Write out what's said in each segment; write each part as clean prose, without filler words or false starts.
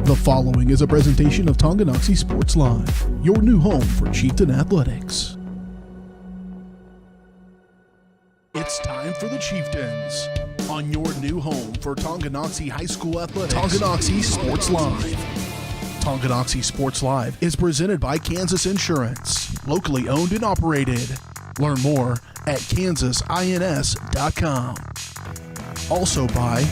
The following is a presentation of Tonganoxie Sports Live, your new home for Chieftain Athletics. It's time for the Chieftains on your new home for Tonganoxie High School Athletics. Tonganoxie Sports Live. Tonganoxie Sports Live is presented by Kansas Insurance, locally owned and operated. Learn more at kansasins.com. Also by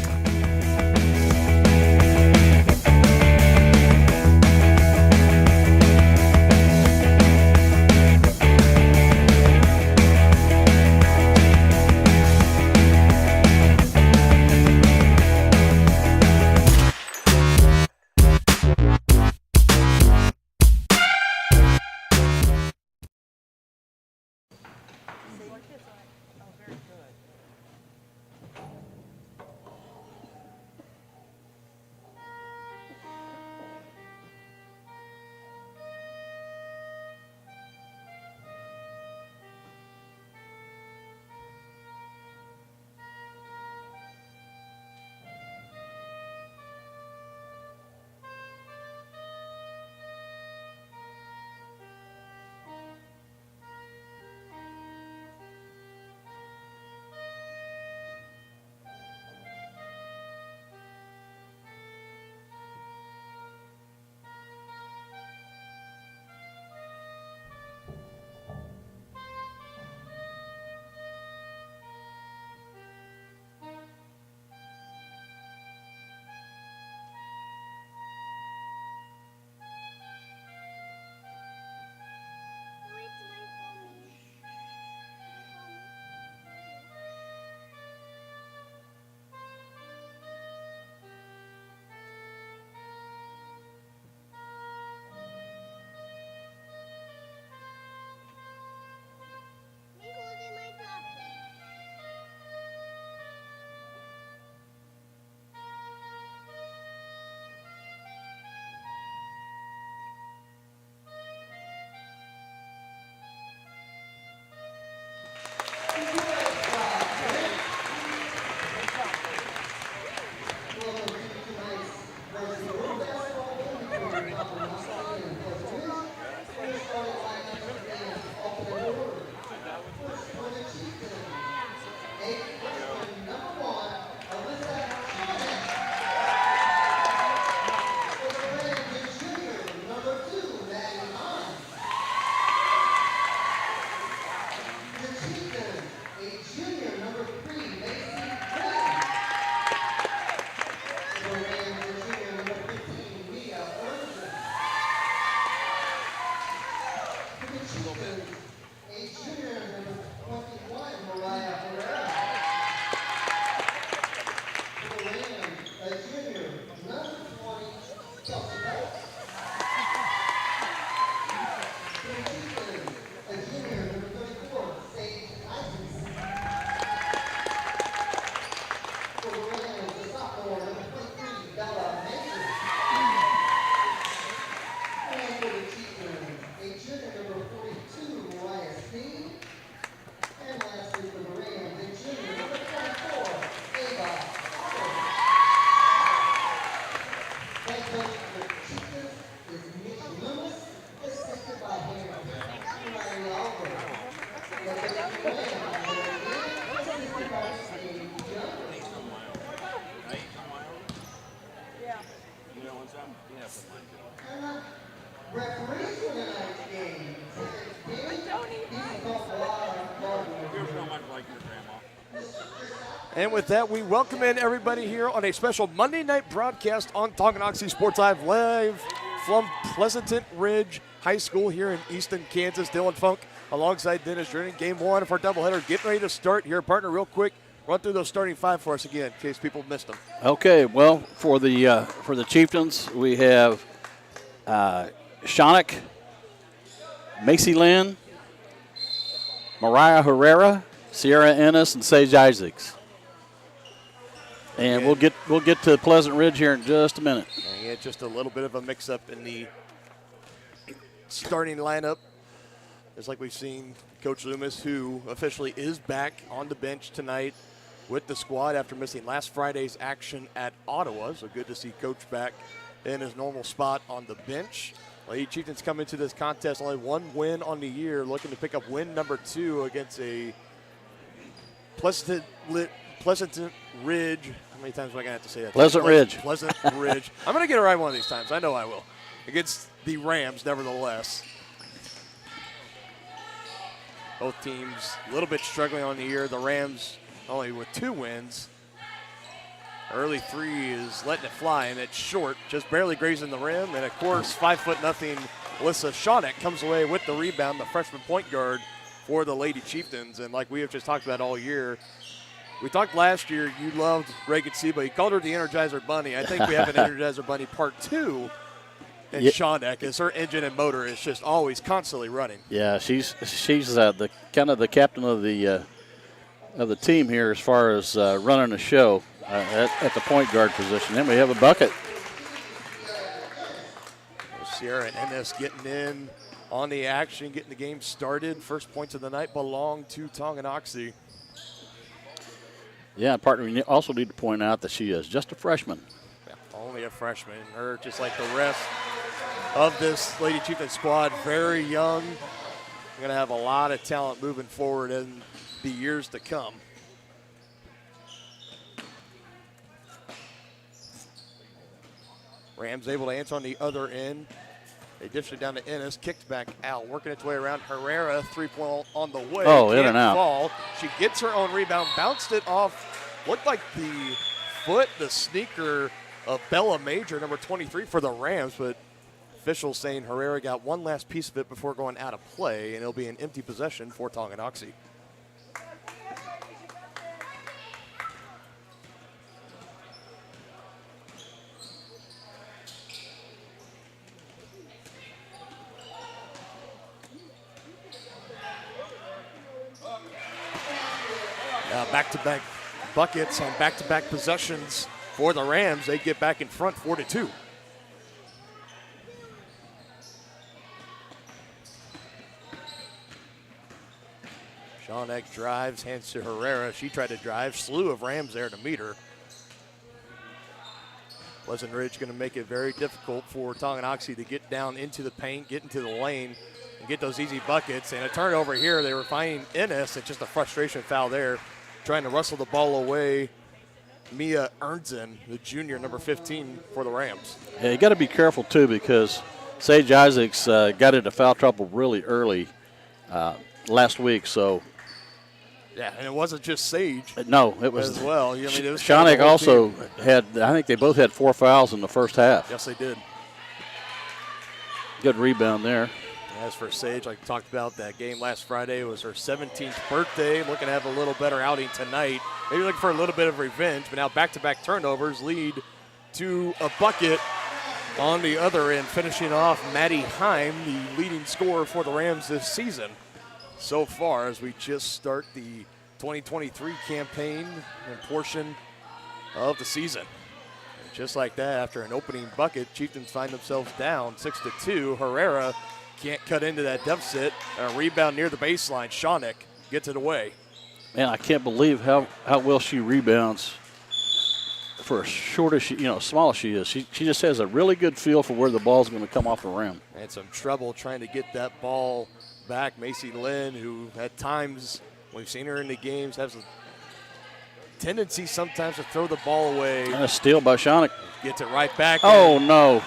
And with that, we welcome in everybody here on a special Monday night broadcast on Tonganoxie Sports Live from Pleasanton Ridge High School here in Easton, Kansas. Dylan Funk alongside Dennis Drennan. Game one of our doubleheader getting ready to start here. Partner, real quick, run through those starting five for us again in case people missed them. Okay, well, for the Chieftains, we have Shonick, Macy Lynn, Mariah Herrera, Sierra Ennis, and Sage Isaacs. And we'll get to Pleasant Ridge here in just a minute. Yeah, just a little bit of a mix-up in the starting lineup. Just like we've seen Coach Loomis, who officially is back on the bench tonight with the squad after missing last Friday's action at Ottawa. So good to see Coach back in his normal spot on the bench. Lady Chieftains come into this contest only one win on the year, looking to pick up win number 2 against a Pleasant Ridge. How many times am I going to have to say that? Pleasant Ridge. Pleasant Ridge. I'm going to get it right one of these times. I know I will. Against the Rams, nevertheless. Both teams a little bit struggling on the year. The Rams only with 2 wins. Early three is letting it fly, and it's short, just barely grazing the rim. And, of course, 5'0" Alyssa Shawnick comes away with the rebound, the freshman point guard for the Lady Chieftains. And like we have just talked about all year, we talked last year, you loved Reagan Seba. You called her the Energizer Bunny. I think we have an Energizer Bunny part 2 in Shawnick, as her engine and motor is just always constantly running. Yeah, she's the kind of the captain of the team here as far as running the show at the point guard position. Then we have a bucket. Sierra Ennis getting in on the action, getting the game started. First points of the night belong to Tonganoxie. Yeah, partner, we also need to point out that she is just a freshman. Yeah, only a freshman. Her, just like the rest of this Lady Chieftain squad, very young. Going to have a lot of talent moving forward in the years to come. Rams able to answer on the other end. They dished it down to Ennis, kicked back out, working its way around Herrera, 3-point on the way. Oh, in and out. Fall. She gets her own rebound, bounced it off, looked like the foot, the sneaker of Bella Major, number 23 for the Rams, but officials saying Herrera got one last piece of it before going out of play, and it'll be an empty possession for Tonganoxie. Back-to-back buckets on back-to-back possessions for the Rams. They get back in front 4-2. Shawnick drives, hands to Herrera. She tried to drive. Slew of Rams there to meet her. Pleasant Ridge going to make it very difficult for Tonganoxie to get down into the paint, get into the lane, and get those easy buckets. And a turnover here. They were finding Ennis. It's just a frustration foul there. Trying to wrestle the ball away. Mia Ernzen, the junior, number 15 for the Rams. Yeah, you got to be careful, too, because Sage Isaacs got into foul trouble really early last week. So, yeah, and it wasn't just Sage. No, it was as well. I mean, it was Shawnick also had, I think they both had 4 fouls in the first half. Yes, they did. Good rebound there. As for Sage, like we talked about, that game last Friday was her 17th birthday. Looking to have a little better outing tonight. Maybe looking for a little bit of revenge, but now back-to-back turnovers lead to a bucket on the other end, finishing off Maddie Heim, the leading scorer for the Rams this season so far, as we just start the 2023 campaign and portion of the season. And just like that, after an opening bucket, Chieftains find themselves down 6-2. Herrera can't cut into that deficit. A rebound near the baseline. Shawnick gets it away. Man, I can't believe how well she rebounds for as short as she, small as she is. She just has a really good feel for where the ball's going to come off the rim. And some trouble trying to get that ball back. Macy Lynn, who at times, we've seen her in the games, has a tendency sometimes to throw the ball away. And a steal by Shawnick. Gets it right back. Oh, no.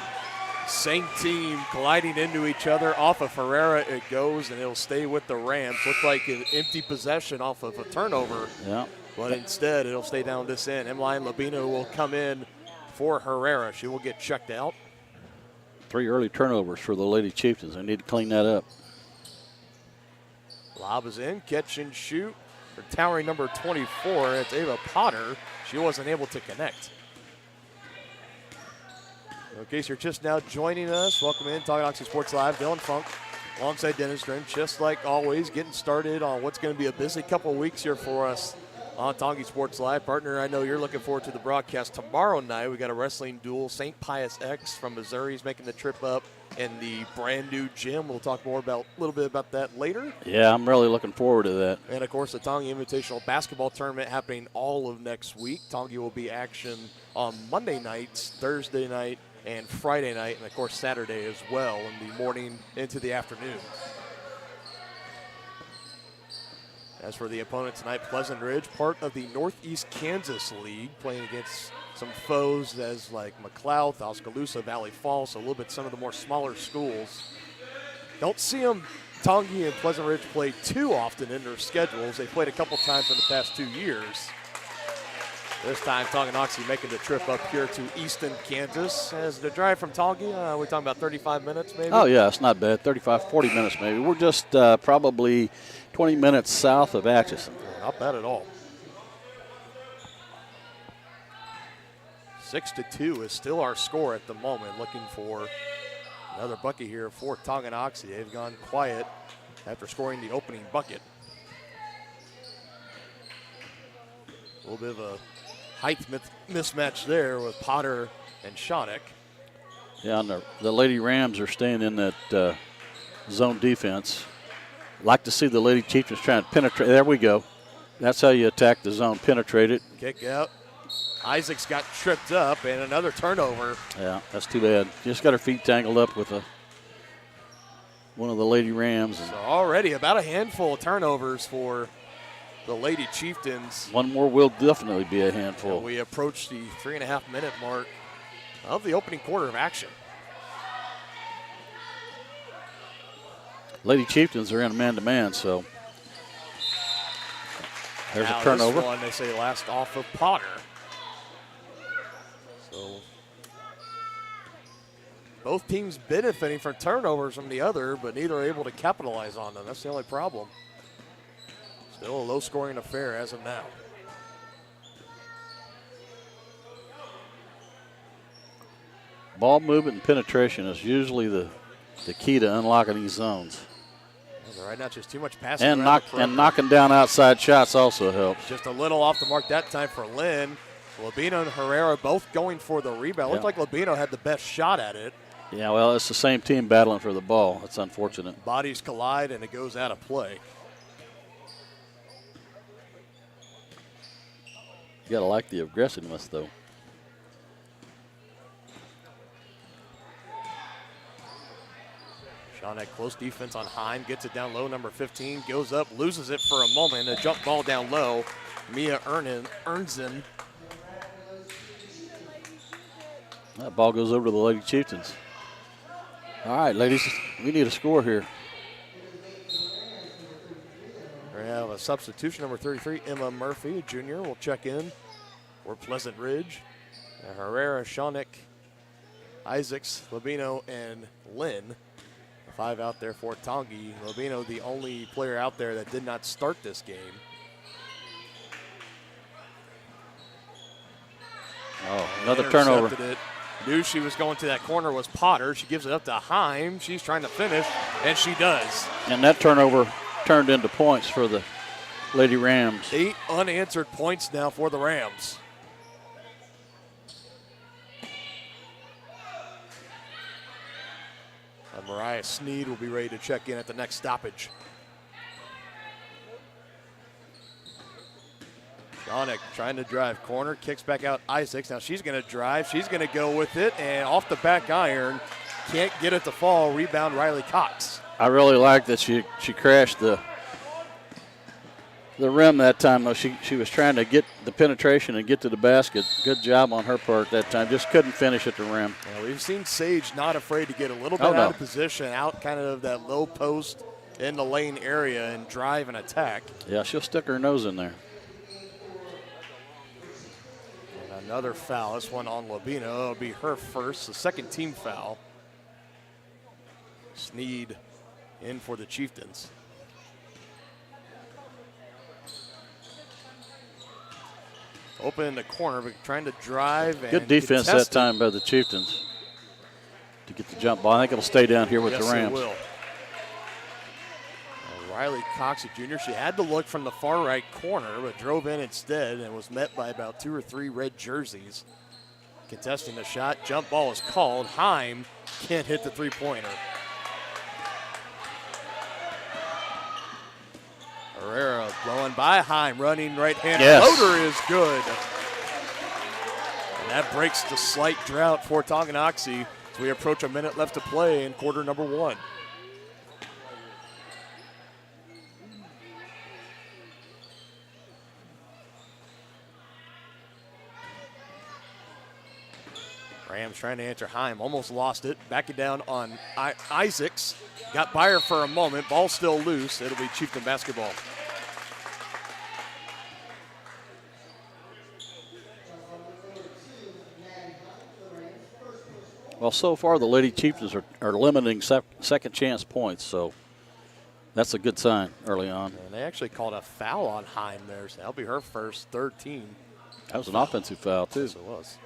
Same team colliding into each other. Off of Herrera it goes, and it'll stay with the Rams. Looked like an empty possession off of a turnover. Yeah. But instead, it'll stay down this end. Emmeline Labino will come in for Herrera. She will get checked out. 3 early turnovers for the Lady Chieftains. They need to clean that up. Lob is in, catch and shoot. For towering number 24, it's Ava Potter. She wasn't able to connect. In case you're just now joining us, welcome in Tonganoxie Sports Live. Dylan Funk alongside Dennis Dren, just like always, getting started on what's going to be a busy couple of weeks here for us on Tongi Sports Live. Partner, I know you're looking forward to the broadcast tomorrow night. We got a wrestling duel. St. Pius X from Missouri is making the trip up in the brand new gym. We'll talk more about a little bit about that later. Yeah, I'm really looking forward to that. And of course, the Tongi Invitational basketball tournament happening all of next week. Tongi will be action on Monday nights, Thursday night, and Friday night, and of course Saturday as well in the morning into the afternoon. As for the opponent tonight, Pleasant Ridge, part of the Northeast Kansas League, playing against some foes as like McLeod, Oskaloosa, Valley Falls, a little bit some of the more smaller schools. Don't see them, Tongi and Pleasant Ridge, play too often in their schedules. They played a couple times in the past 2 years. This time, Tonganoxie making the trip up here to Easton, Kansas. As the drive from Tongi, we're talking about 35 minutes maybe? Oh, yeah, it's not bad. 35, 40 minutes maybe. We're just probably 20 minutes south of Atchison. Not bad at all. 6-2 is still our score at the moment. Looking for another bucket here for Tonganoxie. They've gone quiet after scoring the opening bucket. A little bit of a height mismatch there with Potter and Shawnick. Yeah, and the Lady Rams are staying in that zone defense. Like to see the Lady Chieftains trying to penetrate. There we go. That's how you attack the zone, penetrate it. Kick out. Isaacs got tripped up, and another turnover. Yeah, that's too bad. Just got her feet tangled up with one of the Lady Rams. So already about a handful of turnovers for the Lady Chieftains. One more will definitely be a handful. And we approach the 3.5-minute mark of the opening quarter of action. Lady Chieftains are in a man-to-man, so there's now a turnover. This one, they say, last off of Potter. So both teams benefiting from turnovers from the other, but neither are able to capitalize on them. That's the only problem. Still a low-scoring affair as of now. Ball movement and penetration is usually the key to unlocking these zones. Right now, just too much passing. And knocking down outside shots also helps. Just a little off the mark that time for Lynn. Labino and Herrera both going for the rebound. Looked like Labino had the best shot at it. Yeah, well, it's the same team battling for the ball. It's unfortunate. Bodies collide, and it goes out of play. You got to like the aggressiveness, though. Shawnick, close defense on Heim, gets it down low, number 15, goes up, loses it for a moment, a jump ball down low. Mia Ernzen. That ball goes over to the Lady Chieftains. All right, ladies, we need a score here. We have a substitution, number 33, Emma Murphy, a junior, will check in for Pleasant Ridge. Herrera, Shawnick, Isaacs, Labino, and Lynn. 5 out there for Tongi. Labino, the only player out there that did not start this game. Oh, another turnover. It. Knew she was going to that corner was Potter. She gives it up to Heim. She's trying to finish, and she does. And that turnover turned into points for the Lady Rams. 8 unanswered points now for the Rams. Mariah Sneed will be ready to check in at the next stoppage. Shawnick trying to drive corner, kicks back out Isaacs. Now she's going to drive. She's going to go with it, and off the back iron. Can't get it to fall. Rebound, Riley Cox. I really like that she crashed the rim that time, though. She was trying to get the penetration and get to the basket. Good job on her part that time. Just couldn't finish at the rim. Yeah, we've seen Sage not afraid to get a little bit out of position, out kind of that low post in the lane area and drive and attack. Yeah, she'll stick her nose in there. And another foul. This one on Labino. It'll be her first, the second team foul. Sneed in for the Chieftains. Open in the corner, but trying to drive. And good defense that time by the Chieftains to get the jump ball. I think it'll stay down here with the Rams. Yes, it will. Riley Cox, Jr., she had to look from the far right corner, but drove in instead and was met by about 2 or 3 red jerseys. Contesting the shot, jump ball is called. Heim can't hit the three-pointer. Herrera blowing by Heim, running right-handed. Yes. Floater is good. And that breaks the slight drought for Tonganoxie as we approach a minute left to play in quarter number 1. Rams trying to answer Heim. Almost lost it. Backing down on Isaacs. Got by her for a moment. Ball still loose. It'll be Chieftain basketball. Well, so far the Lady Chieftains are limiting second chance points, so that's a good sign early on. And they actually called a foul on Heim there, so that'll be her first, third team. That was an offensive foul, too. Yes, it was.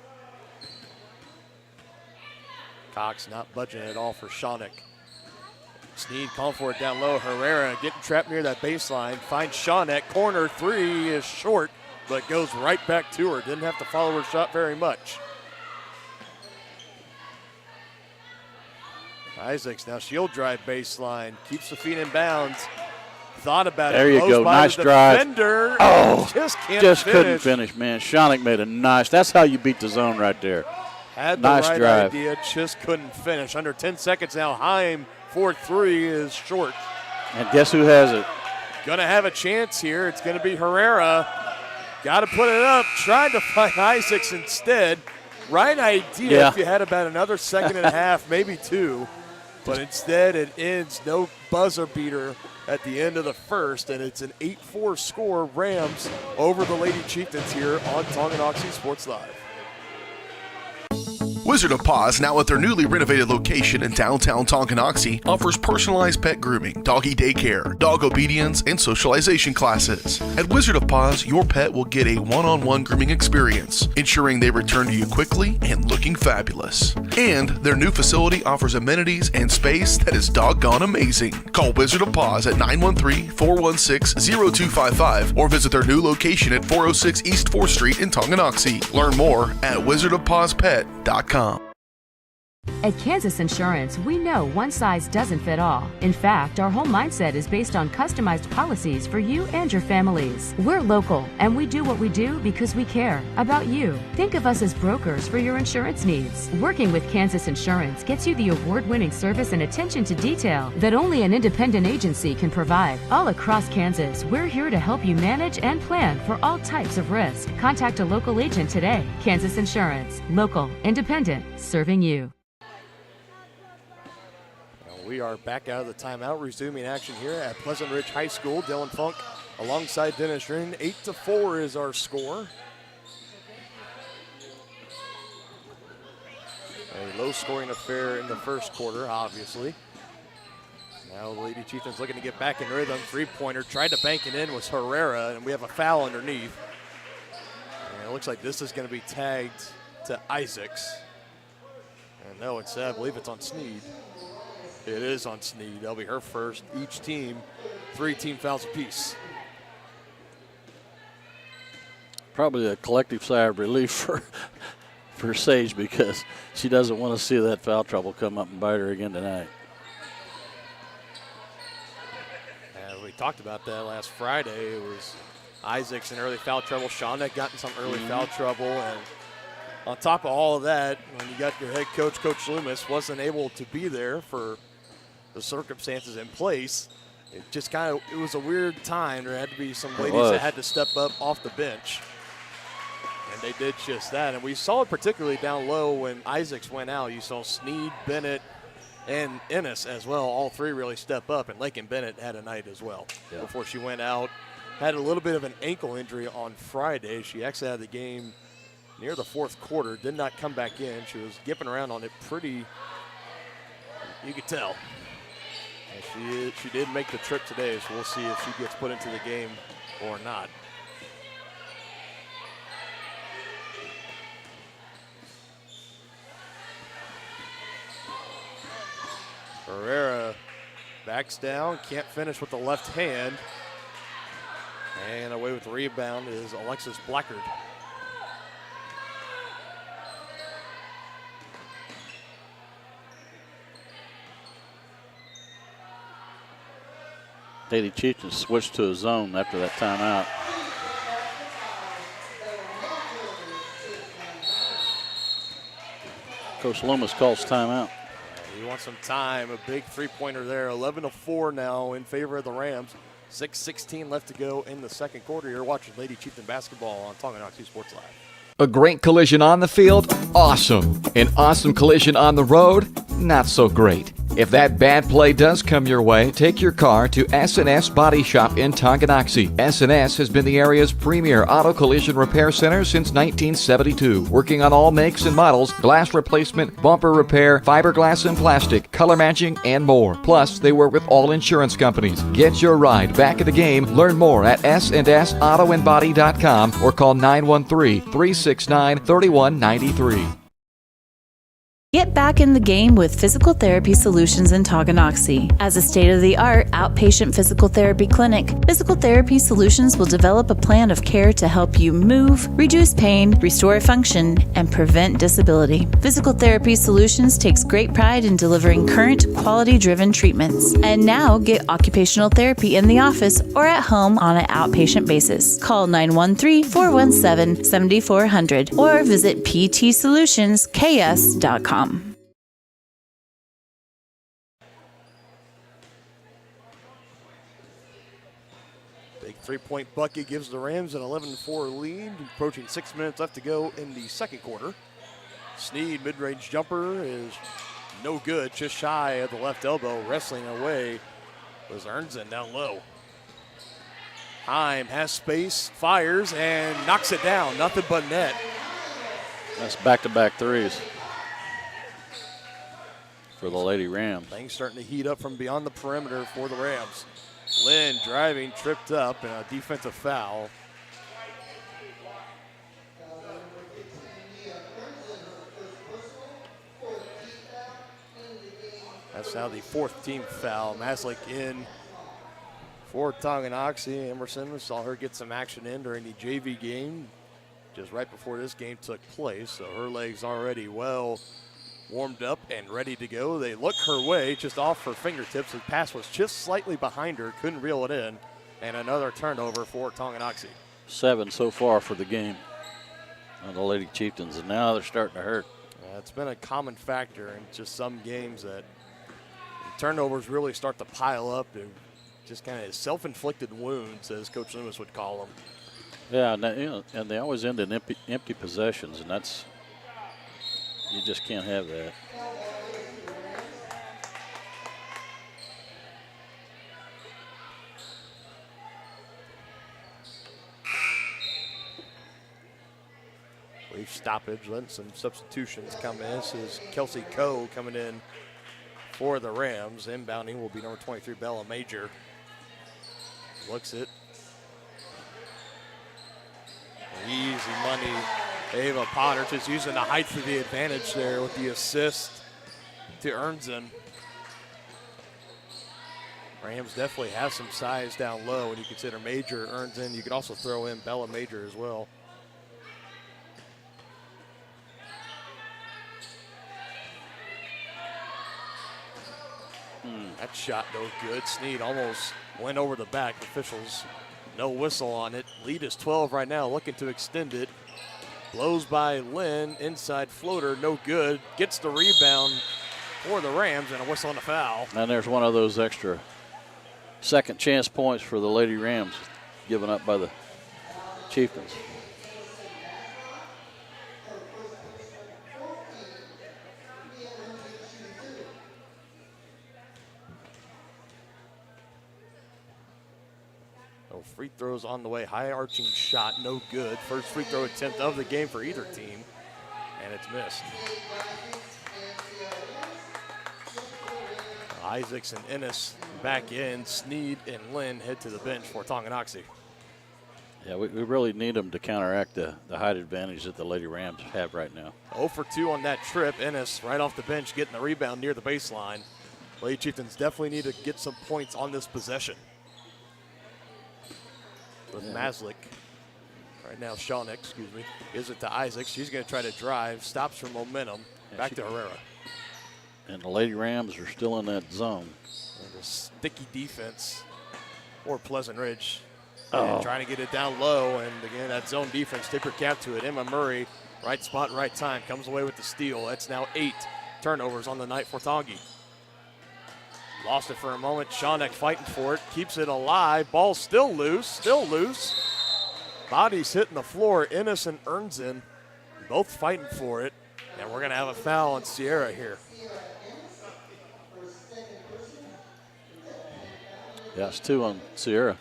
Cox not budging at all for Shawnick. Sneed calling for it down low. Herrera getting trapped near that baseline. Finds Shawnick. Corner three is short, but goes right back to her. Didn't have to follow her shot very much. Isaacs now shield drive baseline. Keeps the feet in bounds. Thought about there it. There you go. Nice drive. Defender. Oh, just couldn't finish, man. Shawnick made a nice. That's how you beat the zone right there. Had the nice right drive. idea, just couldn't finish. Under 10 seconds now. Heim 4-3 is short. And guess who has it? Gonna have a chance here. It's gonna be Herrera. Got to put it up. Tried to find Isaacs instead. Right idea if you had about another second and a half, maybe two. But instead it ends, no buzzer beater at the end of the first, and it's an 8-4 score. Rams over the Lady Chieftains here on Tonganoxie Sports Live. Wizard of Paws, now at their newly renovated location in downtown Tonganoxie, offers personalized pet grooming, doggy daycare, dog obedience, and socialization classes. At Wizard of Paws, your pet will get a one-on-one grooming experience, ensuring they return to you quickly and looking fabulous. And their new facility offers amenities and space that is doggone amazing. Call Wizard of Paws at 913-416-0255 or visit their new location at 406 East 4th Street in Tonganoxie. Learn more at wizardofpawspet.com. At Kansas Insurance, we know one size doesn't fit all. In fact, our whole mindset is based on customized policies for you and your families. We're local, and we do what we do because we care about you. Think of us as brokers for your insurance needs. Working with Kansas Insurance gets you the award-winning service and attention to detail that only an independent agency can provide. All across Kansas, we're here to help you manage and plan for all types of risk. Contact a local agent today. Kansas Insurance. Local, independent, serving you. We are back out of the timeout, resuming action here at Pleasant Ridge High School. Dylan Funk alongside Dennis Rin. 8-4 is our score. A low-scoring affair in the first quarter, obviously. Now the Lady Chieftains looking to get back in rhythm. Three-pointer tried to bank it in, was Herrera, and we have a foul underneath. And it looks like this is going to be tagged to Isaacs. And no, instead I believe it's on Sneed. It is on Sneed. That'll be her first. Each team, 3 team fouls apiece. Probably a collective sigh of relief for Sage because she doesn't want to see that foul trouble come up and bite her again tonight. And we talked about that last Friday. It was Isaacs in early foul trouble. Shawnick got in some early foul trouble. And on top of all of that, when you got your head coach, Coach Loomis, wasn't able to be there for the circumstances in place. It just it was a weird time. There had to be some ladies that had to step up off the bench. And they did just that. And we saw it particularly down low when Isaacs went out. You saw Sneed, Bennett, and Ennis as well. All three really step up. And Lakin Bennett had a night as well before she went out. Had a little bit of an ankle injury on Friday. She exited the game near the fourth quarter, did not come back in. She was gipping around on it pretty, you could tell. And she did make the trip today, so we'll see if she gets put into the game or not. Herrera backs down, can't finish with the left hand. And away with the rebound is Alexis Blackard. Lady Chieftains switched to a zone after that timeout. Coach Loomis calls timeout. He wants some time. A big three-pointer there. 11-4 now in favor of the Rams. 6:16 left to go in the second quarter. You're watching Lady Chieftain basketball on Tonganoxie Sports Live. A great collision on the field? Awesome. An awesome collision on the road? Not so great. If that bad play does come your way, take your car to S&S Body Shop in Tonganoxie. S&S has been the area's premier auto collision repair center since 1972, working on all makes and models, glass replacement, bumper repair, fiberglass and plastic, color matching, and more. Plus, they work with all insurance companies. Get your ride back in the game. Learn more at snsautoandbody.com or call 913-369-3193. Get back in the game with Physical Therapy Solutions in Tonganoxie. As a state-of-the-art outpatient physical therapy clinic, Physical Therapy Solutions will develop a plan of care to help you move, reduce pain, restore function, and prevent disability. Physical Therapy Solutions takes great pride in delivering current, quality-driven treatments. And now get occupational therapy in the office or at home on an outpatient basis. Call 913-417-7400 or visit ptsolutionsks.com. Big three-point bucket gives the Rams an 11-4 lead. Approaching 6 minutes left to go in the second quarter. Sneed mid-range jumper is no good, just shy of the left elbow. Wrestling away was Ernzen down low. Heim has space, fires, and knocks it down. Nothing but net. That's back-to-back threes for the Lady Rams. Things starting to heat up from beyond the perimeter for the Rams. Lynn driving, tripped up, and a defensive foul. That's now the fourth team foul. Maslick in for Tonganoxie. Emerson, we saw her get some action in during the JV game just right before this game took place. So her legs already well warmed up and ready to go. They look her way, just off her fingertips. The pass was just slightly behind her, couldn't reel it in. And another turnover for Tonganoxie. 7 so far for the game on the Lady Chieftains, and now they're starting to hurt. It's been a common factor in just some games that turnovers really start to pile up. They're just kind of self-inflicted wounds, as Coach Loomis would call them. Yeah, and they always end in empty possessions, and that's, you just can't have that. Brief stoppage, letting some substitutions come in. This is Kelsey Coe coming in for the Rams. Inbounding will be number 23, Bella Major. Looks it. Easy money. Ava Potter just using the height for the advantage there with the assist to Ernzen. Rams definitely have some size down low when you consider Major, Ernzen. You could also throw in Bella Major as well. That shot no good. Sneed almost went over the back. Officials, no whistle on it. Lead is 12 right now, looking to extend it. Blows by Lynn, inside floater, no good. Gets the rebound for the Rams and a whistle on the foul. And there's one of those extra second chance points for the Lady Rams given up by the Chieftains. Free throws on the way. High arching shot, no good. First free throw attempt of the game for either team, and it's missed. Isaacs and Ennis back in. Sneed and Lynn head to the bench for Tonganoxie. Yeah, we really need them to counteract the height advantage that the Lady Rams have right now. 0 for 2 on that trip. Ennis right off the bench getting the rebound near the baseline. Lady Chieftains definitely need to get some points on this possession. With Maslick. Right now, Shawnick, gives it to Isaac. She's going to try to drive, stops her momentum. Back to Herrera. And the Lady Rams are still in that zone. And a sticky defense for Pleasant Ridge. And trying to get it down low, and again, that zone defense, tip your cap to it. Emma Murray, right spot, right time, comes away with the steal. That's now 8 turnovers on the night for Tongi. Lost it for a moment. Shawneck fighting for it, keeps it alive. Ball still loose. Bodies hitting the floor. Ennis and Ernzen both fighting for it, and we're going to have a foul on Sierra here. Yeah, it's 2 on Sierra.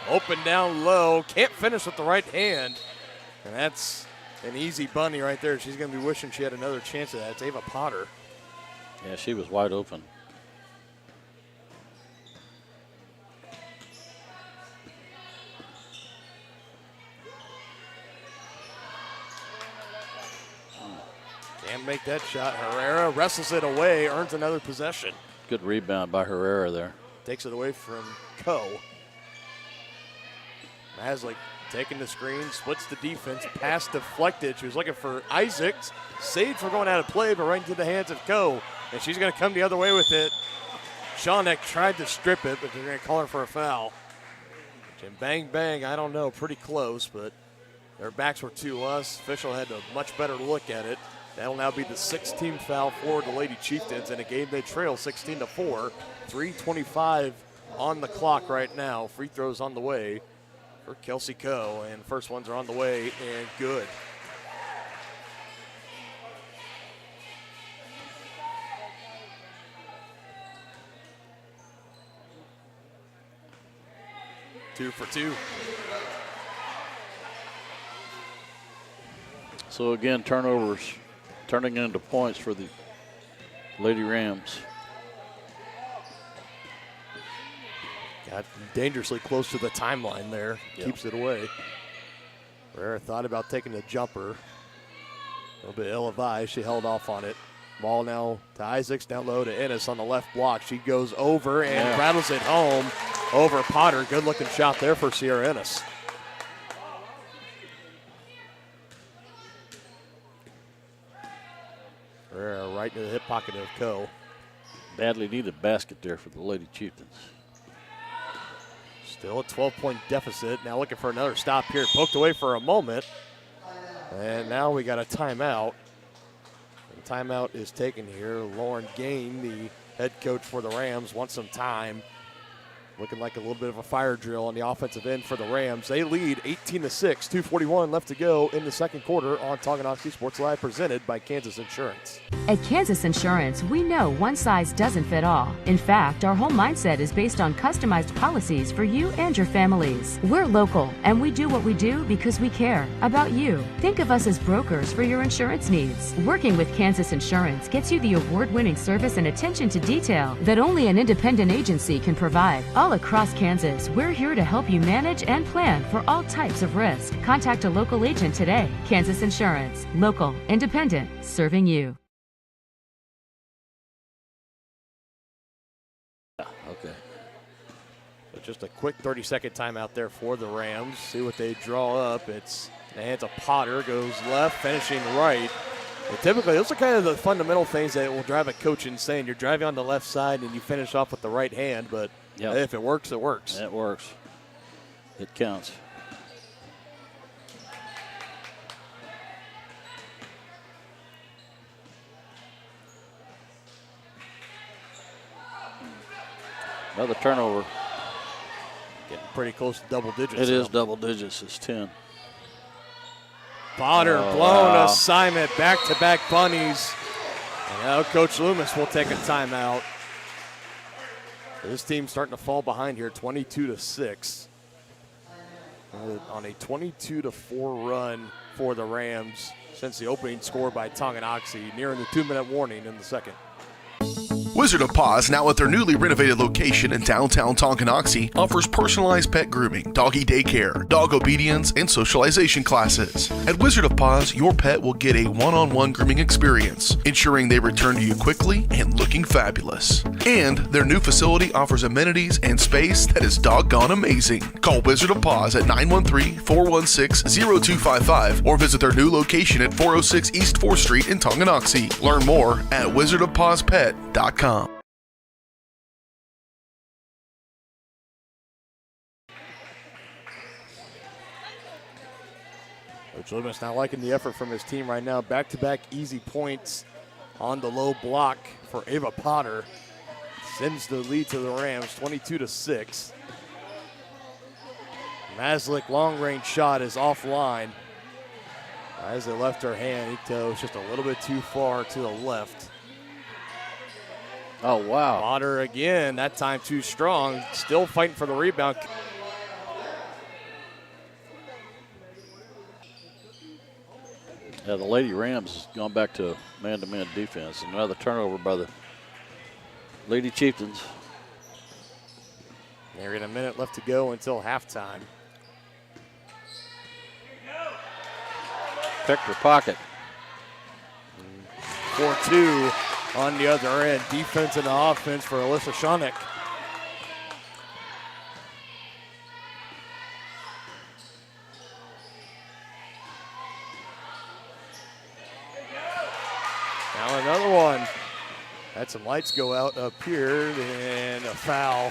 Open down low, can't finish with the right hand. And that's an easy bunny right there. She's going to be wishing she had another chance at that. It's Ava Potter. Yeah, she was wide open. Can't make that shot. Herrera wrestles it away, earns another possession. Good rebound by Herrera there. Takes it away from Coe. Maslick taking the screen, splits the defense, pass deflected. She was looking for Isaacs. Saved for going out of play, but right into the hands of Coe. And she's going to come the other way with it. Shawneck tried to strip it, but they're going to call her for a foul. And bang, bang, I don't know, pretty close, but their backs were to us. Official had a much better look at it. That'll now be the 6th team foul for the Lady Chieftains in a game they trail 16-4. 3:25 on the clock right now. Free throws on the way for Kelsey Coe, and first ones are on the way and good. Two for two. So again, turnovers turning into points for the Lady Rams. Got dangerously close to the timeline there. Yep. Keeps it away. Herrera thought about taking the jumper. A little bit ill-advised. She held off on it. Ball now to Isaacs, down low to Ennis on the left block. She goes over and rattles it home over Potter. Good-looking shot there for Sierra Ennis. Herrera right into the hip pocket of Coe. Badly needed basket there for the Lady Chieftains. Still a 12-point deficit. Now looking for another stop here. Poked away for a moment. And now we got a timeout. And timeout is taken here. Lauren Gain, the head coach for the Rams, wants some time. Looking like a little bit of a fire drill on the offensive end for the Rams. They lead 18-6, 2:41 left to go in the second quarter on Tonganoxie Sports Live, presented by Kansas Insurance. At Kansas Insurance, we know one size doesn't fit all. In fact, our whole mindset is based on customized policies for you and your families. We're local, and we do what we do because we care about you. Think of us as brokers for your insurance needs. Working with Kansas Insurance gets you the award-winning service and attention to detail that only an independent agency can provide. All across Kansas, we're here to help you manage and plan for all types of risk. Contact a local agent today. Kansas Insurance. Local, independent, serving you. Okay. So just a quick 30-second timeout there for the Rams. See what they draw up. It's the hands of Potter, goes left, finishing right. And typically, those are kind of the fundamental things that will drive a coach insane. You're driving on the left side and you finish off with the right hand, but if it works, it works. It works. It counts. Another turnover. Getting pretty close to double digits. It is now. double digits. It's 10. Potter blown assignment, back-to-back bunnies. And now Coach Loomis will take a timeout. This team's starting to fall behind here, 22-6. On a 22-4 run for the Rams since the opening score by Tonganoxie, nearing the 2-minute warning in the second. Wizard of Paws, now at their newly renovated location in downtown Tonganoxie, offers personalized pet grooming, doggy daycare, dog obedience, and socialization classes. At Wizard of Paws, your pet will get a one-on-one grooming experience, ensuring they return to you quickly and looking fabulous. And their new facility offers amenities and space that is doggone amazing. Call Wizard of Paws at 913-416-0255 or visit their new location at 406 East 4th Street in Tonganoxie. Learn more at wizardofpawspet.com. Coach Loomis not liking the effort from his team right now. Back-to-back easy points on the low block for Ava Potter. Sends the lead to the Rams, 22-6. Maslick long-range shot is offline. As it left her hand, it was just a little bit too far to the left. Oh, wow. Potter again, that time too strong. Still fighting for the rebound. Yeah, the Lady Rams has gone back to man-to-man defense. Another turnover by the Lady Chieftains. There in a minute left to go until halftime. Picked her pocket. 4-2 on the other end. Defense and offense for Alyssa Schoeneck. Now another one. Had some lights go out up here and a foul.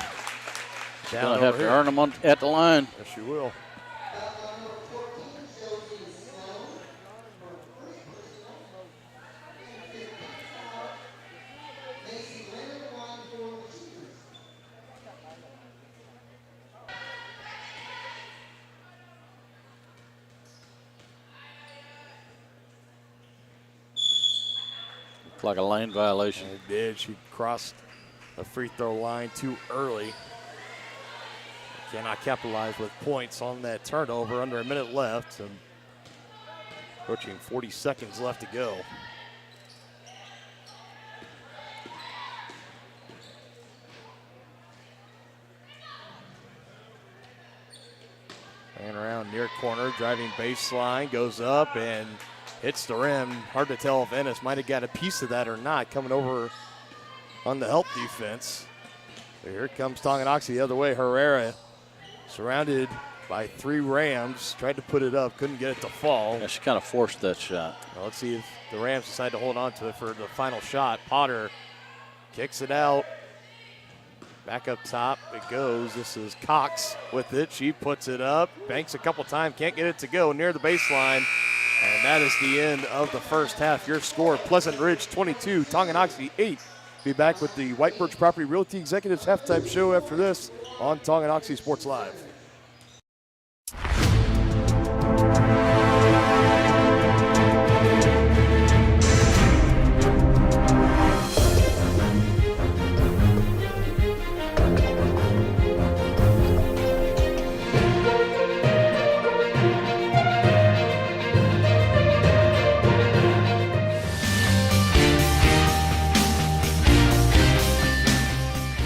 Down Gonna have over to here. earn them at the line. Yes, you will. Like a lane violation. It did. She crossed the free throw line too early. Cannot capitalize with points on that turnover. Under a minute left. And approaching 40 seconds left to go. And around near corner, driving baseline, goes up and hits the rim. Hard to tell if Ennis might have got a piece of that or not. Coming over on the help defense. So here comes Tonganoxie the other way. Herrera surrounded by 3 Rams. Tried to put it up, couldn't get it to fall. Yeah, she kind of forced that shot. Well, let's see if the Rams decide to hold on to it for the final shot. Potter kicks it out. Back up top it goes. This is Cox with it. She puts it up. Banks a couple times. Can't get it to go near the baseline. And that is the end of the first half. Your score, Pleasant Ridge 22, Tonganoxie 8. Be back with the White Birch Property Realty Executives halftime show after this on Tonganoxie Sports Live.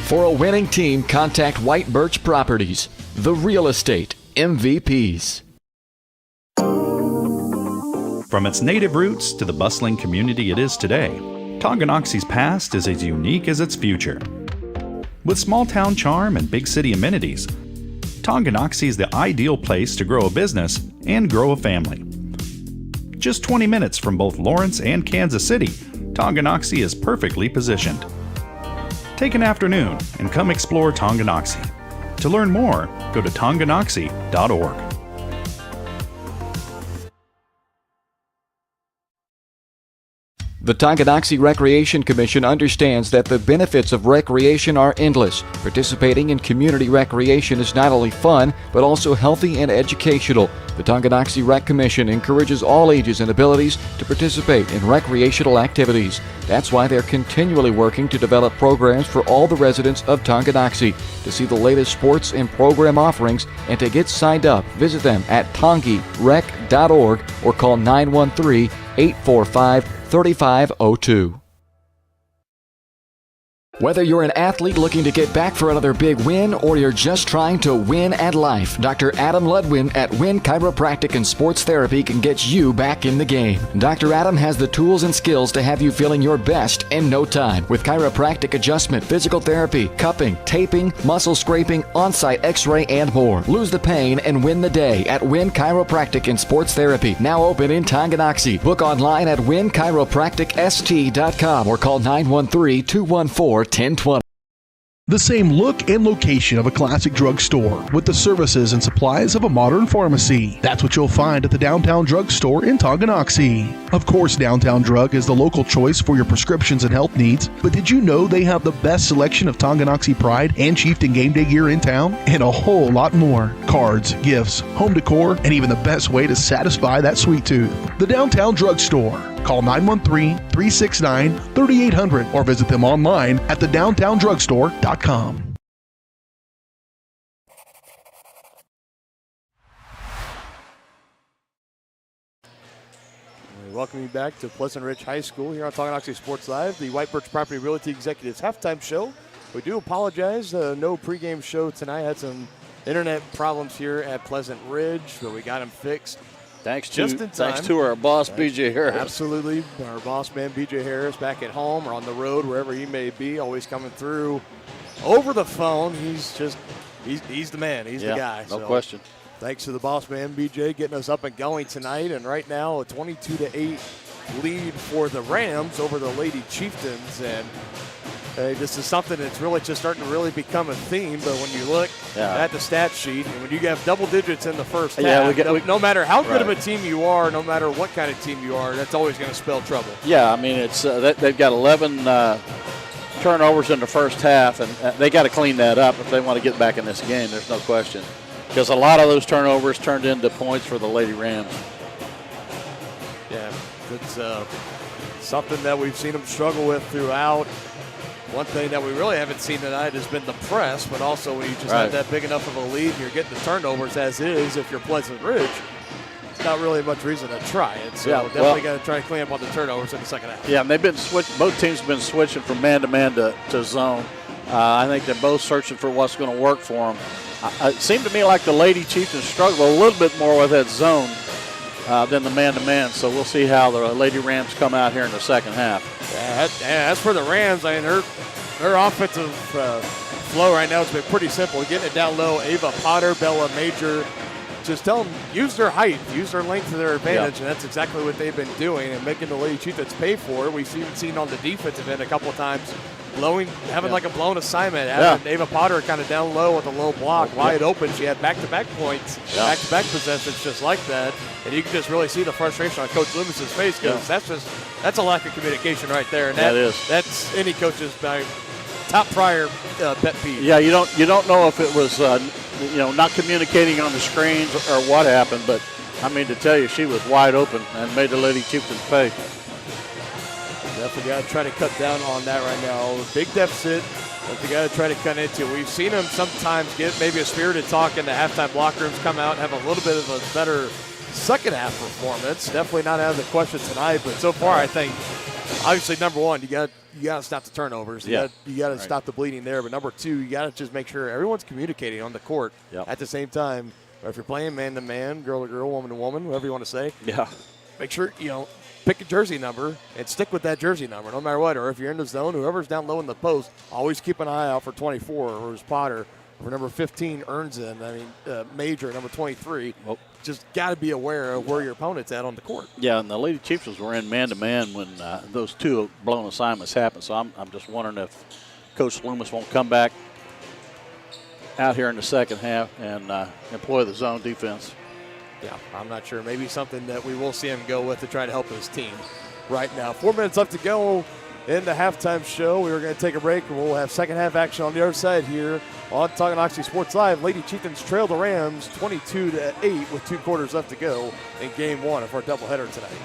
For a winning team, contact White Birch Properties, the real estate MVPs. From its native roots to the bustling community it is today, Tonganoxie's past is as unique as its future. With small-town charm and big city amenities, Tonganoxie is the ideal place to grow a business and grow a family. Just 20 minutes from both Lawrence and Kansas City, Tonganoxie is perfectly positioned. Take an afternoon and come explore Tonganoxie. To learn more, go to tonganoxie.org. The Tonganoxie Recreation Commission understands that the benefits of recreation are endless. Participating in community recreation is not only fun, but also healthy and educational. The Tonganoxie Rec Commission encourages all ages and abilities to participate in recreational activities. That's why they're continually working to develop programs for all the residents of Tonganoxie. To see the latest sports and program offerings and to get signed up, visit them at tongirec.org or call 913-845-3502. Whether you're an athlete looking to get back for another big win or you're just trying to win at life, Dr. Adam Ludwin at Win Chiropractic and Sports Therapy can get you back in the game. Dr. Adam has the tools and skills to have you feeling your best in no time with chiropractic adjustment, physical therapy, cupping, taping, muscle scraping, on-site x-ray, and more. Lose the pain and win the day at Win Chiropractic and Sports Therapy. Now open in Tonganoxie. Book online at winchiropracticst.com or call 913-214-1020. The same look and location of a classic drugstore with the services and supplies of a modern pharmacy. That's what you'll find at the Downtown Drug Store in Tonganoxie. Of course, Downtown Drug is the local choice for your prescriptions and health needs, but did you know they have the best selection of Tonganoxie Pride and Chieftain Game Day gear in town? And a whole lot more. Cards, gifts, home decor, and even the best way to satisfy that sweet tooth. The Downtown Drug Store. Call 913-369-3800 or visit them online at thedowntowndrugstore.com. We welcome you back to Pleasant Ridge High School here on Tonganoxie Sports Live, the White Birch Property Realty Executives halftime show. We do apologize, no pregame show tonight. Had some internet problems here at Pleasant Ridge, but we got them fixed. Thanks Just in time. to our boss, B.J. Harris. Absolutely. Our boss man, B.J. Harris, back at home or on the road, wherever he may be, always coming through over the phone. He's the man. He's the guy. No question. Thanks to the boss man, B.J., getting us up and going tonight. And right now, a 22-8 lead for the Rams over the Lady Chieftains. And this is something that's really just starting to really become a theme. But when you look at the stat sheet, and when you have double digits in the first half, no matter how good of a team you are, no matter what kind of team you are, that's always going to spell trouble. Yeah, I mean, it's they've got 11 turnovers in the first half, and they got to clean that up if they want to get back in this game. There's no question, because a lot of those turnovers turned into points for the Lady Rams. Yeah, it's something that we've seen them struggle with throughout. One thing that we really haven't seen tonight has been the press, but also when you just have that big enough of a lead and you're getting the turnovers as is, if you're Pleasant Ridge, not really much reason to try it. So definitely got to try to clean up on the turnovers in the second half. Yeah, and they've been both teams have been switching from man-to-man to zone. I think they're both searching for what's going to work for them. It seemed to me like the Lady Chieftains struggled a little bit more with that zone than the man-to-man, so we'll see how the Lady Rams come out here in the second half. As for the Rams, I mean, their offensive flow right now has been pretty simple. Getting it down low, Ava Potter, Bella Major, just tell them, use their height, use their length to their advantage, and that's exactly what they've been doing and making the Lady Chieftains pay for it. We've even seen on the defensive end a couple of times having like a blown assignment, having Ava Potter kind of down low with a low block, wide open. She had back-to-back points, back-to-back possessions just like that, and you can just really see the frustration on Coach Loomis's face because that's a lack of communication right there, and that's any coach's top prior pet peeve. Yeah, you don't know if it was not communicating on the screens or what happened, but I mean to tell you, she was wide open and made the Lady Chieftains pay. Definitely got to try to cut down on that right now. Big deficit that they got to try to cut into. We've seen them sometimes get maybe a spirited talk in the halftime locker rooms, come out and have a little bit of a better second half performance. Definitely not out of the question tonight, but so far I think obviously number one, you got to stop the turnovers. You got to stop the bleeding there. But number two, you got to just make sure everyone's communicating on the court at the same time. Or if you're playing man to man, girl to girl, woman to woman, whatever you want to say. Yeah. Make sure pick a jersey number and stick with that jersey number no matter what. Or if you're in the zone, whoever's down low in the post, always keep an eye out for 24 or his Potter. For number 15, Earnson. Major, number 23. Well, just got to be aware of where your opponent's at on the court. Yeah, and the Lady Chieftains were in man-to-man when those two blown assignments happened. So I'm just wondering if Coach Loomis won't come back out here in the second half and employ the zone defense. Yeah, I'm not sure. Maybe something that we will see him go with to try to help his team right now. 4 minutes left to go in the halftime show. We are going to take a break, and we'll have second half action on the other side here on Tonganoxie Sports Live. Lady Chieftains trail the Rams 22-8 with 2 quarters left to go in game one of our doubleheader tonight.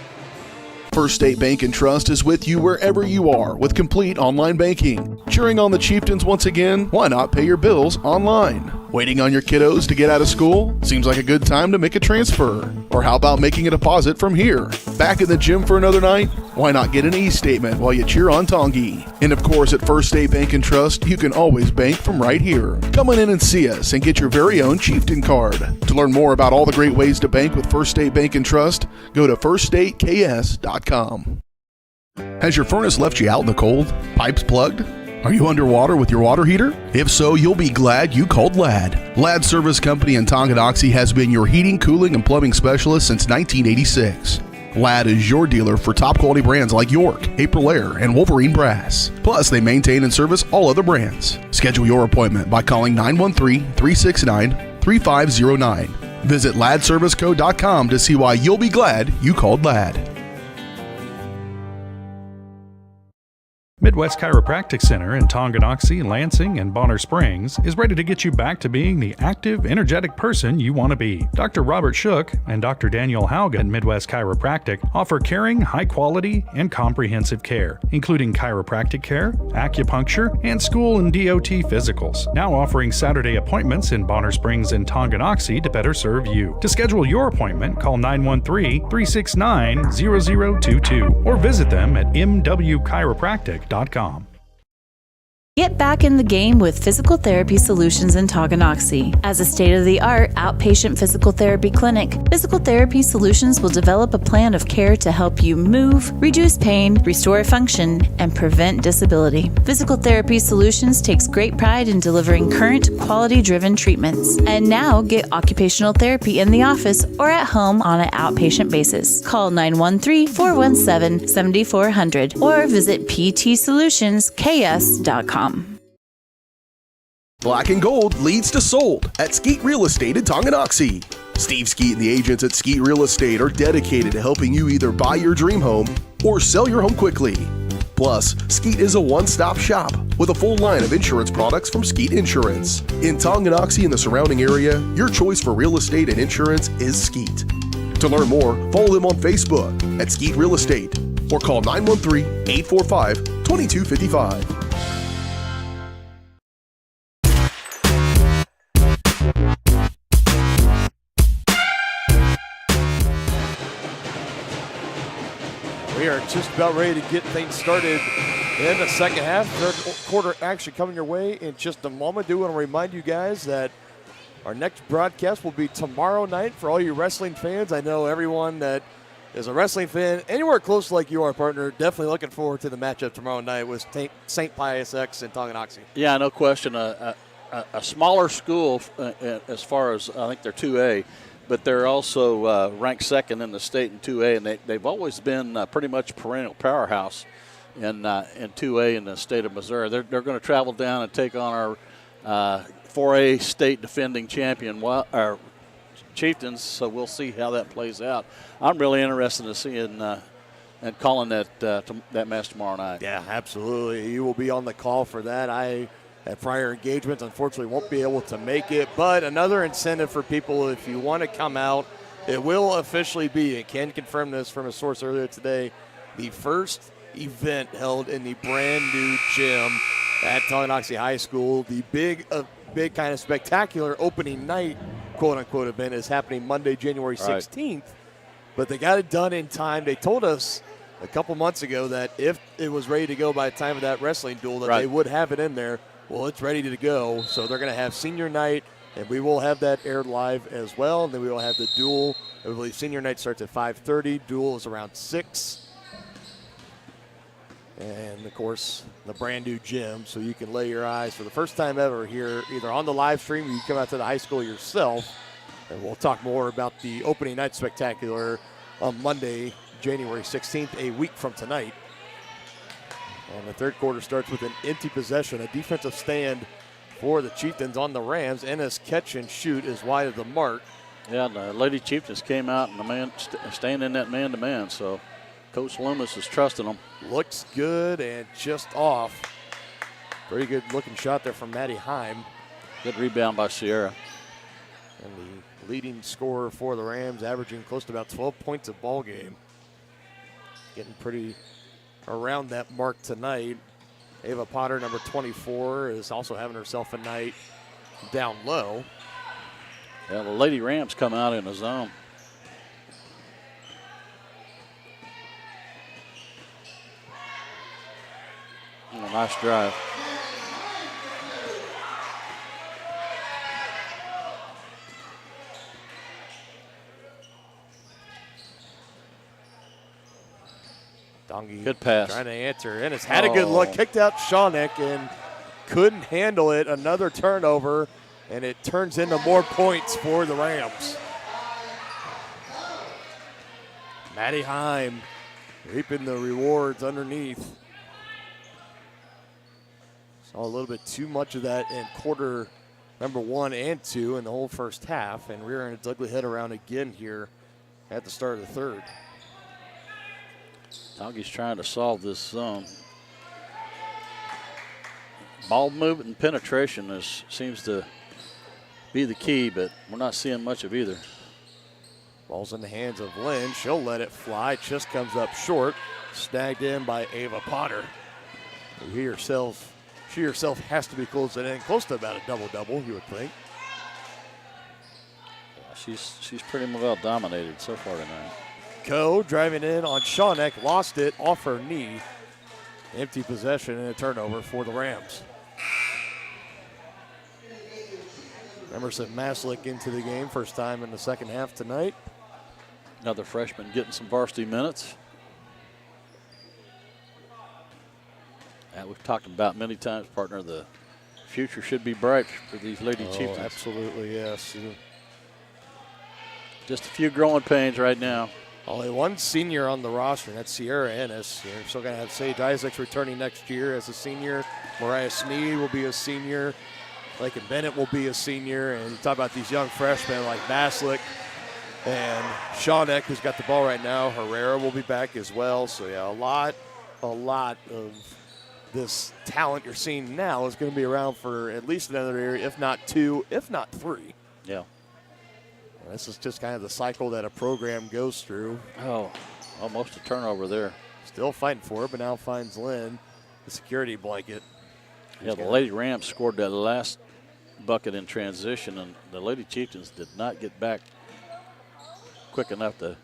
First State Bank and Trust is with you wherever you are with complete online banking. Cheering on the Chieftains once again, why not pay your bills online? Waiting on your kiddos to get out of school? Seems like a good time to make a transfer. Or how about making a deposit from here? Back in the gym for another night? Why not get an e-statement while you cheer on Tongi? And of course, at First State Bank and Trust, you can always bank from right here. Come on in and see us and get your very own Chieftain card. To learn more about all the great ways to bank with First State Bank and Trust, go to firststateks.com. Has your furnace left you out in the cold? Pipes plugged? Are you underwater with your water heater? If so, you'll be glad you called Ladd. Ladd Service Company in Tonganoxie has been your heating, cooling, and plumbing specialist since 1986. Ladd is your dealer for top quality brands like York, Aprilaire, and Wolverine Brass. Plus, they maintain and service all other brands. Schedule your appointment by calling 913-369-3509. Visit laddserviceco.com to see why you'll be glad you called Ladd. Midwest Chiropractic Center in Tonganoxie, Lansing, and Bonner Springs is ready to get you back to being the active, energetic person you want to be. Dr. Robert Shook and Dr. Daniel Haugen at Midwest Chiropractic offer caring, high-quality, and comprehensive care, including chiropractic care, acupuncture, and school and DOT physicals. Now offering Saturday appointments in Bonner Springs and Tonganoxie to better serve you. To schedule your appointment, call 913-369-0022 or visit them at mwchiropractic.com. Get back in the game with Physical Therapy Solutions in Tonganoxie. As a state-of-the-art outpatient physical therapy clinic, Physical Therapy Solutions will develop a plan of care to help you move, reduce pain, restore function, and prevent disability. Physical Therapy Solutions takes great pride in delivering current, quality-driven treatments. And now get occupational therapy in the office or at home on an outpatient basis. Call 913-417-7400 or visit ptsolutionsks.com. Black and Gold leads to sold at Skeet Real Estate in Tonganoxie. Steve Skeet and the agents at Skeet Real Estate are dedicated to helping you either buy your dream home or sell your home quickly. Plus, Skeet is a one-stop shop with a full line of insurance products from Skeet Insurance. In Tonganoxie and the surrounding area, your choice for real estate and insurance is Skeet. To learn more, follow them on Facebook at Skeet Real Estate or call 913-845-2255. We are just about ready to get things started in the second half. Third quarter action coming your way in just a moment. Do want to remind you guys that our next broadcast will be tomorrow night for all you wrestling fans. I know everyone that is a wrestling fan anywhere close like you are, partner, definitely looking forward to the matchup tomorrow night with St. Pius X and Tonganoxie. Yeah, no question. A smaller school as far as I think they're 2A. But they're also ranked second in the state in 2A, and they've always been pretty much a perennial powerhouse in 2A in the state of Missouri. They're going to travel down and take on our 4A state defending champion, our Chieftains, so we'll see how that plays out. I'm really interested in seeing and calling that match tomorrow night. Yeah, absolutely. You will be on the call for that. I had prior engagements, unfortunately won't be able to make it, but another incentive for people if you want to come out. It will officially be, and can confirm this from a source earlier today, the first event held in the brand new gym at Tonganoxie High School. The big kind of spectacular opening night, quote unquote, event is happening Monday, January 16th. Right. But they got it done in time. They told us a couple months ago that if it was ready to go by the time of that wrestling duel, that they would have it in there. Well, it's ready to go, so they're going to have senior night, and we will have that aired live as well. And then we will have the duel. I believe senior night starts at 5:30. Duel is around 6. And, of course, the brand-new gym, so you can lay your eyes for the first time ever here, either on the live stream or you come out to the high school yourself. And we'll talk more about the opening night spectacular on Monday, January 16th, a week from tonight. And the third quarter starts with an empty possession, a defensive stand for the Chieftains on the Rams. Ennis catch and shoot is wide of the mark. Yeah, the Lady Chieftains came out and the man staying in that man-to-man, so Coach Loomis is trusting them. Looks good and just off. Pretty good looking shot there from Maddie Heim. Good rebound by Sierra. And the leading scorer for the Rams, averaging close to about 12 points a ball game. Getting pretty around that mark tonight. Ava Potter, number 24, is also having herself a night. down low. Yeah, the Lady Rams come out in the zone. Oh, nice drive. Dongy Good pass. trying to answer, and it's had a good look. Kicked out Shawnick and couldn't handle it. Another turnover, and it turns into more points for the Rams. Maddie Heim reaping the rewards underneath. Saw a little bit too much of that in quarter number 1 and 2 in the whole first half, and rearing its ugly head around again here at the start of the third. Dongy's trying to solve this zone. Ball movement and penetration seems to be the key, but we're not seeing much of either. Ball's in the hands of Lynn. She'll let it fly. Just comes up short. Snagged in by Ava Potter. She herself has to be closing in, close to about a double-double, you would think. Yeah, she's pretty well dominated so far tonight. Coe driving in on Shawnick, lost it off her knee. Empty possession and a turnover for the Rams. Emerson Maslick into the game, first time in the second half tonight. Another freshman getting some varsity minutes. And we've talked about many times, partner, the future should be bright for these Lady Chieftains. Absolutely, yes. Just a few growing pains right now. Only one senior on the roster, and that's Sierra Ennis. You're still going to have Sage Isaacs returning next year as a senior. Mariah Sneed will be a senior. Lakin Bennett will be a senior. And you talk about these young freshmen like Maslick and Shawnick, who's got the ball right now. Herrera will be back as well. So, yeah, a lot of this talent you're seeing now is going to be around for at least another year, if not 2, if not 3. Yeah. This is just kind of the cycle that a program goes through. Oh, almost a turnover there. Still fighting for it, but now finds Lynn, the security blanket. Yeah, the Lady Rams scored that last bucket in transition, and the Lady Chieftains did not get back quick enough to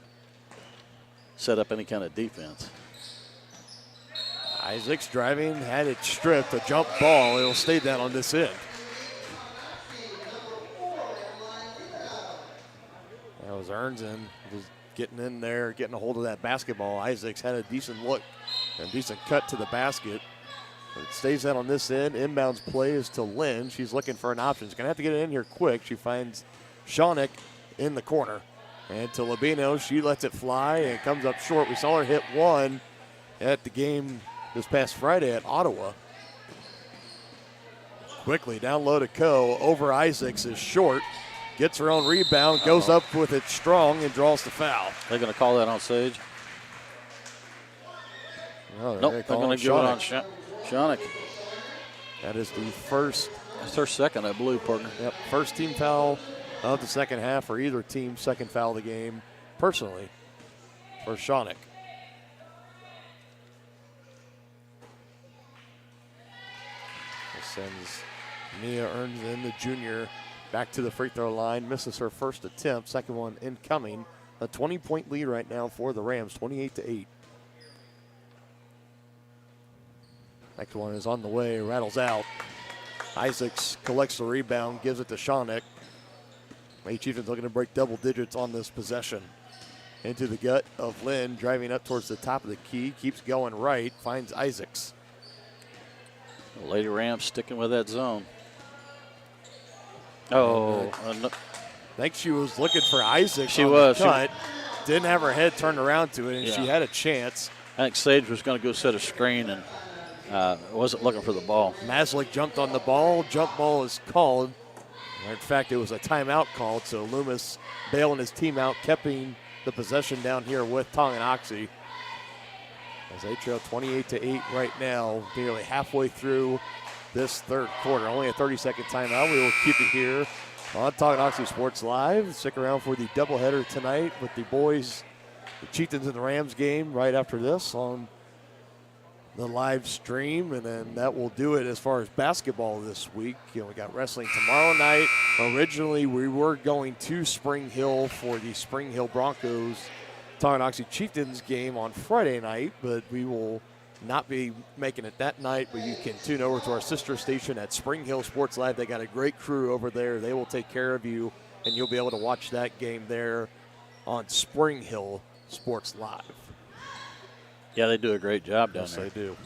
set up any kind of defense. Isaacs driving, had it stripped, a jump ball. It'll stay down on this end. That was Ernzen was getting in there, getting a hold of that basketball. Isaacs had a decent look and decent cut to the basket. But it stays out on this end. Inbounds play is to Lynn. She's looking for an option. She's going to have to get it in here quick. She finds Shawnick in the corner. And to Labino, she lets it fly and comes up short. We saw her hit one at the game this past Friday at Ottawa. Quickly down low to Coe. Over Isaacs is short. Gets her own rebound, goes up with it strong, and draws the foul. They're going to call that on Sage? No, nope, they're going to give it on Shawnick. That is the first. That's her second, I believe, partner. Yep, first team foul of the second half for either team. Second foul of the game, personally, for Shawnick. This sends Mia Ernzen, the junior, back to the free throw line. Misses her first attempt. Second one incoming. A 20-point lead right now for the Rams, 28-8. Next one is on the way, rattles out. Isaacs collects the rebound, gives it to Shawnick. Lady Chieftains looking to break double digits on this possession. Into the gut of Lynn, driving up towards the top of the key, keeps going right, finds Isaacs. The Lady Rams sticking with that zone. Oh, I think she was looking for Isaacs. She was. Cut. Didn't have her head turned around to it, and Yeah. she had a chance. I think Sage was going to go set a screen and wasn't looking for the ball. Maslick jumped on the ball. Jump ball is called. In fact, it was a timeout called, so Loomis bailing his team out, keeping the possession down here with Tonganoxie. As they trail 28-8 right now, nearly halfway through this third quarter. Only a 30-second timeout. We will keep it here on Tonganoxie Sports Live. Stick around for the doubleheader tonight with the boys, the Chieftains and the Rams game right after this on the live stream, and then that will do it as far as basketball this week. We got wrestling tomorrow night. Originally, we were going to Spring Hill for the Spring Hill Broncos Tonganoxie Chieftains game on Friday night, but we will not be making it that night. But you can tune over to our sister station at Spring Hill Sports Live. They got a great crew over there. They will take care of you, and you'll be able to watch that game there on Spring Hill Sports Live. Yeah, they do a great job down Yes, there. they do.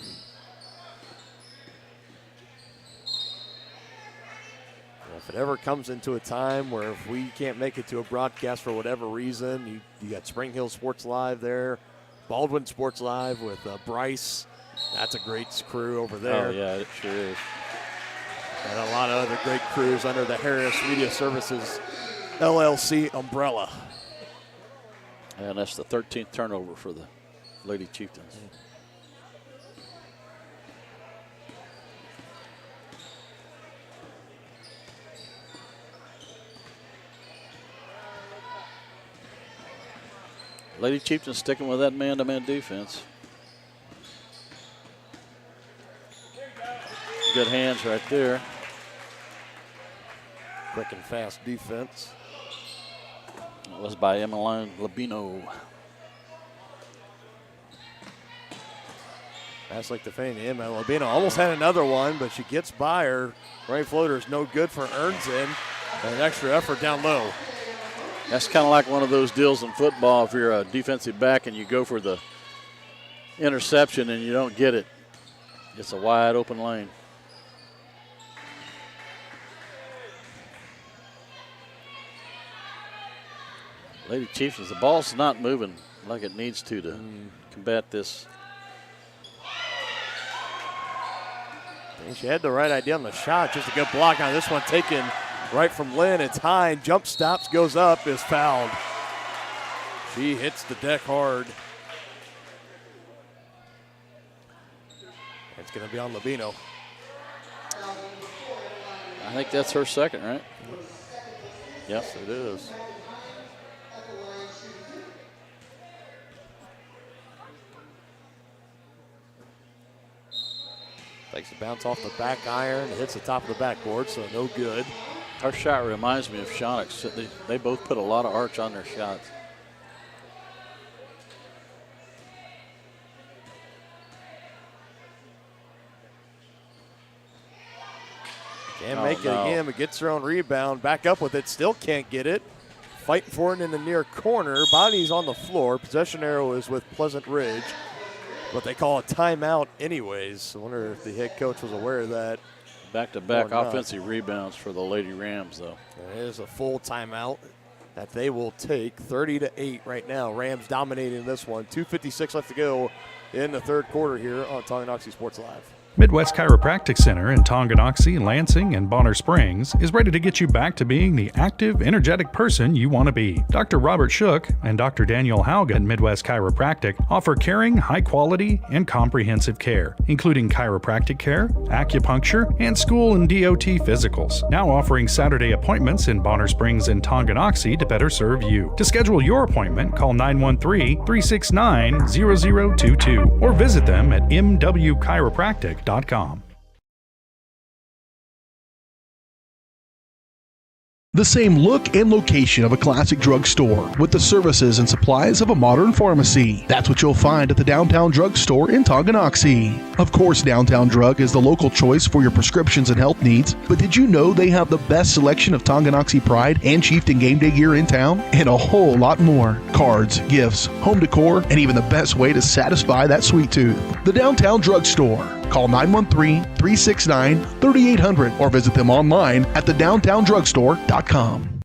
If it ever comes into a time where if we can't make it to a broadcast for whatever reason, you got Spring Hill Sports Live there, Baldwin Sports Live with Bryce. That's a great crew over there. Oh, yeah, it sure is. And a lot of other great crews under the Harris Media Services LLC umbrella. And that's the 13th turnover for the Lady Chieftains. Lady Chieftains sticking with that man-to-man defense. Good hands right there. Quick and fast defense. That was by Emmeline Labino. Pass like the feint. Emma Labino almost had another one, but she gets by her. Right floater is no good for Ernzen. And an extra effort down low. That's kind of like one of those deals in football. If you're a defensive back and you go for the interception and you don't get it, it's a wide open lane. Lady Chieftains, the ball's not moving like it needs to combat this. And she had the right idea on the shot. Just a good block on this one taken right from Lynn. It's high, and jump stops, goes up, is fouled. She hits the deck hard. It's going to be on Labino. I think that's her second, right? Yes, it is. Takes a bounce off the back iron, hits the top of the backboard, so no good. Her shot reminds me of Shawnex. They both put a lot of arch on their shots. Can't make it again, but gets her own rebound. Back up with it, still can't get it. Fighting for it in the near corner. Body's on the floor. Possession arrow is with Pleasant Ridge, but they call a timeout anyways. I wonder if the head coach was aware of that. Back-to-back offensive rebounds for the Lady Rams, though. It is a full timeout that they will take. 30-8 right now. Rams dominating this one. 2:56 left to go in the third quarter here on Tonganoxie Sports Live. Midwest Chiropractic Center in Tonganoxie, Lansing, and Bonner Springs is ready to get you back to being the active, energetic person you want to be. Dr. Robert Shook and Dr. Daniel Haugen at Midwest Chiropractic offer caring, high quality, and comprehensive care, including chiropractic care, acupuncture, and school and DOT physicals. Now offering Saturday appointments in Bonner Springs and Tonganoxie to better serve you. To schedule your appointment, call 913-369-0022 or visit them at mwchiropractic.com. The same look and location of a classic drugstore with the services and supplies of a modern pharmacy. That's what you'll find at the Downtown Drug Store in Tonganoxie. Of course, Downtown Drug is the local choice for your prescriptions and health needs, but did you know they have the best selection of Tonganoxie Pride and Chieftain Game Day gear in town? And a whole lot more. Cards, gifts, home decor, and even the best way to satisfy that sweet tooth. The Downtown Drug Store. Call 913-369-3800 or visit them online at thedowntowndrugstore.com.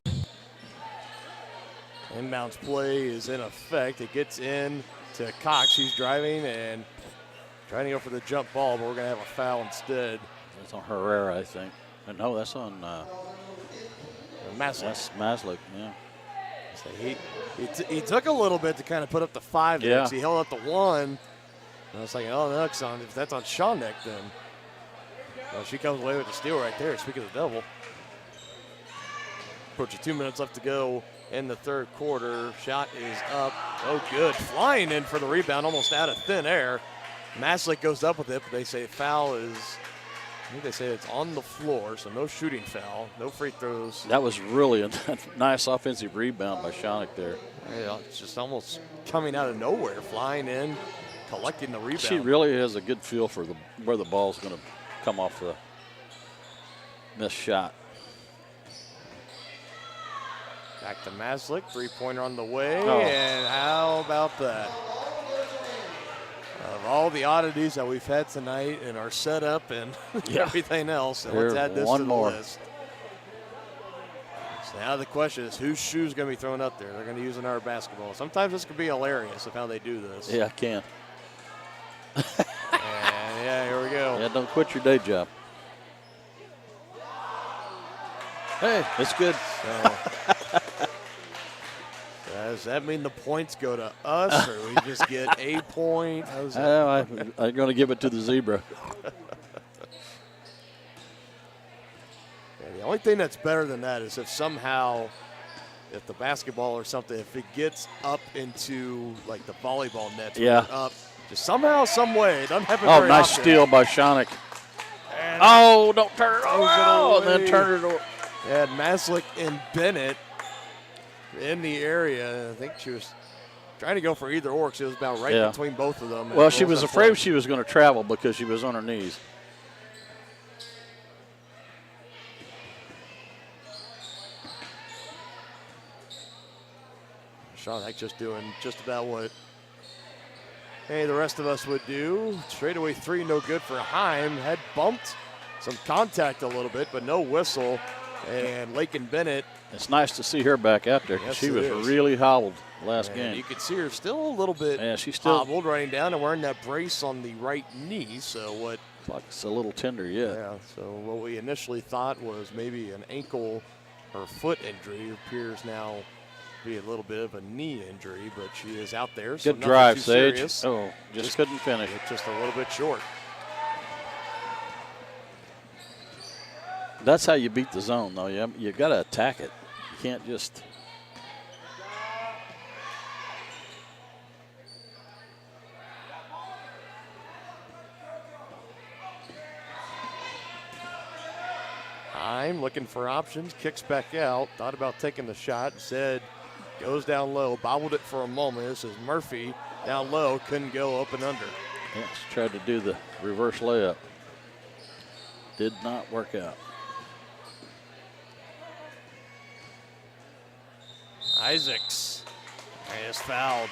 Inbounds play is in effect. It gets in to Cox. She's driving and trying to go for the jump ball, but we're going to have a foul instead. That's on Herrera, I think. No, that's on Maslick. That's Maslick, yeah. So he took a little bit to kind of put up the 5 there. Yeah. He held up the 1. And I was like, oh, no, if that's on Shawneck, then. Well, she comes away with the steal right there. Speaking of the devil. Approaching 2 minutes left to go in the third quarter. Shot is up. Oh, good. Flying in for the rebound, almost out of thin air. Maslick goes up with it, but they say foul is, I think they say it's on the floor, so no shooting foul, no free throws. That was really a nice offensive rebound by Shonick there. Yeah, it's just almost coming out of nowhere, flying in, collecting the rebound. She really has a good feel for where the ball's going to come off the missed shot. Back to Maslick, three-pointer on the way, Oh. and how about that? Of all the oddities that we've had tonight in our setup and everything else, and let's Here, add this one to the more. list. So now the question is, whose shoe's going to be thrown up there? They're going to use in our basketball. Sometimes this could be hilarious of how they do this. Yeah, I can. And yeah, here we go. Yeah, don't quit your day job. Hey, it's good. So, does that mean the points go to us, or we just get a point? How's that? I'm going to give it to the zebra. Yeah, the only thing that's better than that is if somehow, if the basketball or something, if it gets up into like the volleyball nets, Yeah. up, just somehow, some way, it doesn't happen Oh, very nice often. steal by Shonick. And Oh, don't turn it Throws it over. And then away. turn it over. and Maslick and Bennett in the area. I think she was trying to go for either or because it was about right Yeah. between both of them. Well, she was that afraid play. she was going to travel because she was on her knees. Shonick just doing just about what the rest of us would do. Straightaway three, no good for Heim. Had bumped, some contact a little bit, but no whistle. And Lakin Bennett, It's nice to see her back out there. 'Cause Yes, she it was is. really hobbled last and game. you could see her still a little bit Yeah, she's still hobbled, running down and wearing that brace on the right knee. So what? like it's a little tender yet. Yeah. So what we initially thought was maybe an ankle or foot injury appears now to be a little bit of a knee injury, but she is out there. So Good nothing drive, too Sage. serious. Oh, just couldn't finish. Just a little bit short. That's how you beat the zone, though. You got to attack it. You can't just. Heim looking for options, kicks back out, thought about taking the shot, instead goes down low, bobbled it for a moment. This is Murphy down low, couldn't go up and under. Yes, tried to do the reverse layup. Did not work out. Isaacs is fouled.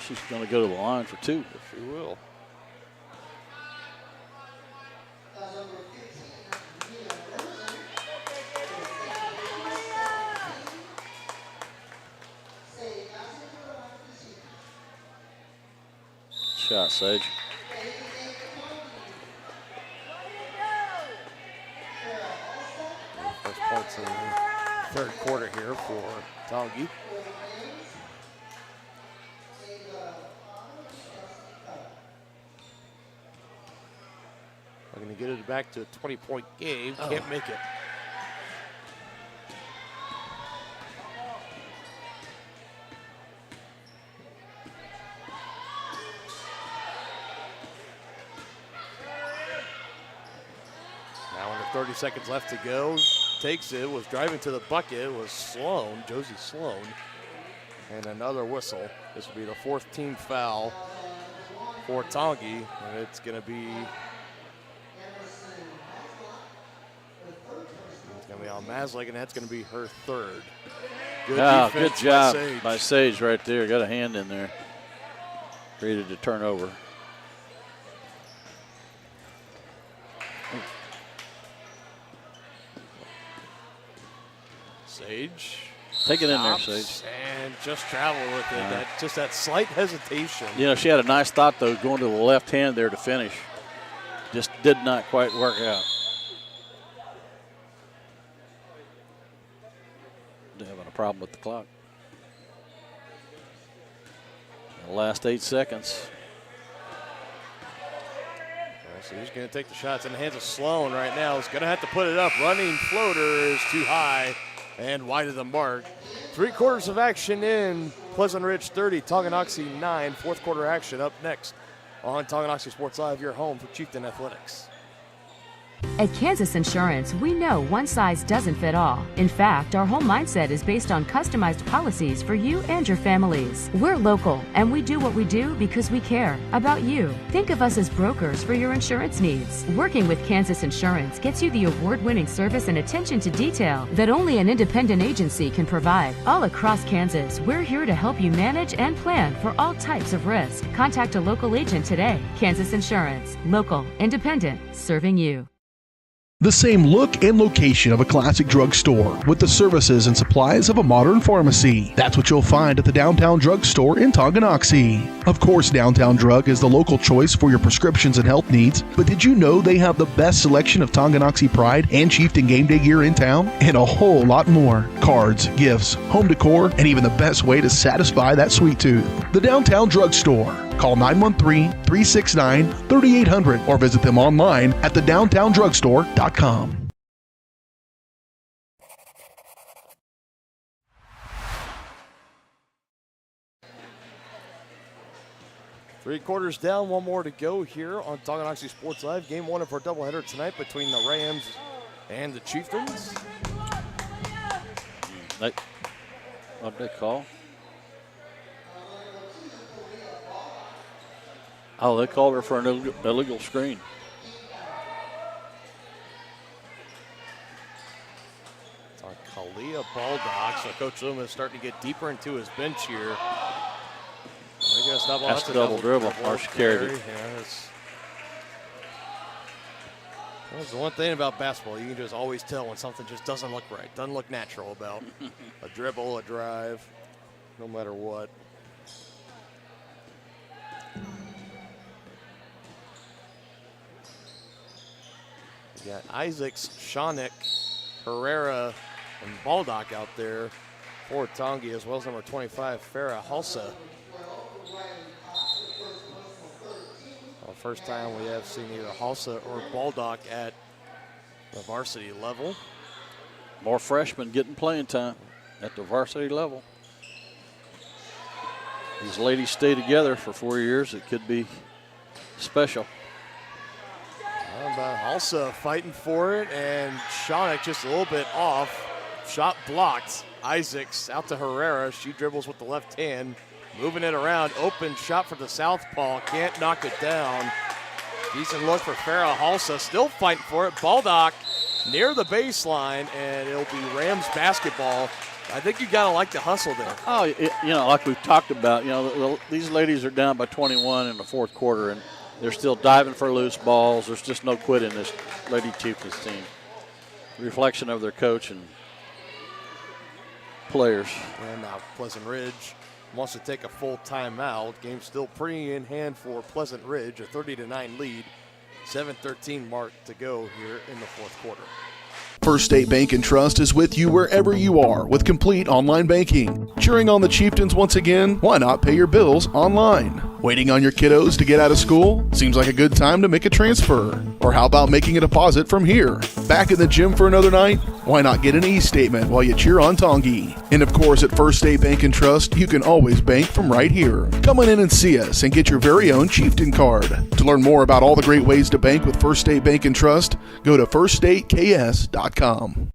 She's going to go to the line for two. She will. Shot, Sage. First points in the third quarter here for Tongi. Looking to get it back to a 20-point game. Can't make it. Now under 30 seconds left to go. Takes it, was driving to the bucket, was Sloan, Josie Sloan. And another whistle. This will be the fourth team foul for Tongi. And it's going to be on Maslick, and that's going to be her third. Good Good defense job Sage. by Sage right there. Got a hand in there. Ready to turn over. Sage. Take it in there, Stops Sage. And just travel with it. Just that slight hesitation. You know, she had a nice thought, though, going to the left hand there to finish. Just did not quite work out. They're having a problem with the clock. The last 8 seconds. So he's going to take the shots in the hands of Sloan right now. He's going to have to put it up. Running floater is too high and wide of the mark. 3 quarters of action in. Pleasant Ridge 30, Tonganoxie 9. Fourth quarter action up next on Tonganoxie Sports Live, your home for Chieftain Athletics. At Kansas Insurance, we know one size doesn't fit all. In fact, our whole mindset is based on customized policies for you and your families. We're local, and we do what we do because we care about you. Think of us as brokers for your insurance needs. Working with Kansas Insurance gets you the award-winning service and attention to detail that only an independent agency can provide. All across Kansas, we're here to help you manage and plan for all types of risk. Contact a local agent today. Kansas Insurance. Local, independent, serving you. The same look and location of a classic drugstore with the services and supplies of a modern pharmacy. That's what you'll find at the Downtown Drug Store in Tonganoxie. Of course, Downtown Drug is the local choice for your prescriptions and health needs, but did you know they have the best selection of Tonganoxie Pride and Chieftain Game Day gear in town? And a whole lot more. Cards, gifts, home decor, and even the best way to satisfy that sweet tooth. The Downtown Drug Store. Call 913-369-3800 or visit them online at thedowntowndrugstore.com. Three quarters down, one more to go here on Tonganoxie Sports Live. Game one of our doubleheader tonight between the Rams and the Chieftains. What'd they call? Oh, they called her for an illegal screen. It's on Kalia Baldock. So Coach Loomis starting to get deeper into his bench here. That's a double dribble. Or she carried it. Yeah, that's the one thing about basketball. You can just always tell when something just doesn't look right. Doesn't look natural about a dribble, a drive, no matter what. You got Isaacs, Shawnick, Herrera, and Baldock out there for Tongi, as well as number 25, Farah Halsa. Well, first time we have seen either Halsa or Baldock at the varsity level. More freshmen getting playing time at the varsity level. These ladies stay together for 4 years. It could be special. Halsa fighting for it, and Shawnick just a little bit off. Shot blocked. Isaacs out to Herrera. She dribbles with the left hand, moving it around. Open shot for the southpaw. Can't knock it down. Decent look for Farah Halsa. Still fighting for it. Baldock near the baseline, and it'll be Rams basketball. I think you gotta like the hustle there. Oh, like we've talked about, these ladies are down by 21 in the fourth quarter, and they're still diving for loose balls. There's just no quit in this Lady Chieftains team. Reflection of their coach and players. And now Pleasant Ridge wants to take a full timeout. Game still pretty in hand for Pleasant Ridge, a 30-9 lead. 7:13 mark to go here in the fourth quarter. First State Bank and Trust is with you wherever you are with complete online banking. Cheering on the Chieftains once again? Why not pay your bills online? Waiting on your kiddos to get out of school? Seems like a good time to make a transfer. Or how about making a deposit from here? Back in the gym for another night? Why not get an e-statement while you cheer on Tongi? And of course, at First State Bank and Trust, you can always bank from right here. Come on in and see us and get your very own Chieftain card. To learn more about all the great ways to bank with First State Bank and Trust, go to firststateks.com.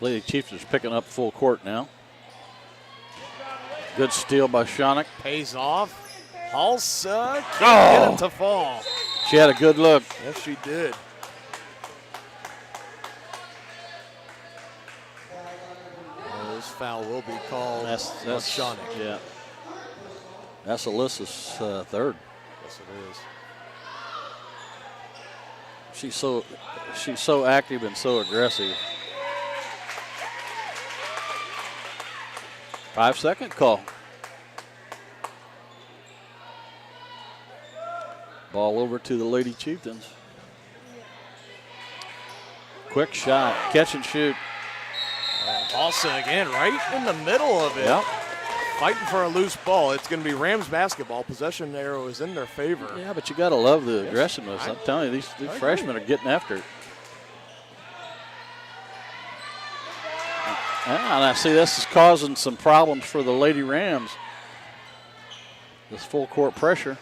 Lady Chieftains picking up full court now. Good steal by Shawnick. Pays off. Halsa can't get it to fall. She had a good look. Yes, she did. Well, this foul will be called on Shawnick. Yeah. That's Alyssa's third. Yes, it is. She's so active and so aggressive. 5-second call. Ball over to the Lady Chieftains. Quick shot, catch and shoot. Halsa again, right in the middle of it. Yep. fighting for a loose ball. It's going to be Rams basketball. Possession arrow is in their favor. Yeah, but you got to love the aggressiveness. I'm telling you, these freshmen are getting after it. And I see this is causing some problems for the Lady Rams. This full court pressure.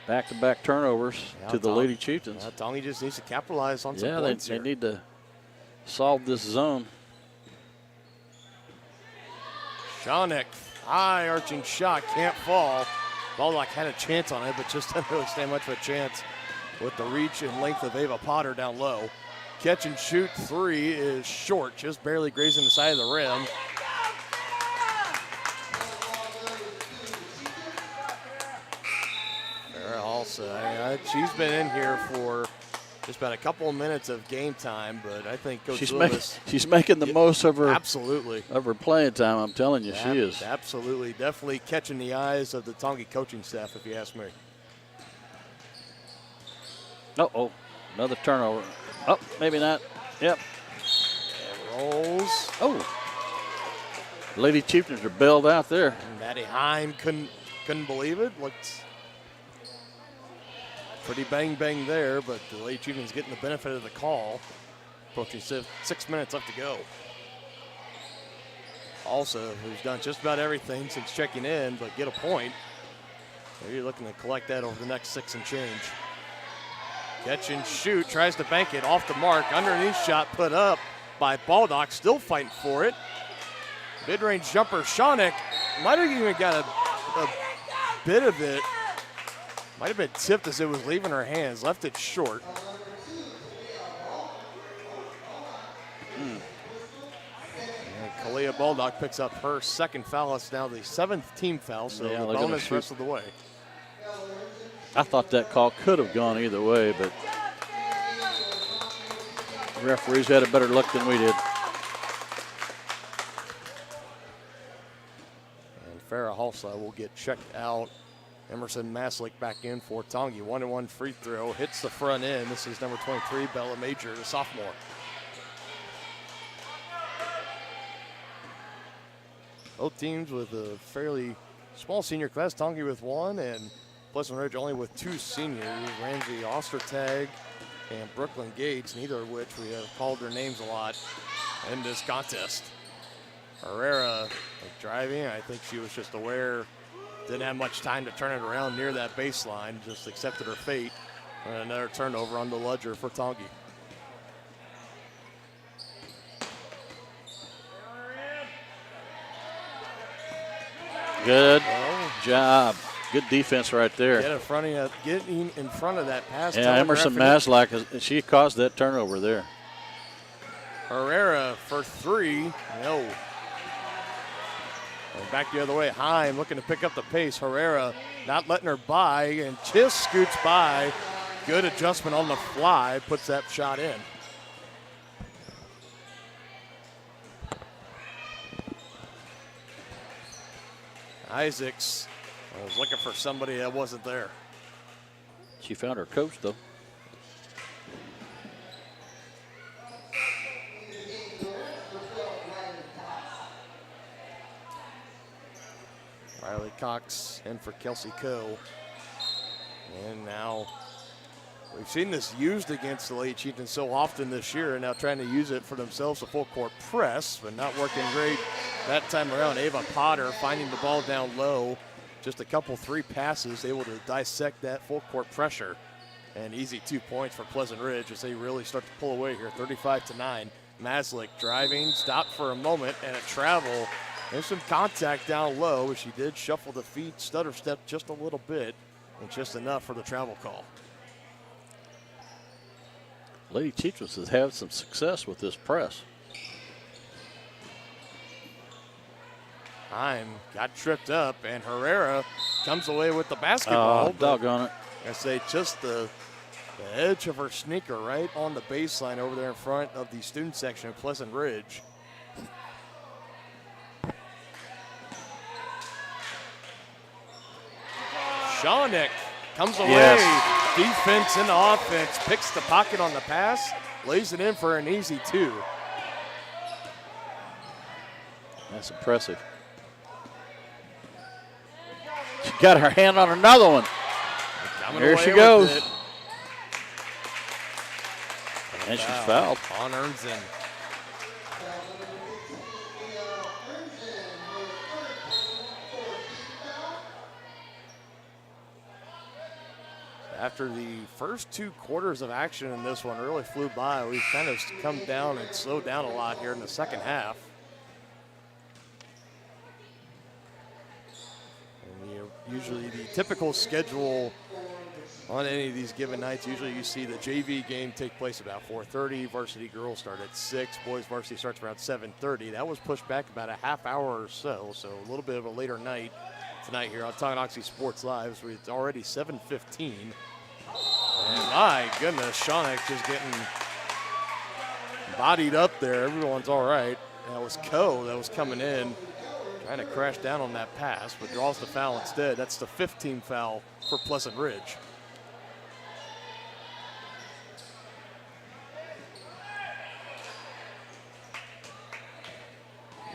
Back-to-back turnovers to the Lady Chieftains. Tongi just needs to capitalize on some points they here. need to solve this zone. Shawnick, high arching shot, can't fall. Baldock had a chance on it, but just didn't really stand much of a chance with the reach and length of Ava Potter down low. Catch and shoot three is short, just barely grazing the side of the rim. Farrah also, she's been in here for just about a couple of minutes of game time, but I think Coach Lewis. She's making the most of her absolutely of her playing time. I'm telling you, she is absolutely definitely catching the eyes of the Tongi coaching staff, if you ask me. Oh, another turnover. Oh, maybe not. Yep. It rolls. Oh. Lady Chieftains are bailed out there. And Maddie Heim couldn't believe it. Looked pretty bang there, but the Lady Chieftains getting the benefit of the call. Approaching 6 minutes left to go. Also, who's done just about everything since checking in, but get a point. Maybe you're looking to collect that over the next 6 and change. Catch and shoot, tries to bank it off the mark. Underneath shot put up by Baldock, still fighting for it. Mid-range jumper, Shawnick might have even got a bit of it. Might have been tipped as it was leaving her hands, left it short. And Kalia Baldock picks up her second foul. It's now the 7th team foul, so the bonus the rest of the way. I thought that call could have gone either way, but the referees had a better look than we did. And Farrah Halsa will get checked out. Emerson Maslick back in for Tongi. 1-1 free throw, hits the front end. This is number 23, Bella Major, the sophomore. Both teams with a fairly small senior class. Tongi with 1 and Pleasant Ridge only with 2 seniors. Ramsey Ostertag and Brooklyn Gates, neither of which we have called their names a lot in this contest. Herrera driving. I think she was just aware, didn't have much time to turn it around near that baseline, just accepted her fate. And another turnover on the ledger for Tongi. Good job. Good defense right there. Getting in front of that pass. Yeah, Emerson Maslick, she caused that turnover there. Herrera for 3. No. And back the other way. Heim looking to pick up the pace. Herrera not letting her by, and just scoots by. Good adjustment on the fly. Puts that shot in. Isaacs was looking for somebody that wasn't there. She found her coach, though. Riley Cox in for Kelsey Coe. And now we've seen this used against the Lady Chieftains so often this year, and now trying to use it for themselves, a full court press, but not working great that time around. Ava Potter finding the ball down low. Just a couple 3 passes, able to dissect that full court pressure. And easy 2 points for Pleasant Ridge as they really start to pull away here, 35-9. Maslick driving, stopped for a moment, and a travel. There's some contact down low, but she did shuffle the feet, stutter step just a little bit, and just enough for the travel call. Lady Chieftains has had some success with this press. Heim got tripped up, and Herrera comes away with the basketball. Oh, doggone it. I say just the edge of her sneaker right on the baseline over there in front of the student section of Pleasant Ridge. Shawnick comes away. Yes. Defense and offense. Picks the pocket on the pass. Lays it in for an easy 2. That's impressive. She got her hand on another one. Here she goes. And she's fouled. On Ernzen. After the first 2 quarters of action in this one really flew by, we've kind of come down and slowed down a lot here in the second half. And usually the typical schedule on any of these given nights, usually you see the JV game take place about 4:30, varsity girls start at 6, boys varsity starts around 7:30. That was pushed back about a half hour or so a little bit of a later night tonight here on Tonganoxie Sports Live. So it's already 7:15. And my goodness, Shawnick just getting bodied up there. Everyone's all right. That was Coe that was coming in, trying to crash down on that pass, but draws the foul instead. That's the 15th foul for Pleasant Ridge.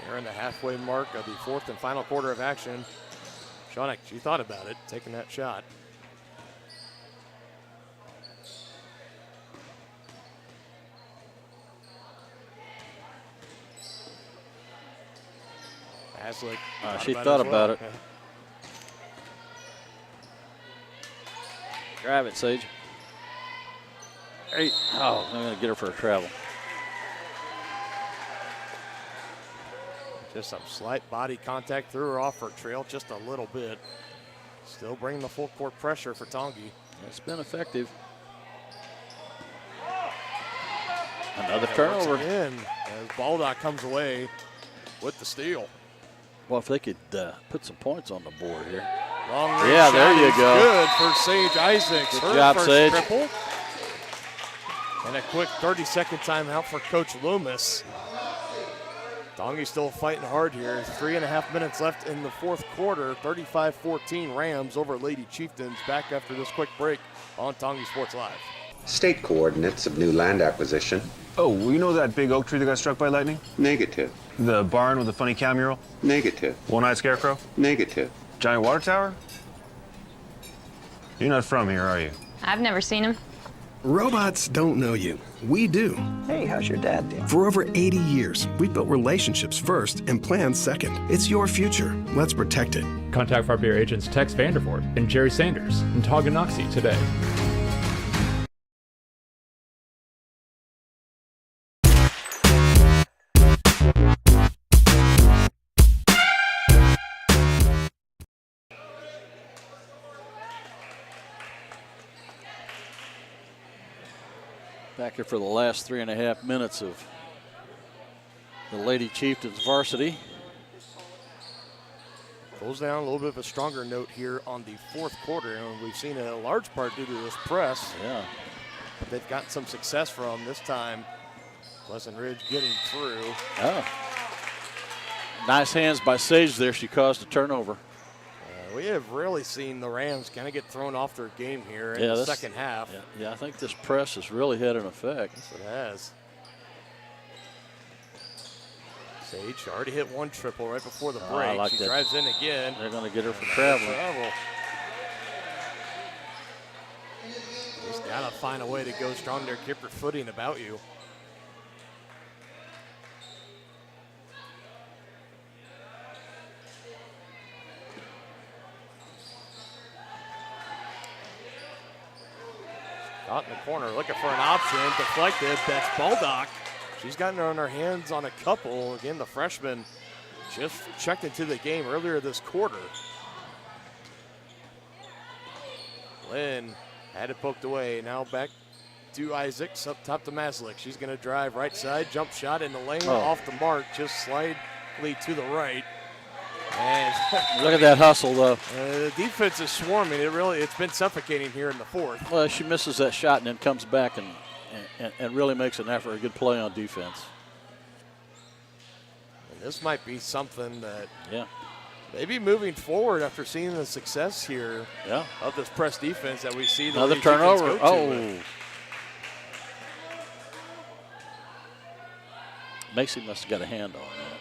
They're in the halfway mark of the 4th and final quarter of action. Shawnick, she thought about it, taking that shot. Haslick She thought about it. Grab it, Sage. Hey. Oh, I'm going to get her for a travel. Just some slight body contact, threw her off her trail just a little bit. Still bringing the full court pressure for Tongi. It's been effective. Another turnover. Again, as Baldock comes away with the steal. Well, if they could put some points on the board here. Long range Yeah, there shot you is go. Good for Sage Isaacs. Good Her job, first Sage. triple. And a quick 30-second timeout for Coach Loomis. Tongi's still fighting hard here. 3.5 minutes left in the 4th quarter. 35-14 Rams over Lady Chieftains. Back after this quick break on Tongi Sports Live. State coordinates of new land acquisition. Oh, well, you know that big oak tree that got struck by lightning? Negative. The barn with the funny cow mural? Negative. One-eyed scarecrow? Negative. Giant water tower? You're not from here, are you? I've never seen him. Robots don't know you. We do. Hey, how's your dad doing? For over 80 years, we've built relationships first and plans second. It's your future. Let's protect it. Contact Frontier agents Tex Vandervoort and Jerry Sanders in Tonganoxie today. Back here for the last 3.5 minutes of the Lady Chieftains varsity. Goes down a little bit of a stronger note here on the 4th quarter, and we've seen it a large part due to this press. Yeah. They've gotten some success from this time. Pleasant Ridge getting through. Oh. Nice hands by Sage there. She caused a turnover. We have really seen the Rams kind of get thrown off their game here in the second half. Yeah, I think this press has really had an effect. Yes, it has. Sage already hit one triple right before the break. I like she that. drives in again. They're going to get her for traveling. Just got to find a way to go strong there, keep your footing about you. Out in the corner, looking for an option, deflected. That's Baldock. She's gotten her on her hands on a couple. Again, the freshman just checked into the game earlier this quarter. Lynn had it poked away. Now back to Isaacs, up top to Maslick. She's going to drive right side, jump shot in the lane, off the mark, just slightly to the right. And look at that hustle, though. The defense is swarming. It's been suffocating here in the 4th. Well, she misses that shot and then comes back and really makes an effort, a good play on defense. And this might be something that maybe moving forward after seeing the success here of this press defense that we see. Another turnover. Macy must have got a hand on that.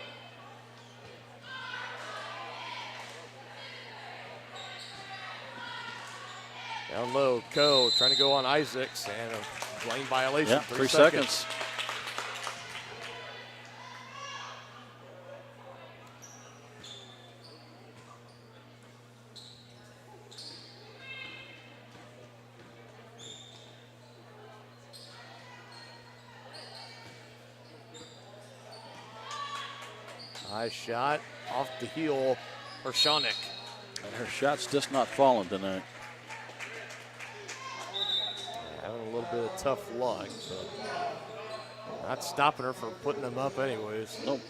Down low, Coe trying to go on Isaacs, and a lane violation. Yeah, 3 seconds. Nice shot off the heel for Shawnick. And her shot's just not falling tonight. Having a little bit of tough luck, but not stopping her from putting them up anyways. Nope.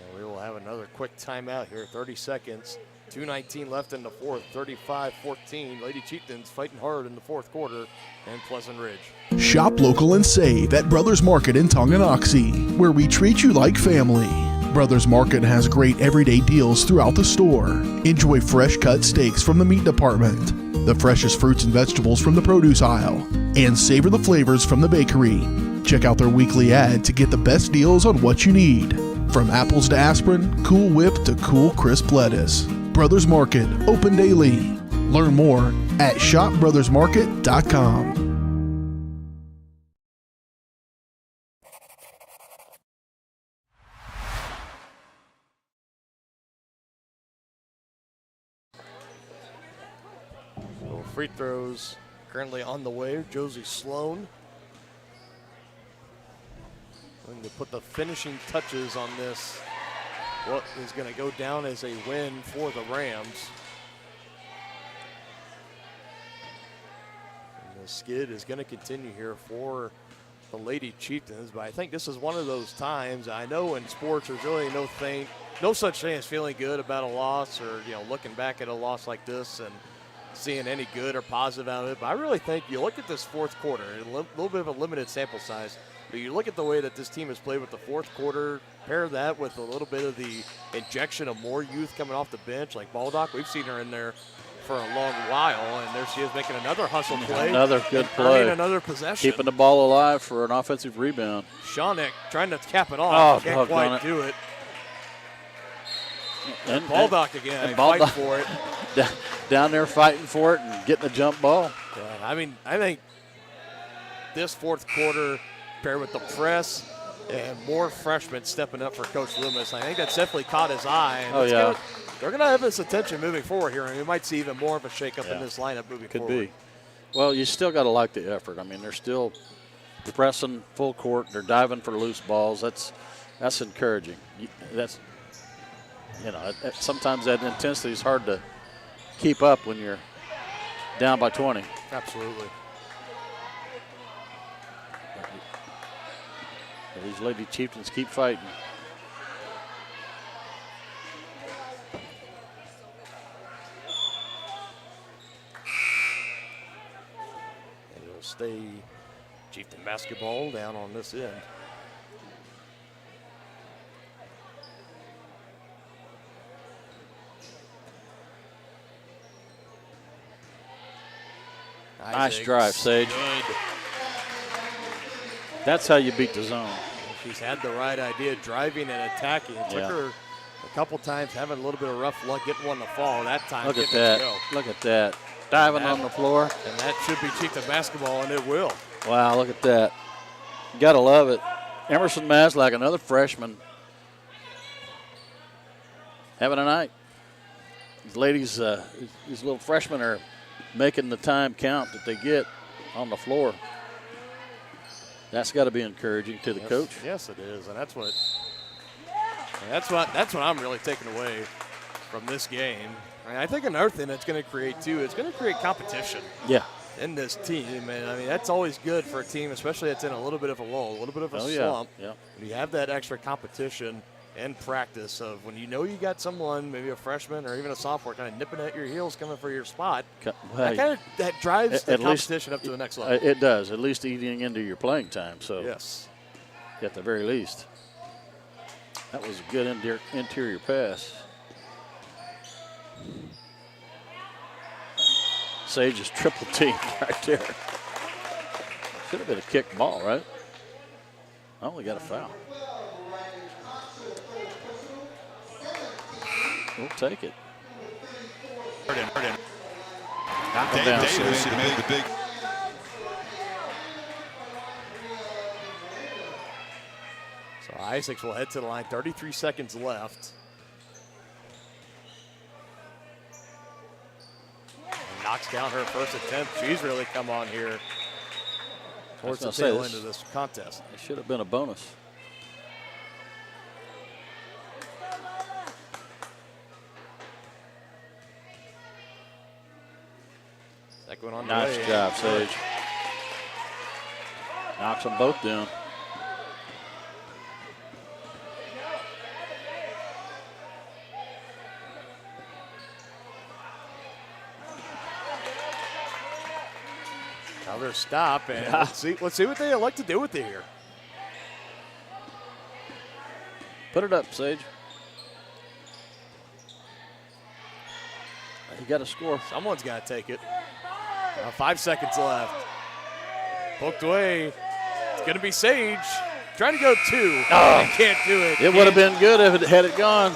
And we will have another quick timeout here, 30 seconds. 2:19 left in the fourth, 35-14. Lady Chieftains fighting hard in the fourth quarter, and Pleasant Ridge. Shop local and save at Brothers Market in Tonganoxie, where we treat you like family. Brothers Market has great everyday deals throughout the store. Enjoy fresh cut steaks from the meat department, the freshest fruits and vegetables from the produce aisle, and savor the flavors from the bakery. Check out their weekly ad to get the best deals on what you need. From apples to aspirin, Cool Whip to cool crisp lettuce. Brothers Market, open daily. Learn more at shopbrothersmarket.com. So free throws currently on the way. Josie Sloan going to put the finishing touches on this. What is going to go down as a win for the Rams. And the skid is going to continue here for the Lady Chieftains, but I think this is one of those times. I know in sports there's really no such thing as feeling good about a loss, or looking back at a loss like this and seeing any good or positive out of it. But I really think you look at this fourth quarter, a little bit of a limited sample size, but you look at the way that this team has played with the fourth quarter, pair that with a little bit of the injection of more youth coming off the bench, like Baldock. We've seen her in there for a long while, and there she is making another hustle play. Another good play. Another possession. Keeping the ball alive for an offensive rebound. Shawnick trying to cap it off. Can't quite do it. And Baldock again, and fighting for it. Down there fighting for it and getting a jump ball. Yeah, I think this fourth quarter, paired with the press and more freshmen stepping up for Coach Loomis, I think that's definitely caught his eye. And they're going to have this attention moving forward here, and we might see even more of a shakeup in this lineup moving forward. Could be. Well, you still got to like the effort. I mean, they're still pressing full court. They're diving for loose balls. That's encouraging. Sometimes that intensity is hard to keep up when you're down by 20. Absolutely. These Lady Chieftains keep fighting. And it'll stay Chieftain basketball down on this end. Nice drive, Sage. Good. That's how you beat the zone. She's had the right idea, driving and attacking. It took her a couple times having a little bit of rough luck getting one to fall. That time, look at that. Look at that. Diving on the floor. And that should be Chieftain basketball, and it will. Wow, look at that. You got to love it. Emerson Maslach, another freshman, having a night. These ladies, these little freshmen are making the time count that they get on the floor. That's got to be encouraging to the coach. Yes, it is, and that's what I'm really taking away from this game. I think another thing that's going to create too, it's going to create competition. Yeah. In this team, and I mean that's always good for a team, especially that's in a little bit of a lull, a little bit of a slump. Yeah. You have that extra competition and practice of when you know you got someone, maybe a freshman or even a sophomore, kind of nipping at your heels, coming for your spot. That drives the competition up to the next level. It does, at least eating into your playing time. So yes, at the very least, that was a good interior pass. Sage is triple teamed right there. Should have been a kick ball, right? Oh, we got a foul. We'll take it. Hurt him. Knock him down. Davis made the big. So Isaacs will head to the line. 33 seconds left. And knocks down her first attempt. She's really come on here towards the tail end of this contest. It should have been a bonus. Second one on Nice the way. job, Sage. Knocks them both down. Another stop, and let's see what they elect to do with it here. Put it up, Sage. You got to score. Someone's got to take it. 5 seconds left. Poked away. It's going to be Sage. Trying to go 2. Oh, can't do it. It would have been good if it had it gone.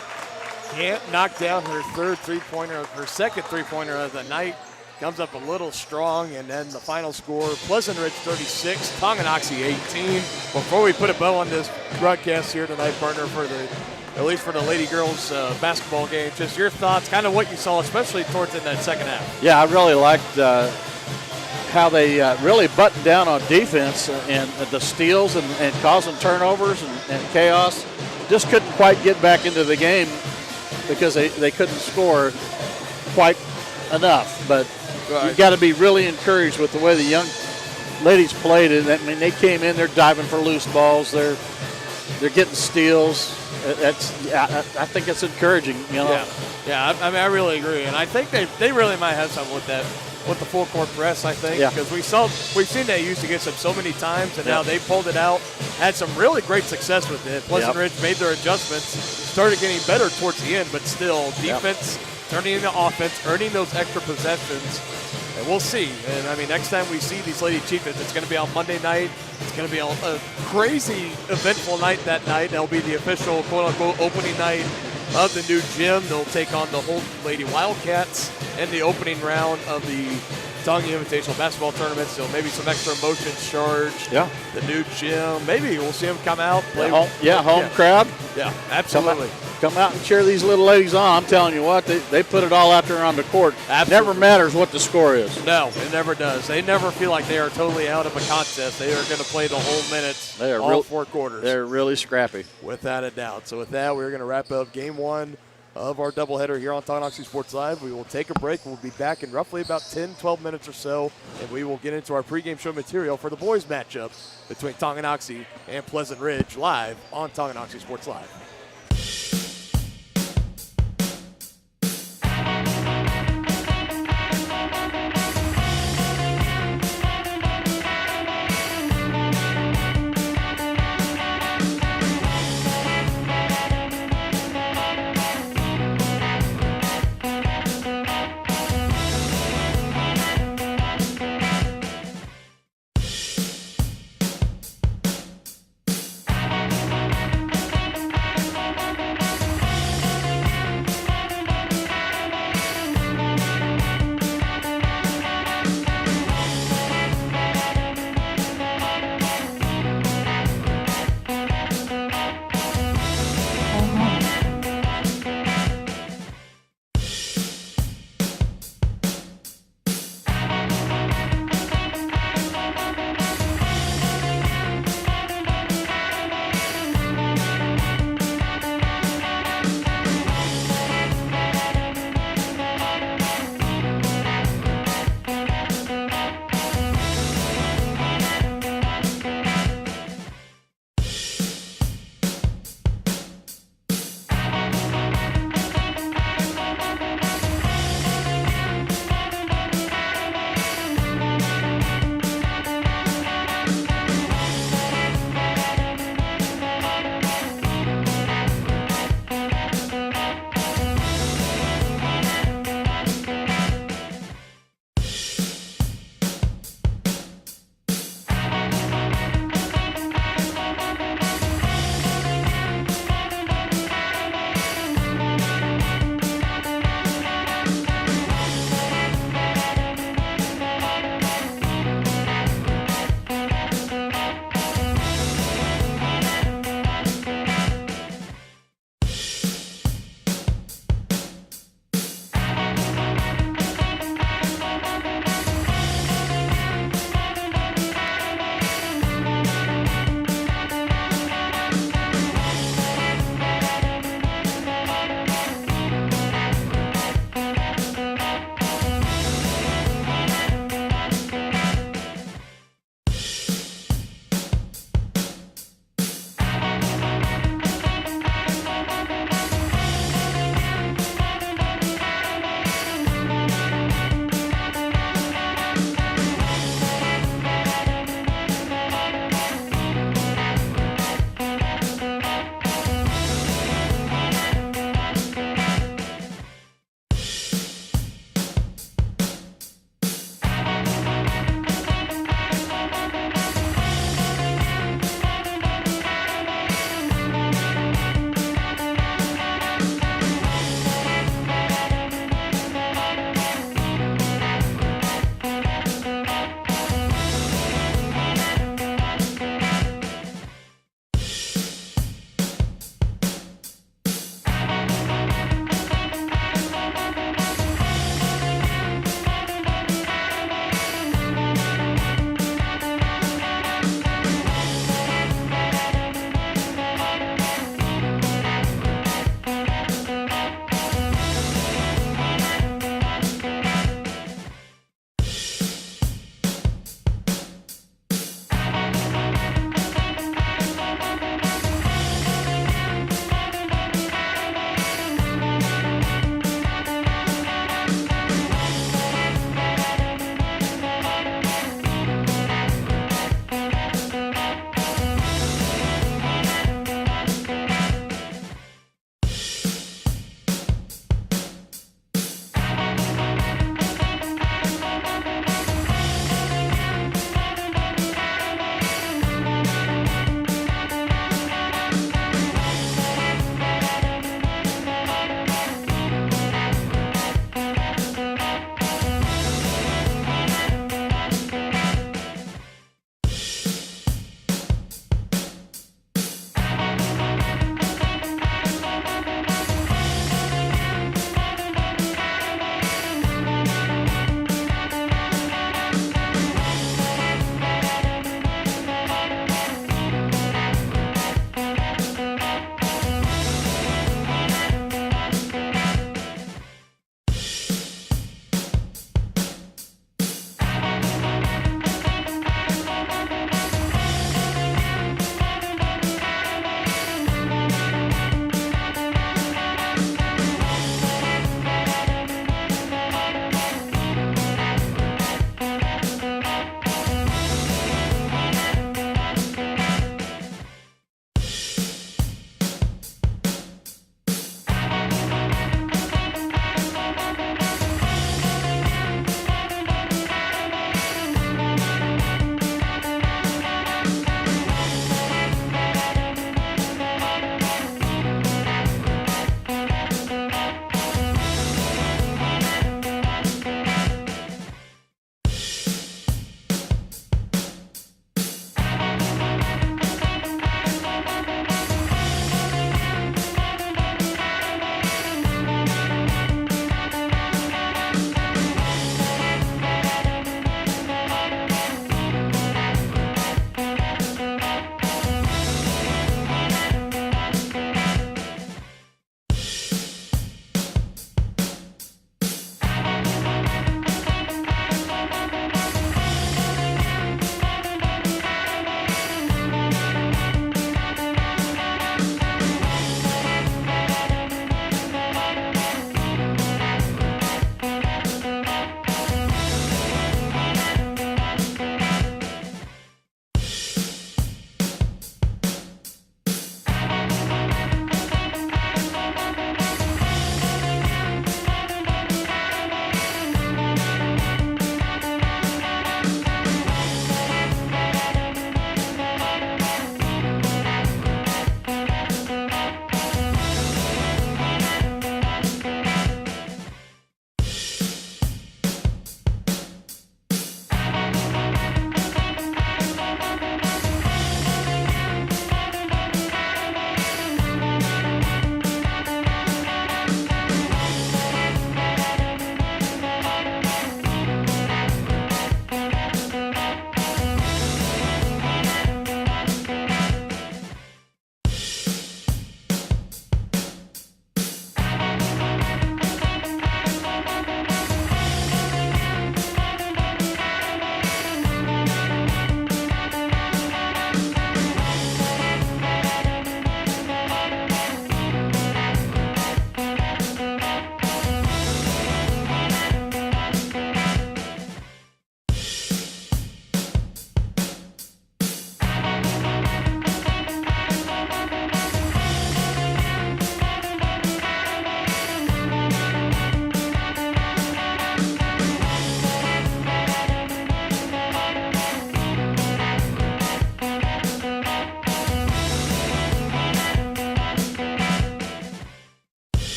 Can't knock down her third three-pointer, her second three-pointer of the night. Comes up a little strong, and then the final score, Pleasant Ridge 36, Tonganoxie 18. Before we put a bow on this broadcast here tonight, partner, at least for the Lady Girls basketball game, just your thoughts, kind of what you saw, especially towards in that second half. Yeah, I really liked how they really buttoned down on defense and the steals and causing turnovers and chaos. Just couldn't quite get back into the game because they couldn't score quite enough. But you've got to be really encouraged with the way the young ladies played it. I mean, they came in, they're diving for loose balls, they're getting steals. I think it's encouraging, you know. Yeah. I mean, I really agree, and I think they really might have something with that, with the full court press. I think because we've seen they used to get so many times, and now they pulled it out. Had some really great success with it. Pleasant Ridge made their adjustments, started getting better towards the end, but still defense turning into offense, earning those extra possessions. And we'll see. And I mean, next time we see these Lady Chieftains, it's going to be on Monday night. It's going to be a crazy, eventful night that night. That'll be the official, quote-unquote, opening night of the new gym. They'll take on the Holton Lady Wildcats in the opening round of the Tonga Invitational Basketball Tournament. So maybe some extra emotions charged. Yeah. The new gym. Maybe we'll see them come out. Play. Home crowd. Yeah, absolutely. Come out and cheer these little ladies on. I'm telling you what, they put it all out there on the court. Absolutely. Never matters what the score is. No, it never does. They never feel like they are totally out of a contest. They are going to play the whole minutes, all 4 quarters. They're really scrappy. Without a doubt. So with that, we're going to wrap up game 1 of our doubleheader here on Tonganoxie Sports Live. We will take a break. We'll be back in roughly about 10, 12 minutes or so, and we will get into our pregame show material for the boys matchup between Tonganoxie and Pleasant Ridge live on Tonganoxie Sports Live.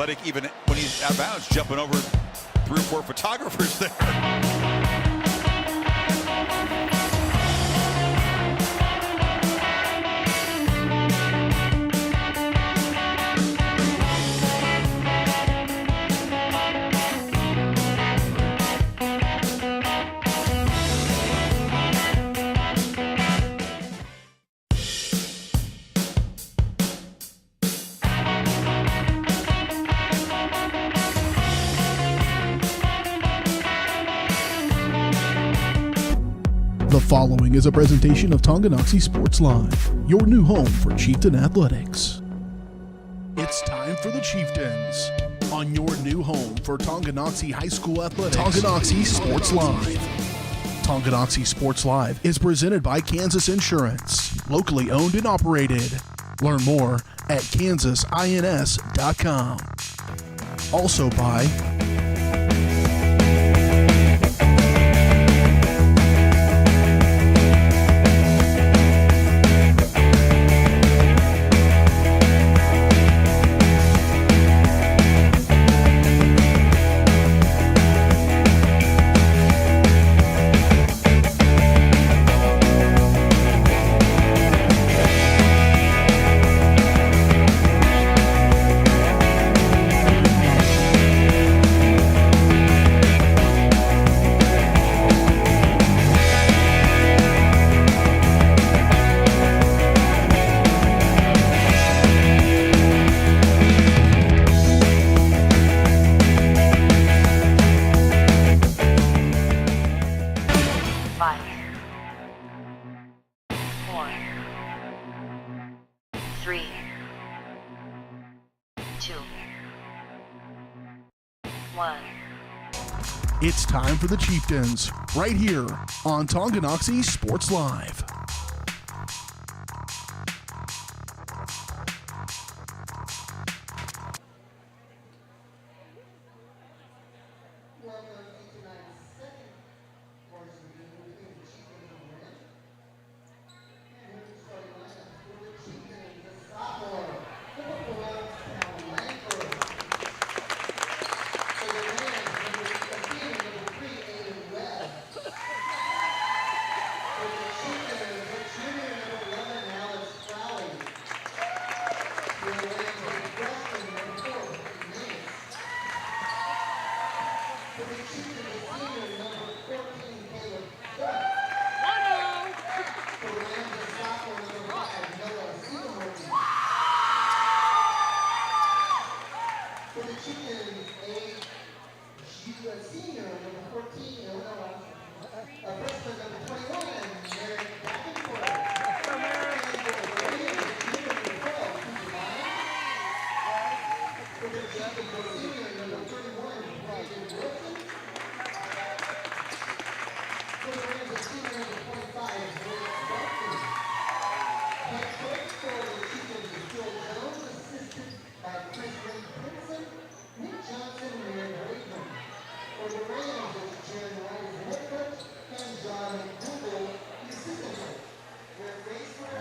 athletic even when he's out of bounds, jumping over 3 or 4 photographers there. The following is a presentation of Tonganoxie Sports Live, your new home for Chieftain Athletics. It's time for the Chieftains on your new home for Tonganoxie High School Athletics. Tonganoxie Sports Live. Tonganoxie Sports Live is presented by Kansas Insurance, locally owned and operated. Learn more at kansasins.com. Also by It's time for the Chieftains, right here on Tonganoxie Sports Live.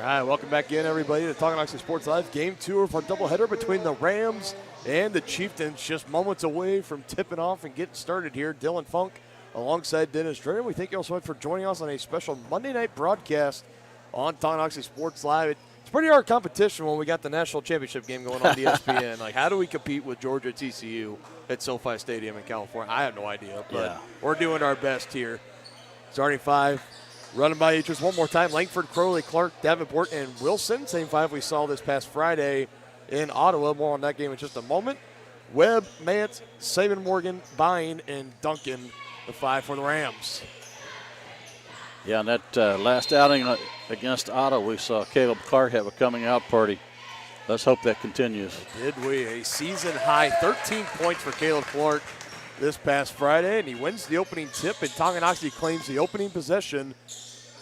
All right, welcome back in, everybody, to Tonganoxie Sports Live. Game 2 of our doubleheader between the Rams and the Chieftains, just moments away from tipping off and getting started here. Dylan Funk alongside Dennis Drayer. We thank you all so much for joining us on a special Monday night broadcast on Tonganoxie Sports Live. It's pretty hard competition when we got the national championship game going on ESPN. Like, how do we compete with Georgia TCU at SoFi Stadium in California? I have no idea, but we're doing our best here. Starting 5. Running by each one more time. Langford, Crowley, Clark, Davenport, and Wilson. Same 5 we saw this past Friday in Ottawa. More on that game in just a moment. Webb, Mance, Saban, Morgan, Bine, and Duncan, the 5 for the Rams. Yeah, and that last outing against Ottawa, we saw Caleb Clark have a coming out party. Let's hope that continues. Did we? A season high 13 points for Caleb Clark this past Friday, and he wins the opening tip, and Tonganoxie claims the opening possession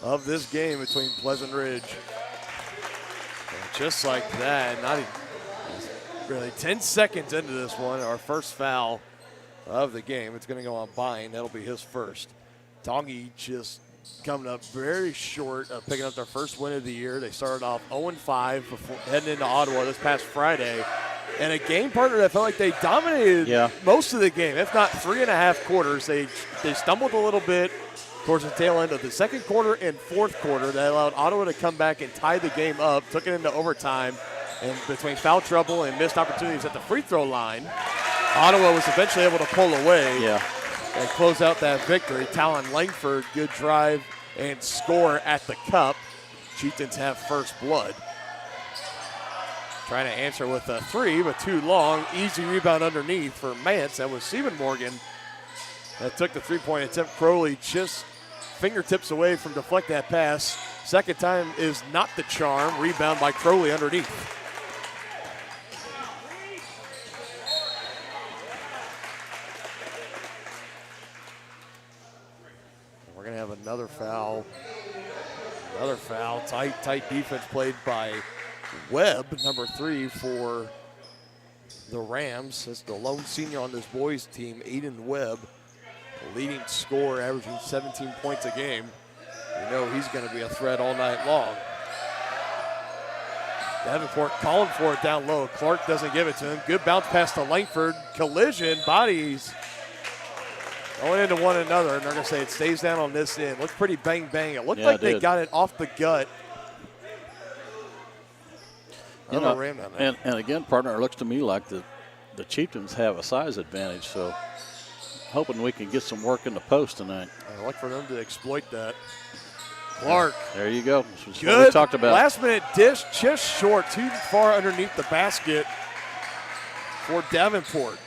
of this game between Pleasant Ridge. And just like that, not even really 10 seconds into this one, our first foul of the game. It's going to go on Bine. That'll be his first. Tongi just coming up very short of picking up their first win of the year. They started off 0-5 before heading into Ottawa this past Friday. And a game partner that felt like they dominated most of the game, if not 3.5 quarters. They stumbled a little bit towards the tail end of the second quarter and fourth quarter. That allowed Ottawa to come back and tie the game up, took it into overtime. And between foul trouble and missed opportunities at the free throw line, Ottawa was eventually able to pull away and close out that victory. Talon Langford, good drive and score at the cup. Chieftains have first blood. Trying to answer with a three, but too long. Easy rebound underneath for Mance. That was Stephen Morgan that took the three-point attempt. Crowley just fingertips away from deflect that pass. Second time is not the charm. Rebound by Crowley underneath. We're going to have another foul. Another foul. Tight defense played by Webb, number 3 for the Rams. That's the lone senior on this boys team, Aiden Webb, leading scorer, averaging 17 points a game. You know he's going to be a threat all night long. Davenport calling for it down low. Clark doesn't give it to him. Good bounce pass to Langford. Collision, bodies going into one another, and they're going to say it stays down on this end. Looks pretty bang-bang. It looked like they got it off the gut. You know, and again, partner, it looks to me like the Chieftains have a size advantage, so hoping we can get some work in the post tonight. I look for them to exploit that. Clark. There you go. That's good. What we talked about. Last minute dish, just short, too far underneath the basket for Davenport.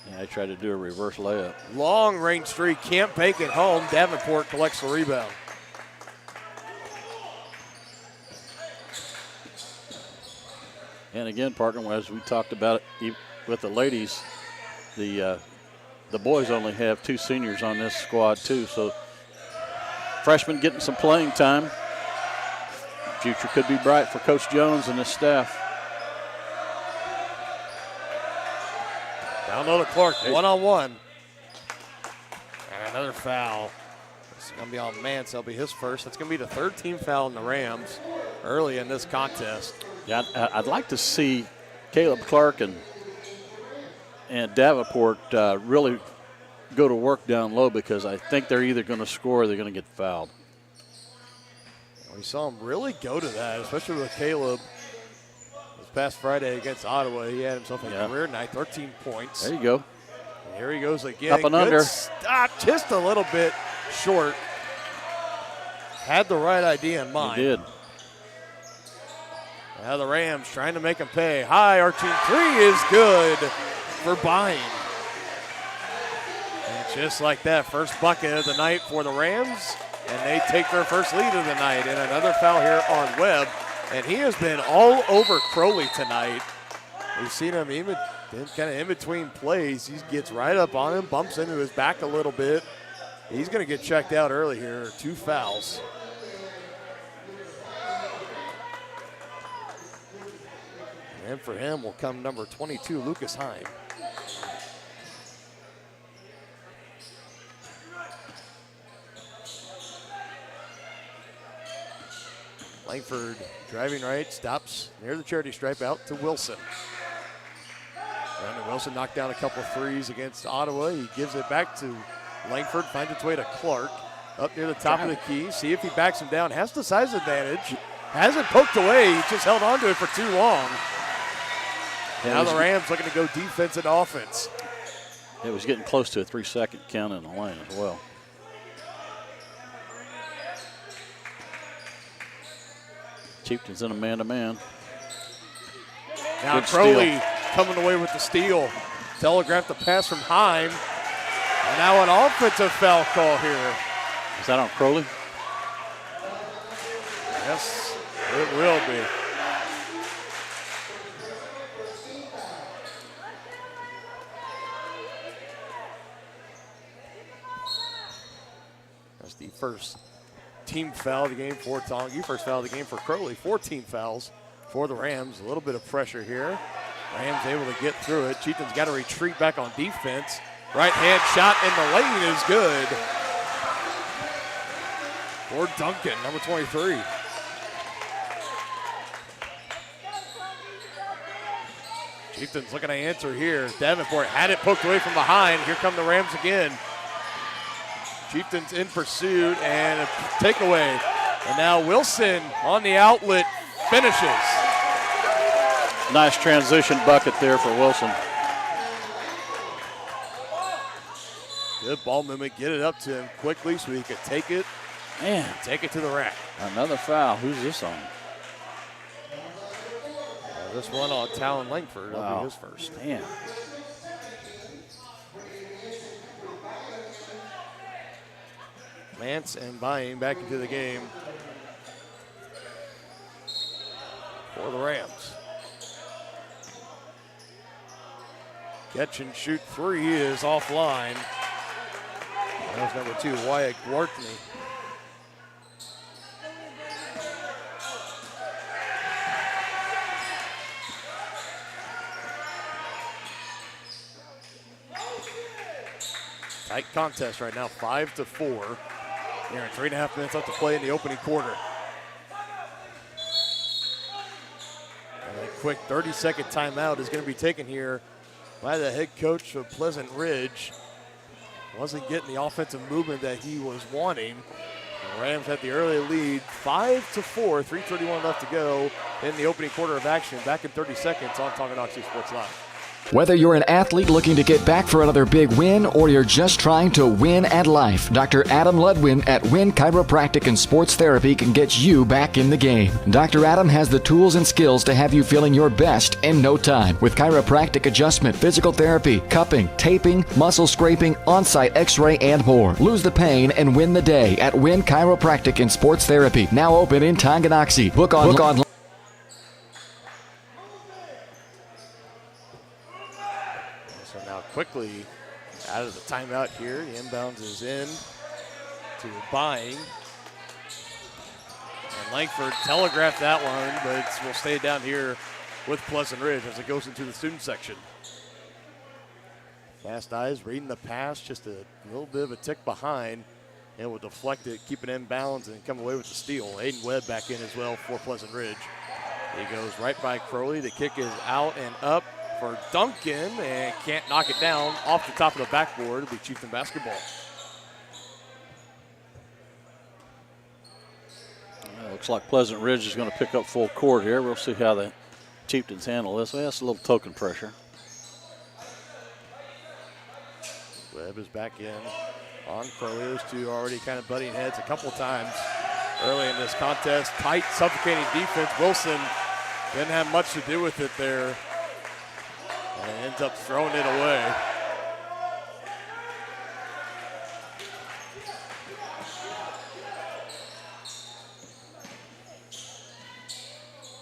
Yeah, I tried to do a reverse layup. Long range three, can't bank it home. Davenport collects the rebound. And again, partner, as we talked about it with the ladies, the boys only have 2 seniors on this squad too, so freshmen getting some playing time. Future could be bright for Coach Jones and his staff. Down low to Clark, one-on-one. And another foul. It's going to be on Mance. That'll be his first. That's going to be the 3rd team foul in the Rams early in this contest. Yeah, I'd like to see Caleb Clark and Davenport really go to work down low, because I think they're either going to score or they're going to get fouled. We saw him really go to that, especially with Caleb. This past Friday against Ottawa, he had himself a career night, 13 points. There you go. And here he goes again. Up and under. Stop, just a little bit short. Had the right idea in mind. He did. Now the Rams trying to make him pay. High arching three is good for Buying. And just like that, first bucket of the night for the Rams, and they take their first lead of the night. And another foul here on Webb, and he has been all over Crowley tonight. We've seen him even kind of in between plays. He gets right up on him, bumps into his back a little bit. He's going to get checked out early here. 2 fouls. And for him will come number 22, Lucas Heim. Langford driving right, stops near the charity stripe, out to Wilson. Brandon Wilson knocked down a couple of threes against Ottawa. He gives it back to Langford, finds its way to Clark. Up near the top of the key, see if he backs him down. Has the size advantage. Hasn't poked away, he just held on to it for too long. Now the Rams looking to go defense and offense. It was getting close to a 3-second count in the lane as well. Chieftains in a man-to-man. Now Crowley coming away with the steal. Telegraphed the pass from Heim. And now an offensive foul call here. Is that on Crowley? Yes, it will be. That's the first team foul of the game for Tongi. First foul of the game for Crowley. 14 fouls for the Rams. A little bit of pressure here. Rams able to get through it. Chieftains got to retreat back on defense. Right hand shot in the lane is good. For Duncan, number 23. Chieftains looking to answer here. Davenport had it poked away from behind. Here come the Rams again. Chieftains in pursuit and a takeaway. And now Wilson on the outlet finishes. Nice transition bucket there for Wilson. Good ball movement. Get it up to him quickly so he could take it. Man, take it to the rack. Another foul. Who's this on? This one on Talon Langford. That'll be his first. Man. Lance and Bying back into the game for the Rams. Catch and shoot three is offline. That was number 2, Wyatt Gwartney. Tight contest right now, 5-4. Here in 3.5 minutes left to play in the opening quarter. And a quick 30-second timeout is going to be taken here by the head coach of Pleasant Ridge. Wasn't getting the offensive movement that he was wanting. The Rams had the early lead, 5-4, 3:31 left to go in the opening quarter of action. Back in 30 seconds on Tonganoxie Sports Live. Whether you're an athlete looking to get back for another big win or you're just trying to win at life, Dr. Adam Ludwin at Win Chiropractic and Sports Therapy can get you back in the game. Dr. Adam has the tools and skills to have you feeling your best in no time with chiropractic adjustment, physical therapy, cupping, taping, muscle scraping, on-site x-ray, and more. Lose the pain and win the day at Win Chiropractic and Sports Therapy. Now open in Tonganoxie. Book online. Quickly out of the timeout here. The inbounds is in to Bying. And Langford telegraphed that one, but will stay down here with Pleasant Ridge as it goes into the student section. Fast eyes reading the pass, just a little bit of a tick behind, and will deflect it, keep it in bounds, and come away with the steal. Aiden Webb back in as well for Pleasant Ridge. He goes right by Crowley. The kick is out and up for Duncan, and can't knock it down off the top of the backboard. It'll be Chieftain basketball. Looks like Pleasant Ridge is going to pick up full court here. We'll see how the Chieftains handle this. Well, that's a little token pressure. Webb is back in on Crowley. Those two already kind of butting heads a couple times early in this contest. Tight, suffocating defense. Wilson didn't have much to do with it there. And ends up throwing it away.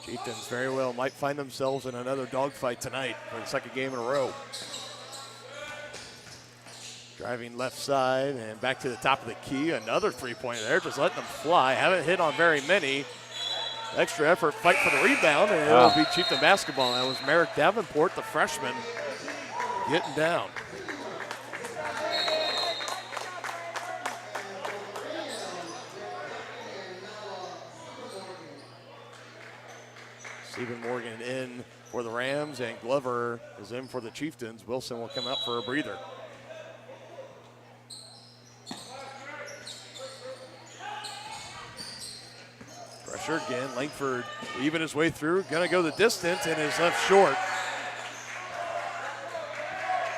Chieftains very well might find themselves in another dogfight tonight for the second game in a row. Driving left side and back to the top of the key. Another three-pointer there, just letting them fly. Haven't hit on very many. Extra effort, fight for the rebound, and it'll be Chieftain basketball. That was Merrick Davenport, the freshman, getting down. Stephen Morgan in for the Rams, and Glover is in for the Chieftains. Wilson will come out for a breather. Pressure again. Langford weaving his way through. Gonna go the distance and is left short.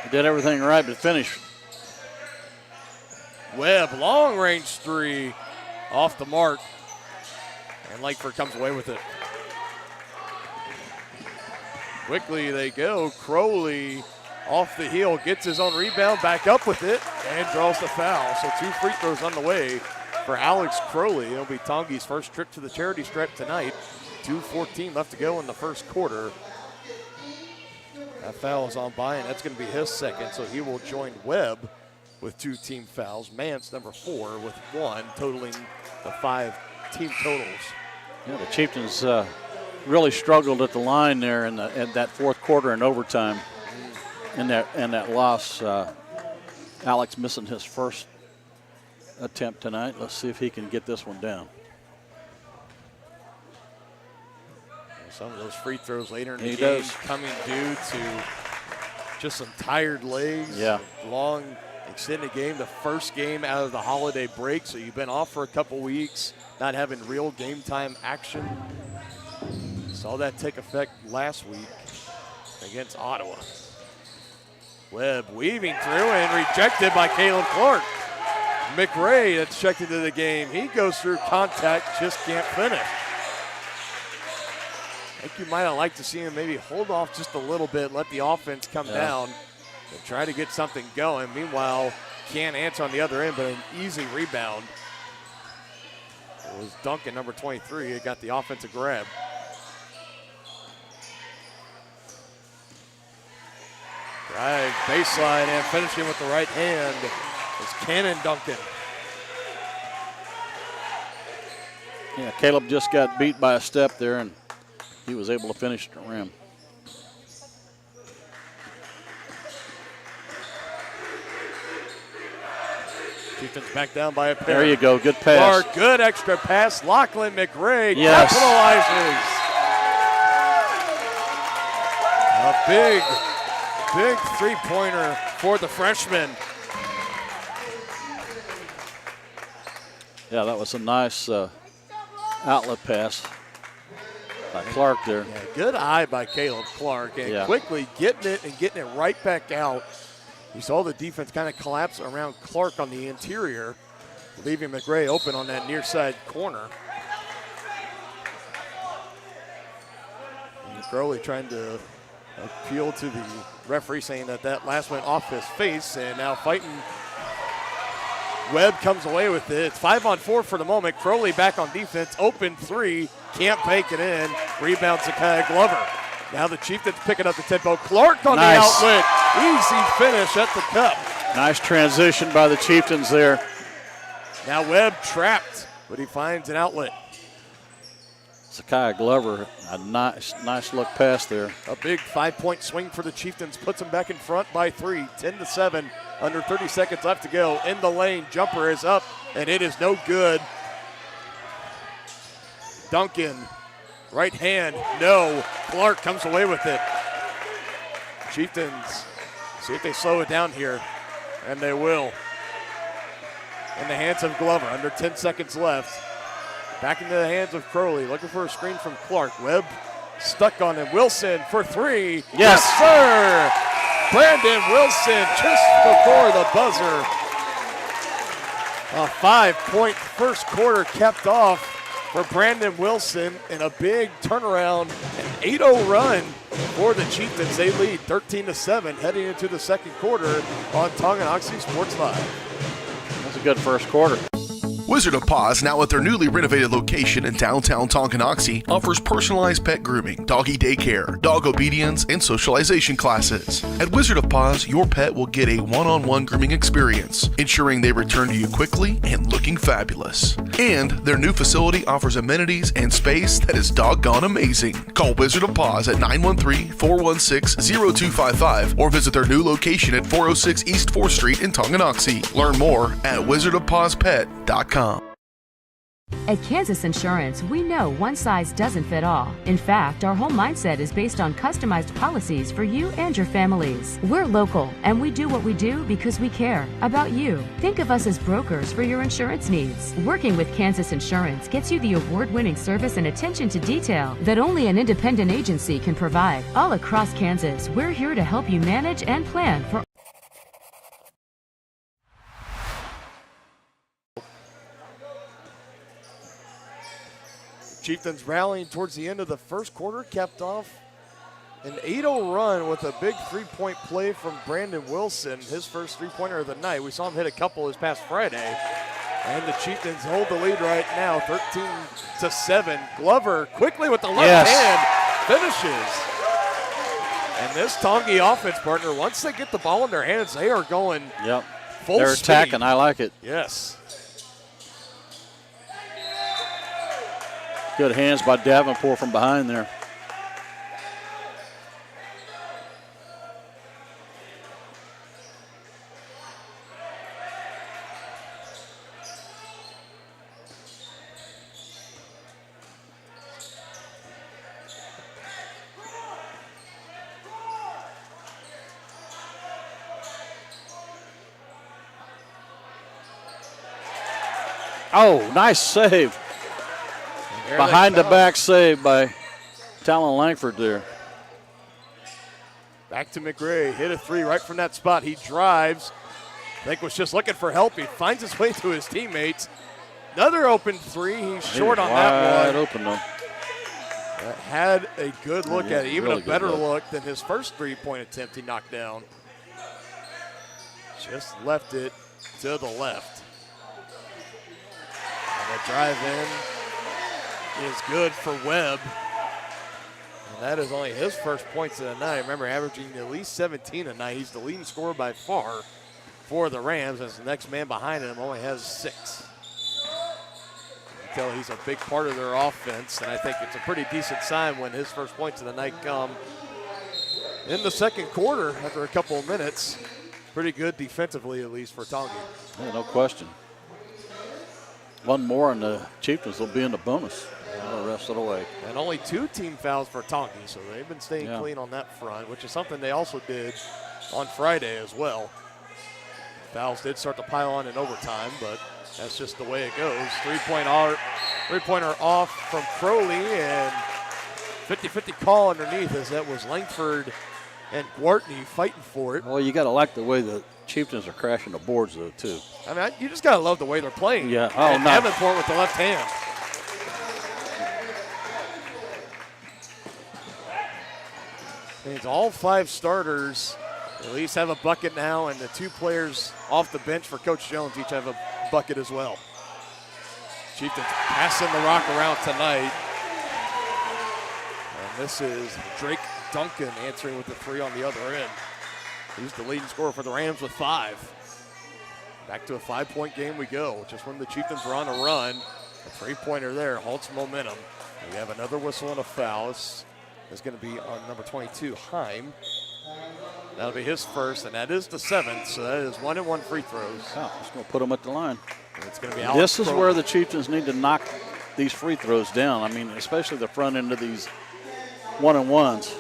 He did everything right but finish. Webb, long range three off the mark. And Langford comes away with it. Quickly they go. Crowley off the heel, gets his own rebound, back up with it, and draws the foul. So 2 free throws on the way for Alex Crowley. It'll be Tongi's first trip to the charity stripe tonight. 2:14 left to go in the first quarter. That foul is on Bying. That's going to be his second, so he will join Webb with 2 team fouls. Mance, number 4, with 1, totaling the 5 team totals. Yeah, the Chieftains really struggled at the line there in that fourth quarter and overtime. In that loss, Alex missing his first attempt tonight. Let's see if he can get this one down. Some of those free throws later in the He game does. coming due to just some tired legs. Yeah. Long, extended game. The first game out of the holiday break, so you've been off for a couple weeks, not having real game time action. Saw that take effect last week against Ottawa. Webb weaving through and rejected by Caleb Clark. McRae, that's checked into the game. He goes through contact, just can't finish. I think you might have liked to see him maybe hold off just a little bit, let the offense come down, and try to get something going. Meanwhile, can't answer on the other end, but an easy rebound. It was Duncan, number 23. It got the offensive grab. Right, baseline and finishing with the right hand is Cannon Duncan. Yeah, Caleb just got beat by a step there, and he was able to finish the rim. Chieftains back down by a pair. There you go, good pass. Clark, good extra pass. Lachlan McRae Yes. capitalizes. A big three-pointer for the freshman. Yeah, that was a nice outlet pass by Clark there. Yeah, good eye by Caleb Clark, and Yeah. quickly getting it and getting it right back out. You saw the defense kind of collapse around Clark on the interior, leaving McRae open on that near side corner. And Crowley trying to appeal to the referee, saying that last went off his face, and now fighting. Webb comes away with it. It's 5-on-4 for the moment. Crowley back on defense. Open three. Can't bank it in. Rebound Zakiah Glover. Now the Chieftains picking up the tempo. Clark on Nice. the outlet. Easy finish at the cup. Nice transition by the Chieftains there. Now Webb trapped, but he finds an outlet. Zakiah Glover, a nice look pass there. A big 5-point swing for the Chieftains puts them back in front by 3, 10-7. Under 30 seconds left to go. In the lane, jumper is up, and it is no good. Duncan, right hand, no. Clark comes away with it. Chieftains, see if they slow it down here, and they will. In the hands of Glover, under 10 seconds left. Back into the hands of Crowley, looking for a screen from Clark. Webb stuck on him. Wilson for 3. Yes, sir. Brandon Wilson just before the buzzer. A 5-point first quarter kept off for Brandon Wilson, and a big turnaround, an 8-0 run for the Chieftains. They lead 13-7 heading into the second quarter on Tonganoxie Sports Live. That's a good first quarter. Wizard of Paws, now at their newly renovated location in downtown Tonganoxie, offers personalized pet grooming, doggy daycare, dog obedience, and socialization classes. At Wizard of Paws, your pet will get a one-on-one grooming experience, ensuring they return to you quickly and looking fabulous. And their new facility offers amenities and space that is doggone amazing. Call Wizard of Paws at 913-416-0255 or visit their new location at 406 East 4th Street in Tonganoxie. Learn more at wizardofpawspet.com. At Kansas Insurance, we know one size doesn't fit all. In fact, our whole mindset is based on customized policies for you and your families. We're local, and we do what we do because we care about you. Think of us as brokers for your insurance needs. Working with Kansas Insurance gets you the award-winning service and attention to detail that only an independent agency can provide. All across Kansas, we're here to help you manage and plan for Chieftains rallying towards the end of the first quarter, capped off an 8-0 run with a big three-point play from Brandon Wilson, his first three-pointer of the night. We saw him hit a couple this past Friday. And the Chieftains hold the lead right now, 13-7. Glover quickly with the left hand finishes. And this Tongi offense partner, once they get the ball in their hands, they are going full They're speed. attacking. I like it. Yes. Good hands by Davenport from behind there. Oh, nice save. Behind the back save by Talon Langford there. Back to McRae. Hit a three right from that spot. He drives. I think was just looking for help. He finds his way to his teammates. Another open three. He's short on that one. Wide open though. Had a good look at it. Even really a better good look than his first three-point attempt he knocked down. Just left it to the left. And the drive in is good for Webb. And that is only his first points of the night. Remember, averaging at least 17 a night. He's the leading scorer by far for the Rams, as the next man behind him only has 6. You can tell he's a big part of their offense, and I think it's a pretty decent sign when his first points of the night come in the second quarter after a couple of minutes. Pretty good defensively, at least, for Tongi. Yeah, no question. One more, and the Chieftains will be in the bonus the rest of the way. And only 2 team fouls for Tongi, so they've been staying clean on that front, which is something they also did on Friday as well. Fouls did start to pile on in overtime, but that's just the way it goes. Three-pointer off from Crowley, and 50-50 call underneath, as that was Langford and Gwartney fighting for it. Well, you got to like the way the Chieftains are crashing the boards, though, too. I mean, you just got to love the way they're playing. Yeah. Oh, and no. Davenport with the left hand. Means all 5 starters at least have a bucket now, and the 2 players off the bench for Coach Jones each have a bucket as well. Chieftains passing the rock around tonight. And this is Drake Duncan answering with the 3 on the other end. He's the leading scorer for the Rams with 5. Back to a 5-point game we go. Just when the Chieftains were on a run, a 3-pointer there halts momentum. We have another whistle and a foul. This is going to be on number 22, Heim. That'll be his first, and that is the 7th, so that is 1-and-1 free throws. Oh, it's going to put them at the line. And it's going to be Alex This is where the Chieftains need to knock these free throws down. I mean, especially the front end of these 1-and-1s.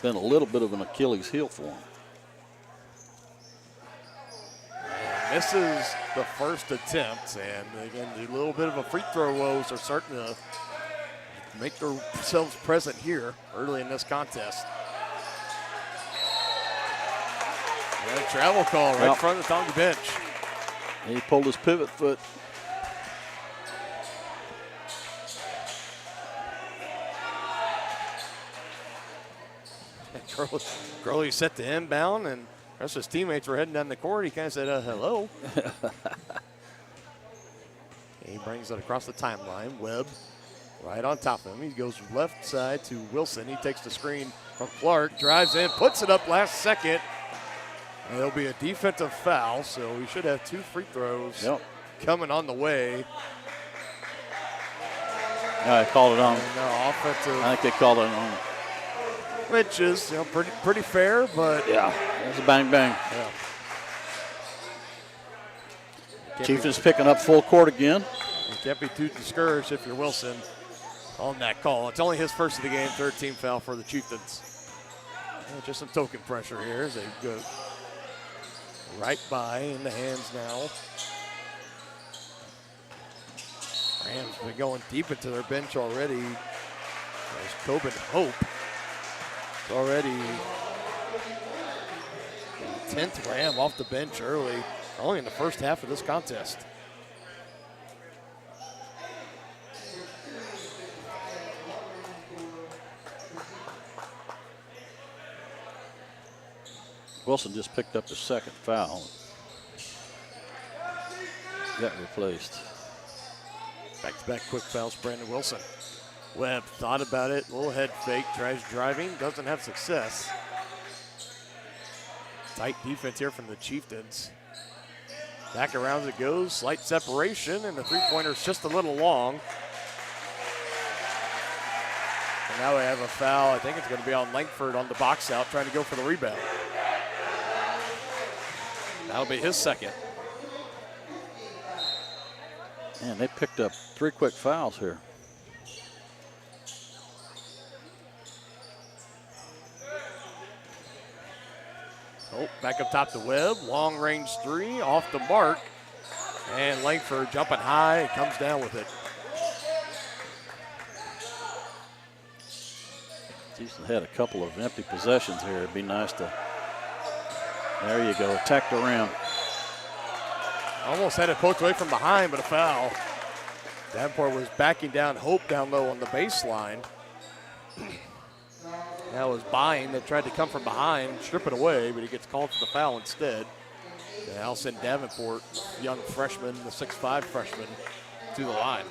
Been a little bit of an Achilles heel for him. This is the first attempt, and again, a little bit of a free throw woes are starting to make themselves present here early in this contest. And a travel call right in front of the Tongi bench. He pulled his pivot foot. Crowley set to inbound, and the rest of his teammates were heading down the court. He kind of said, hello. He brings it across the timeline. Webb right on top of him. He goes left side to Wilson. He takes the screen from Clark, drives in, puts it up last second. And there'll be a defensive foul, so we should have 2 free throws coming on the way. I called it on. No, offensive. I think they called it on. Which is pretty fair, but it's a bang bang. Yeah. Chieftains picking up full court again. You can't be too discouraged if you're Wilson on that call. It's only his first of the game, 3rd team foul for the Chieftains. Just some token pressure here as they go right by in the hands now. Rams been going deep into their bench already. There's Coben Hope. Already 10th Ram off the bench early, only in the first half of this contest. Wilson just picked up the 2nd foul. Got replaced. Back-to-back quick fouls, Brandon Wilson. Webb thought about it, little head fake, tries driving, doesn't have success. Tight defense here from the Chieftains. Back around it goes, slight separation, and the 3-pointer's just a little long. And now we have a foul. I think it's going to be on Langford on the box out, trying to go for the rebound. That'll be his 2nd. Man, they picked up 3 quick fouls here. Back up top to Webb. Long range three off the mark. And Langford jumping high, comes down with it. Houston had a couple of empty possessions here. It'd be nice to, there you go, attack the rim. Almost had it poked away from behind, but a foul. Davenport was backing down Hope down low on the baseline. That was Buying that tried to come from behind, strip it away, but he gets called for the foul instead. Now send Davenport, young freshman, the 6'5" freshman, to the line.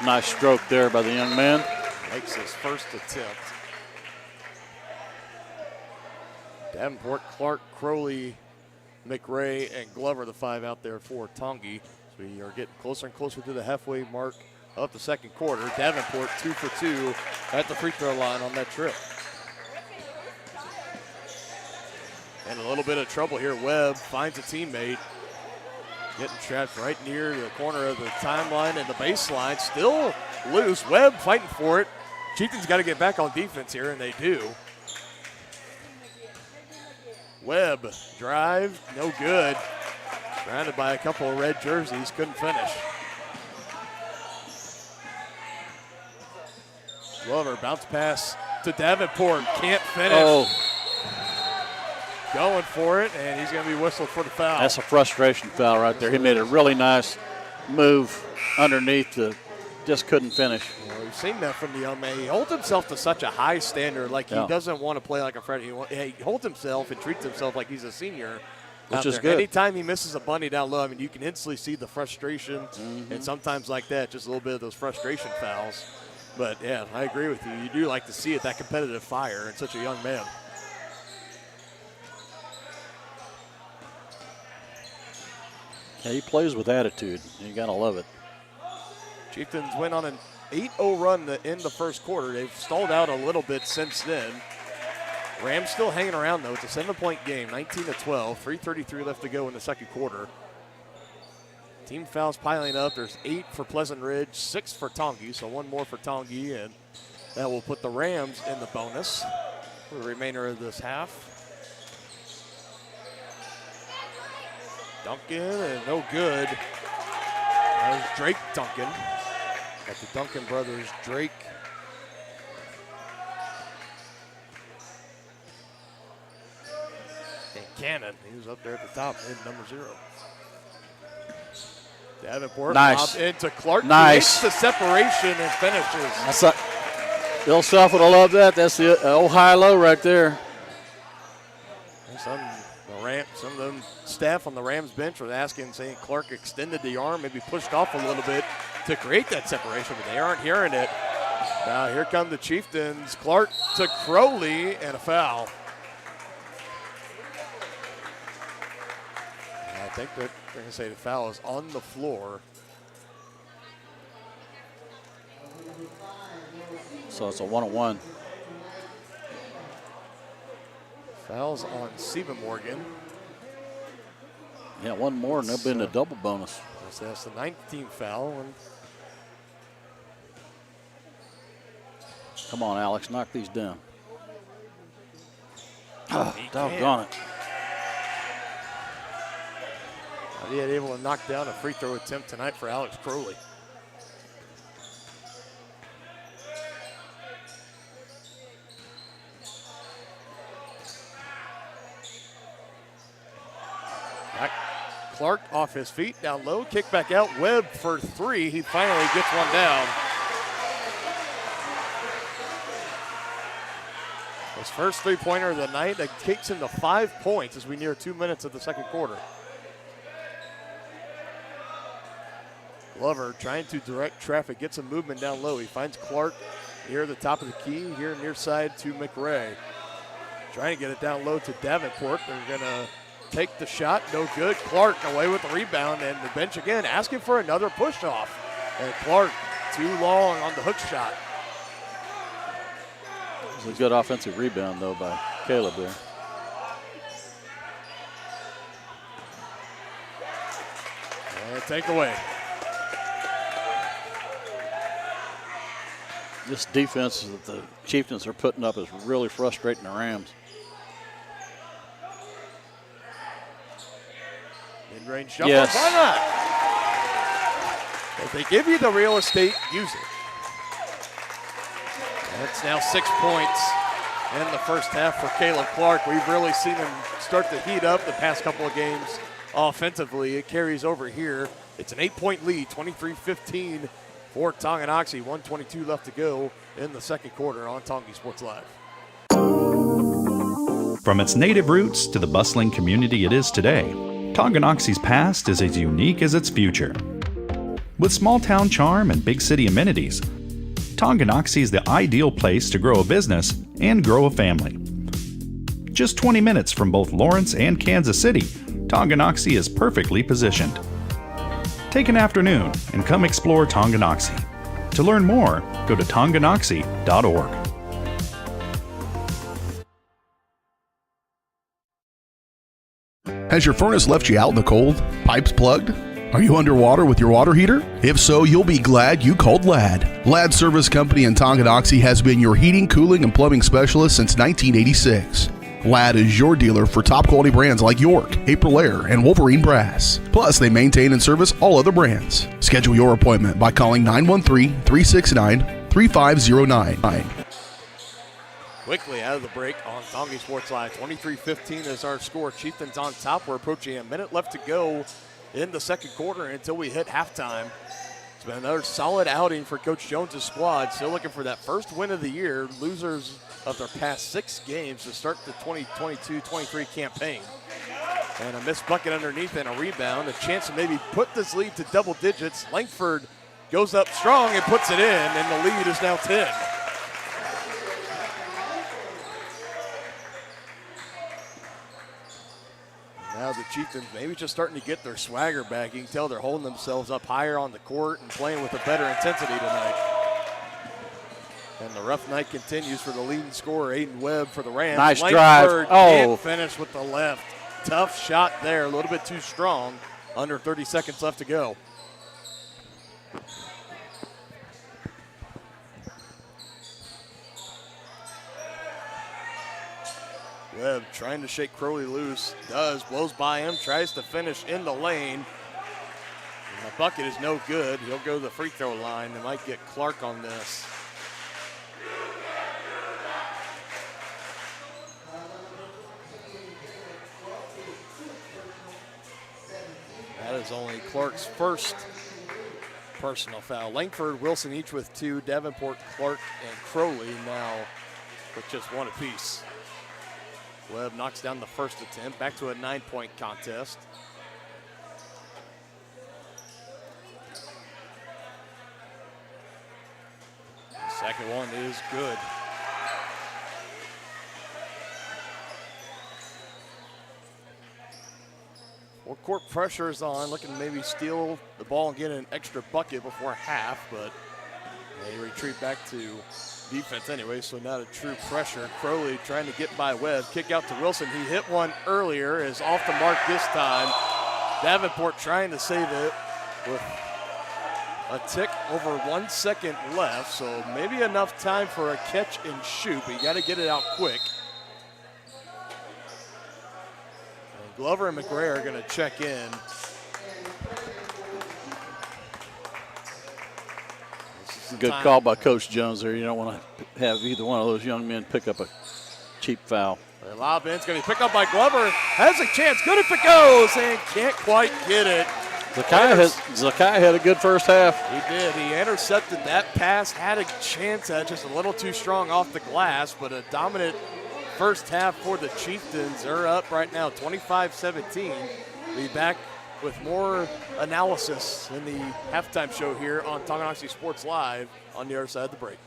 Nice stroke there by the young man. Makes his first attempt. Davenport, Clark, Crowley, McRae, and Glover, the 5 out there for Tongi. So we are getting closer and closer to the halfway mark of the second quarter. Davenport 2 for 2 at the free throw line on that trip. And a little bit of trouble here. Webb finds a teammate. Getting trapped right near the corner of the timeline and the baseline. Still loose. Webb fighting for it. Chieftains got to get back on defense here, and they do. Webb drive, no good. Surrounded by a couple of red jerseys, couldn't finish. Glover bounce pass to Davenport, can't finish. Oh. Going for it, and he's going to be whistled for the foul. That's a frustration foul right there. He made a really nice move underneath, just couldn't finish. Well, we've seen that from the young man. He holds himself to such a high standard, like he doesn't want to play like a freshman. He holds himself and treats himself like he's a senior. Which is good. Anytime he misses a bunny down low, I mean, you can instantly see the frustration, and sometimes like that, just a little bit of those frustration fouls. But, yeah, I agree with you. You do like to see it, that competitive fire in such a young man. Yeah, he plays with attitude. You got to love it. Chieftains went on an 8-0 run to end the first quarter. They've stalled out a little bit since then. Rams still hanging around, though. It's a 7-point game, 19-12. 3:33 left to go in the second quarter. Team fouls piling up. There's 8 for Pleasant Ridge, 6 for Tongi, so 1 more for Tongi, and that will put the Rams in the bonus for the remainder of this half. Duncan, and no good. That was Drake Duncan. Got the Duncan brothers, Drake. And Cannon, he was up there at the top, in number 0. Davenport, nice. Lob into Clark. Nice. Makes the separation and finishes. That's a, Bill Self would have loved that. That's the old high-low right there. Some of them staff on the Rams bench were asking, saying Clark extended the arm, maybe pushed off a little bit to create that separation, but they aren't hearing it. Now here come the Chieftains. Clark to Crowley, and a foul. And I think that they're going to say the foul is on the floor. So it's a 1-on-1. Fouls on Stephen Morgan. Yeah, one more, and they'll be in a double bonus. So that's the 19th foul. And come on, Alex, knock these down. Oh, doggone it. He had able to knock down a free throw attempt tonight for Alex Crowley. Clark off his feet, down low, kick back out. Webb for 3. He finally gets one down. His first three-pointer of the night that kicks him to 5 points as we near 2 minutes of the second quarter. Glover trying to direct traffic, gets some movement down low. He finds Clark near the top of the key, here near side to McRae. Trying to get it down low to Davenport. They're going to take the shot, no good. Clark away with the rebound, and the bench again asking for another push-off. And Clark too long on the hook shot. It was a good offensive rebound, though, by Caleb there. take away. This defense that the Chieftains are putting up is really frustrating the Rams. Mid-range jumper, Yes. why not? If they give you the real estate, use it. That's now 6 points in the first half for Caleb Clark. We've really seen him start to heat up the past couple of games offensively. It carries over here. It's an 8-point lead, 23-15 for Tonganoxie. 1:22 left to go in the second quarter on Tongi Sports Live. From its native roots to the bustling community it is today, Tonganoxie's past is as unique as its future. With small-town charm and big city amenities, Tonganoxie is the ideal place to grow a business and grow a family. Just 20 minutes from both Lawrence and Kansas City, Tonganoxie is perfectly positioned. Take an afternoon and come explore Tonganoxie. To learn more, go to tonganoxie.org. Has your furnace left you out in the cold? Pipes plugged? Are you underwater with your water heater? If so, you'll be glad you called Ladd. Ladd Service Company in Tonganoxie has been your heating, cooling, and plumbing specialist since 1986. Ladd is your dealer for top quality brands like York, Aprilaire, and Wolverine Brass. Plus, they maintain and service all other brands. Schedule your appointment by calling 913-369-3509. Quickly out of the break on Tongi Sports Live. 23-15 is our score. Chieftains on top. We're approaching a minute left to go in the second quarter until we hit halftime. It's been another solid outing for Coach Jones' squad. Still looking for that first win of the year. Losers of their past 6 games to start the 2022-23 campaign. And a missed bucket underneath and a rebound. A chance to maybe put this lead to double digits. Langford goes up strong and puts it in, and the lead is now 10. Now the Chieftains maybe just starting to get their swagger back. You can tell they're holding themselves up higher on the court and playing with a better intensity tonight. And the rough night continues for the leading scorer, Aiden Webb for the Rams. Nice Langford drive. Oh. Can't finish with the left. Tough shot there, a little bit too strong. Under 30 seconds left to go. Webb trying to shake Crowley loose. Does. Blows by him. Tries to finish in the lane. And the bucket is no good. He'll go to the free throw line. They might get Clark on this. That is only Clark's first personal foul. Langford, Wilson each with 2. Davenport, Clark, and Crowley now with just 1 apiece. Webb knocks down the first attempt. Back to a 9-point contest. The second one is good. Well, court pressure is on, looking to maybe steal the ball and get an extra bucket before half, but they retreat back to defense anyway, so not a true pressure. Crowley trying to get by Webb. Kick out to Wilson. He hit one earlier, is off the mark this time. Davenport trying to save it with a tick over 1 second left, so maybe enough time for a catch and shoot, but you got to get it out quick. And Glover and McRae are going to check in. Good call by Coach Jones there. You don't want to have either one of those young men pick up a cheap foul. The lob in's going to be picked up by Glover. Has a chance. Good if it goes, and can't quite get it. Zakai had a good first half. He did. He intercepted that pass. Had a chance at just a little too strong off the glass, but a dominant first half for the Chieftains. They're up right now 25-17. Be back with more analysis in the halftime show here on Tonganoxie Sports Live on the other side of the break.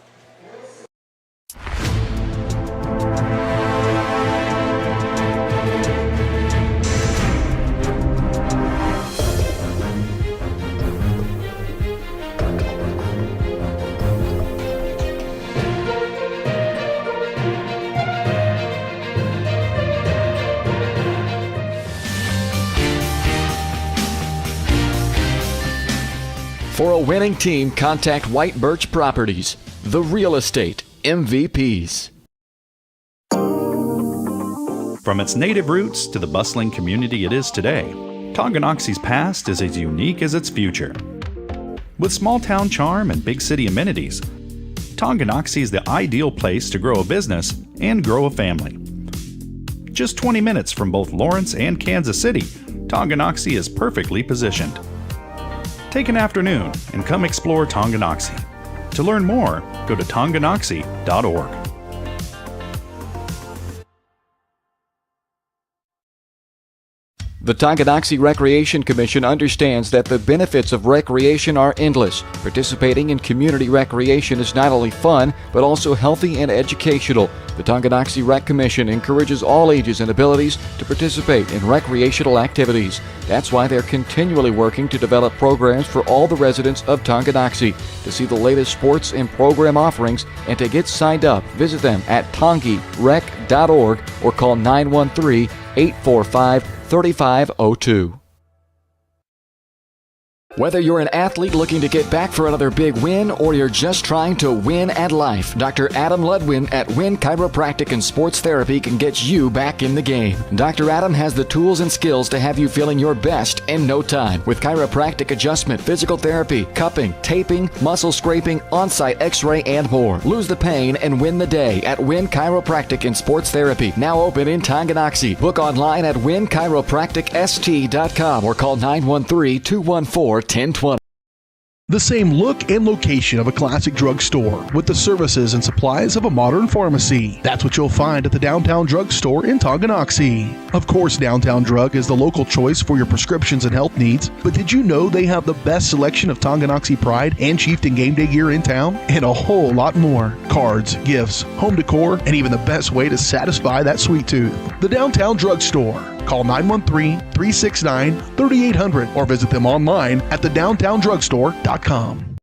For a winning team, contact White Birch Properties, the real estate MVPs. From its native roots to the bustling community it is today, Tonganoxie's past is as unique as its future. With small-town charm and big city amenities, Tonganoxie is the ideal place to grow a business and grow a family. Just 20 minutes from both Lawrence and Kansas City, Tonganoxie is perfectly positioned. Take an afternoon and come explore Tonganoxie. To learn more, go to tonganoxie.org. The Tonganoxie Recreation Commission understands that the benefits of recreation are endless. Participating in community recreation is not only fun, but also healthy and educational. The Tonganoxie Rec Commission encourages all ages and abilities to participate in recreational activities. That's why they're continually working to develop programs for all the residents of Tonganoxie. To see the latest sports and program offerings and to get signed up, visit them at tongirec.org or call 913-845-3502. Whether you're an athlete looking to get back for another big win or you're just trying to win at life, Dr. Adam Ludwin at Win Chiropractic and Sports Therapy can get you back in the game. Dr. Adam has the tools and skills to have you feeling your best in no time. With chiropractic adjustment, physical therapy, cupping, taping, muscle scraping, on-site x-ray, and more. Lose the pain and win the day at Win Chiropractic and Sports Therapy. Now open in Tonganoxie. Book online at winchiropracticst.com or call 913-214-1020. The same look and location of a classic drugstore with the services and supplies of a modern pharmacy. That's what you'll find at the Downtown Drug Store in Tonganoxie. Of course, Downtown Drug is the local choice for your prescriptions and health needs, but did you know they have the best selection of Tonganoxie Pride and Chieftain Game Day gear in town? And a whole lot more. Cards, gifts, home decor, and even the best way to satisfy that sweet tooth. The Downtown Drug Store. Call 913-369-3800 or visit them online at thedowntowndrugstore.com.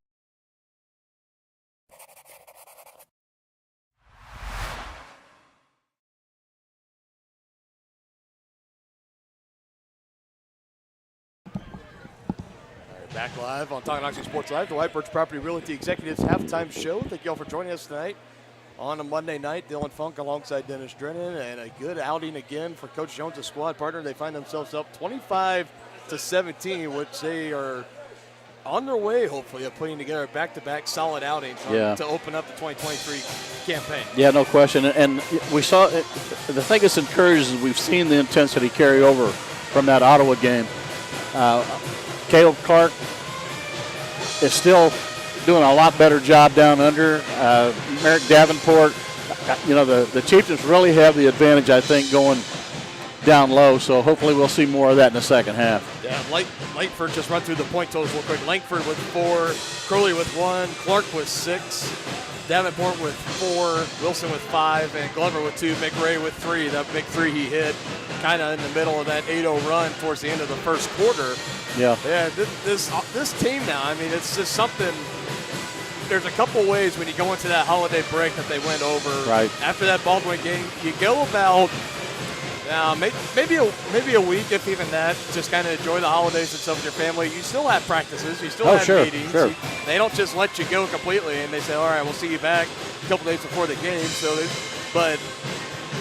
Back live on Tonganoxie Sports Live, the White Birch Property Realty Executives Halftime Show. Thank you all for joining us tonight on a Monday night. Dylan Funk alongside Dennis Drennan, and a good outing again for Coach Jones' squad partner. They find themselves up 25-17, which they are on their way, hopefully, of putting together back-to-back solid outings to open up the 2023 campaign. Yeah, no question. And we saw it, the thing that's encouraged is we've seen the intensity carry over from that Ottawa game. Caleb Clark is still doing a lot better job down under. Merrick Davenport, the Chieftains really have the advantage, I think, going down low, so hopefully we'll see more of that in the second half. Yeah, Langford just run through the point totals real quick. Langford with 4, Crowley with 1, Clark with 6, Davenport with 4, Wilson with 5, and Glover with 2, McRae with 3. That big 3 he hit kind of in the middle of that 8-0 run towards the end of the first quarter. Yeah, this team now, I mean, it's just something. There's a couple ways when you go into that holiday break that they went over. Right. After that Baldwin game, you go about maybe a week, if even that, just kind of enjoy the holidays and stuff with your family. You still have practices. You still have meetings. Sure. They don't just let you go completely, and they say, all right, we'll see you back a couple days before the game. But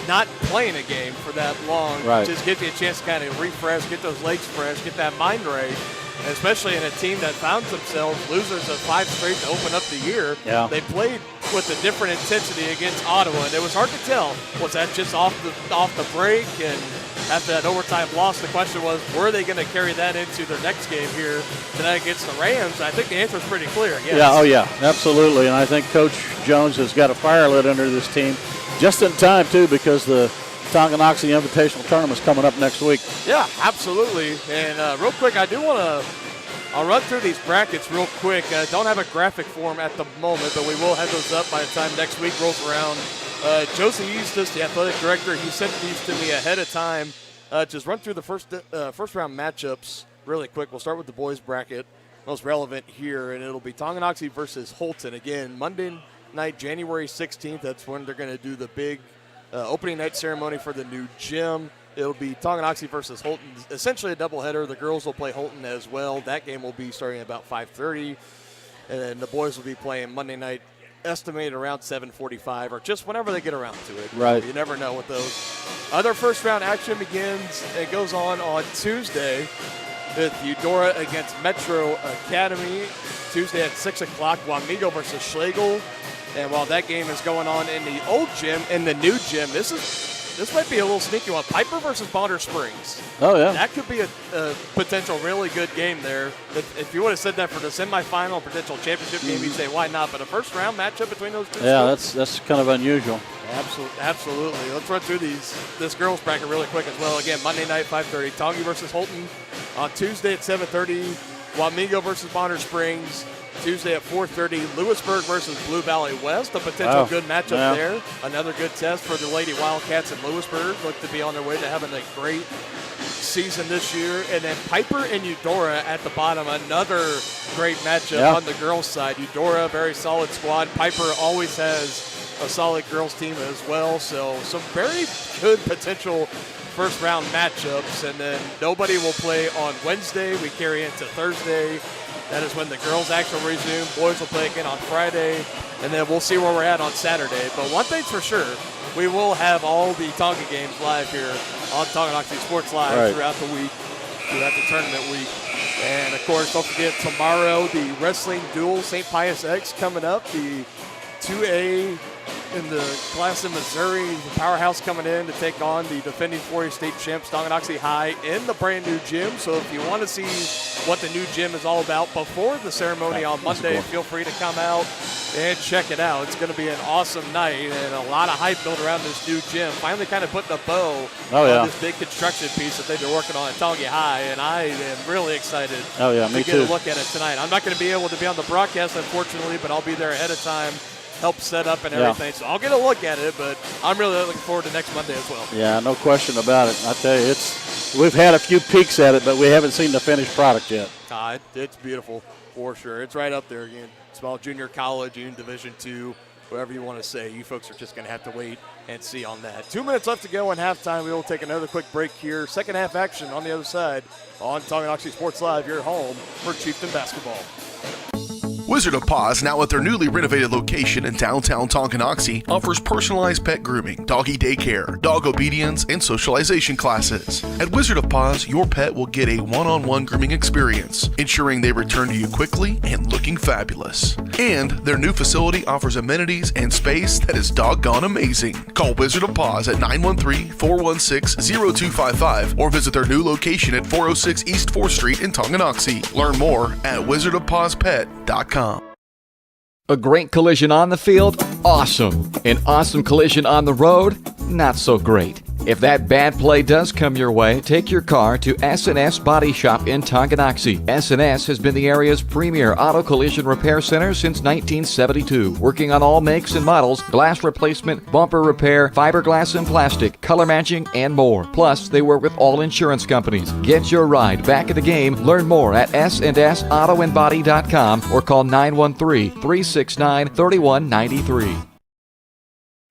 not playing a game for that long just gives you a chance to kind of refresh, get those legs fresh, get that mind right. And especially in a team that found themselves losers of 5 straight to open up the year. Yeah. They played with a different intensity against Ottawa, and it was hard to tell. Was that just off the break? And after that overtime loss, the question was, were they going to carry that into their next game here tonight against the Rams? I think the answer is pretty clear. Yes. Yeah, oh yeah, absolutely. And I think Coach Jones has got a fire lit under this team just in time, too, because the Tonganoxie Invitational Tournament's coming up next week. Yeah, absolutely. And real quick, I'll run through these brackets real quick. Don't have a graphic for them at the moment, but we will have those up by the time next week rolls around. Josie Eustis, the athletic director, he sent these to me ahead of time. Just run through the first round matchups really quick. We'll start with the boys bracket, most relevant here, and it'll be Tonganoxie versus Holton. Again, Monday night, January 16th. That's when they're going to do the big opening night ceremony for the new gym. It'll be Tonganoxie versus Holton, essentially a doubleheader. The girls will play Holton as well. That game will be starting at about 5:30. And then the boys will be playing Monday night, estimated around 7:45 or just whenever they get around to it. Right. You never know with those. Other first round action begins. It goes on Tuesday with Eudora against Metro Academy. Tuesday at 6 o'clock, Wamego versus Schlegel. And while that game is going on in the old gym, in the new gym, this might be a little sneaky one. Piper versus Bonner Springs. Oh, yeah. That could be a potential really good game there. If you would have said that for the semifinal potential championship game, you'd say why not? But a first round matchup between those two. Yeah, that's kind of unusual. Absolutely. Let's run through this girls bracket really quick as well. Again, Monday night 5:30, Tongi versus Holton. On Tuesday at 7:30, Wamego versus Bonner Springs. Tuesday at 4:30, Lewisburg versus Blue Valley West, a potential good matchup there. Another good test for the Lady Wildcats in Lewisburg. Look to be on their way to having a great season this year. And then Piper and Eudora at the bottom, another great matchup on the girls' side. Eudora, very solid squad. Piper always has a solid girls' team as well. So some very good potential first-round matchups. And then nobody will play on Wednesday. We carry into Thursday. That is when the girls' action will resume. Boys will play again on Friday, and then we'll see where we're at on Saturday. But one thing's for sure, we will have all the Tonga games live here on Tonganoxie Sports Live throughout the week, throughout the tournament week. And, of course, don't forget tomorrow, the wrestling duel, St. Pius X coming up, the 2A in the class in Missouri, the powerhouse coming in to take on the defending 4A state champs, Tonganoxie High, in the brand new gym. So if you want to see what the new gym is all about before the ceremony on Monday, feel free to come out and check it out. It's going to be an awesome night and a lot of hype built around this new gym. Finally kind of putting a bow on this big construction piece that they've been working on at Tongi High, and I am really excited to get a look at it tonight. I'm not going to be able to be on the broadcast, unfortunately, but I'll be there ahead of time, help set up and everything. So I'll get a look at it, but I'm really looking forward to next Monday as well. Yeah, no question about it. I tell you, we've had a few peeks at it, but we haven't seen the finished product yet. It's beautiful for sure. It's right up there again. Small junior college, even Division II, whatever you want to say. You folks are just going to have to wait and see on that. 2 minutes left to go in halftime. We will take another quick break here. Second half action on the other side on Tonganoxie Sports Live, your home for Chieftain basketball. Wizard of Paws, now at their newly renovated location in downtown Tonganoxie, offers personalized pet grooming, doggy daycare, dog obedience, and socialization classes. At Wizard of Paws, your pet will get a one-on-one grooming experience, ensuring they return to you quickly and looking fabulous. And their new facility offers amenities and space that is doggone amazing. Call Wizard of Paws at 913-416-0255 or visit their new location at 406 East 4th Street in Tonganoxie. Learn more at wizardofpawspet.com. A great collision on the field? Awesome. An awesome collision on the road? Not so great. If that bad play does come your way, take your car to S&S Body Shop in Tonganoxie. S&S has been the area's premier auto collision repair center since 1972, working on all makes and models, glass replacement, bumper repair, fiberglass and plastic, color matching, and more. Plus, they work with all insurance companies. Get your ride back in the game. Learn more at snsautoandbody.com or call 913-369-3193.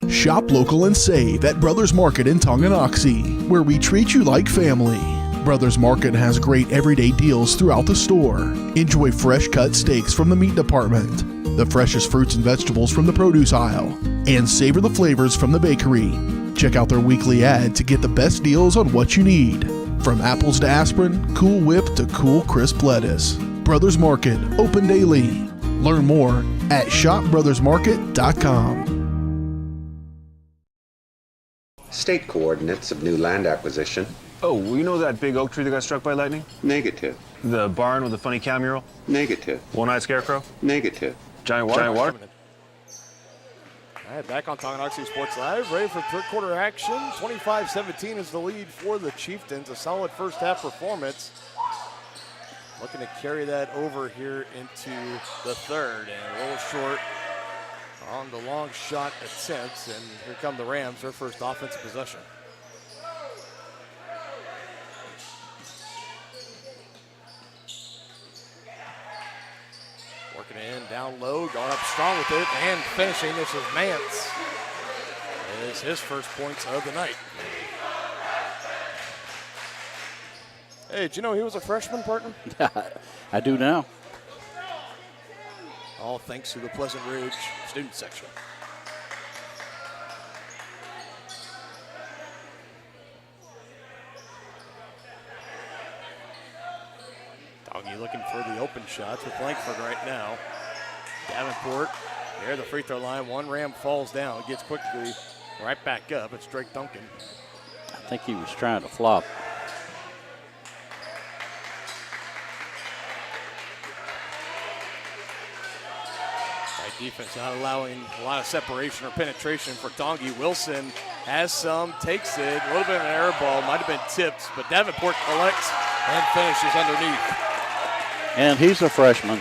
Shop local and save at Brothers Market in Tonganoxie, where we treat you like family. Brothers Market has great everyday deals throughout the store. Enjoy fresh cut steaks from the meat department, the freshest fruits and vegetables from the produce aisle, and savor the flavors from the bakery. Check out their weekly ad to get the best deals on what you need. From apples to aspirin, Cool Whip to cool crisp lettuce. Brothers Market, open daily. Learn more at shopbrothersmarket.com. State coordinates of new land acquisition. Oh, you know that big oak tree that got struck by lightning? Negative. The barn with the funny cow mural? Negative. One-eyed scarecrow? Negative. Giant water? All right, back on Tonganoxie Sports Live, ready for third quarter action. 25-17 is the lead for the Chieftains. A solid first half performance. Looking to carry that over here into the third, and a little short on the long shot attempts, and here come the Rams, their first offensive possession. Working in, down low, going up strong with it, and finishing. This is Mance. It is his first points of the night. Hey, did you know he was a freshman, partner? I do now. All thanks to the Pleasant Ridge student section. Doggy looking for the open shots with Langford right now. Davenport near the free throw line. One Ram falls down. Gets quickly right back up. It's Drake Duncan. I think he was trying to flop. Tight defense, not allowing a lot of separation or penetration for Tongi. Wilson has some, takes it. A little bit of an air ball. Might have been tipped, but Davenport collects and finishes underneath. And he's a freshman.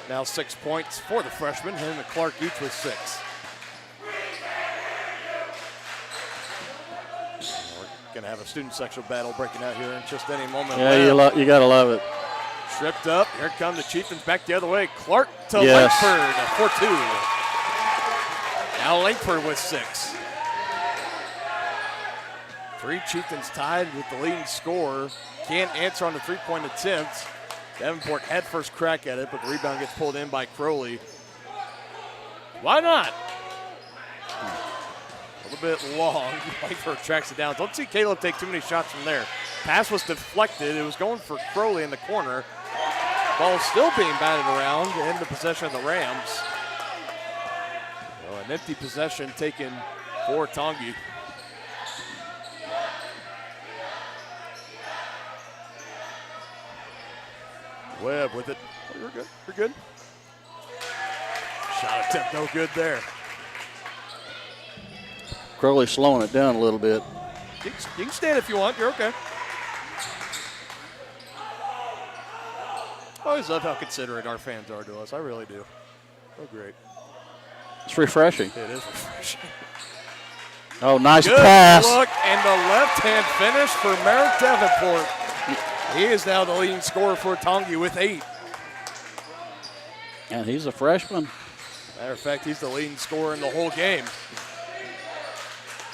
Now 6 points for the freshman. Him and Clark each with 6. We're going to have a student section battle breaking out here in just any moment. Yeah, you got to love it. Tripped up. Here come the Chieftains back the other way. Clark to Yes. Langford for 2. Now Langford with 6. 3 Chieftains tied with the leading scorer. Can't answer on the three-point attempt. Davenport had first crack at it, but the rebound gets pulled in by Crowley. Why not? A little bit long. Langford tracks it down. Don't see Caleb take too many shots from there. Pass was deflected. It was going for Crowley in the corner. Ball still being batted around in the possession of the Rams. Well, an empty possession taken for Tongi. Webb with it. Oh, we're good. We're good. Shot attempt no good there. Crowley slowing it down a little bit. You can stand if you want. You're okay. I always love how considerate our fans are to us. I really do. Oh, great. It's refreshing. It is refreshing. Oh, nice Good pass. look and the left-hand finish for Merrick Davenport. He is now the leading scorer for Tongi with 8. And he's a freshman. Matter of fact, he's the leading scorer in the whole game.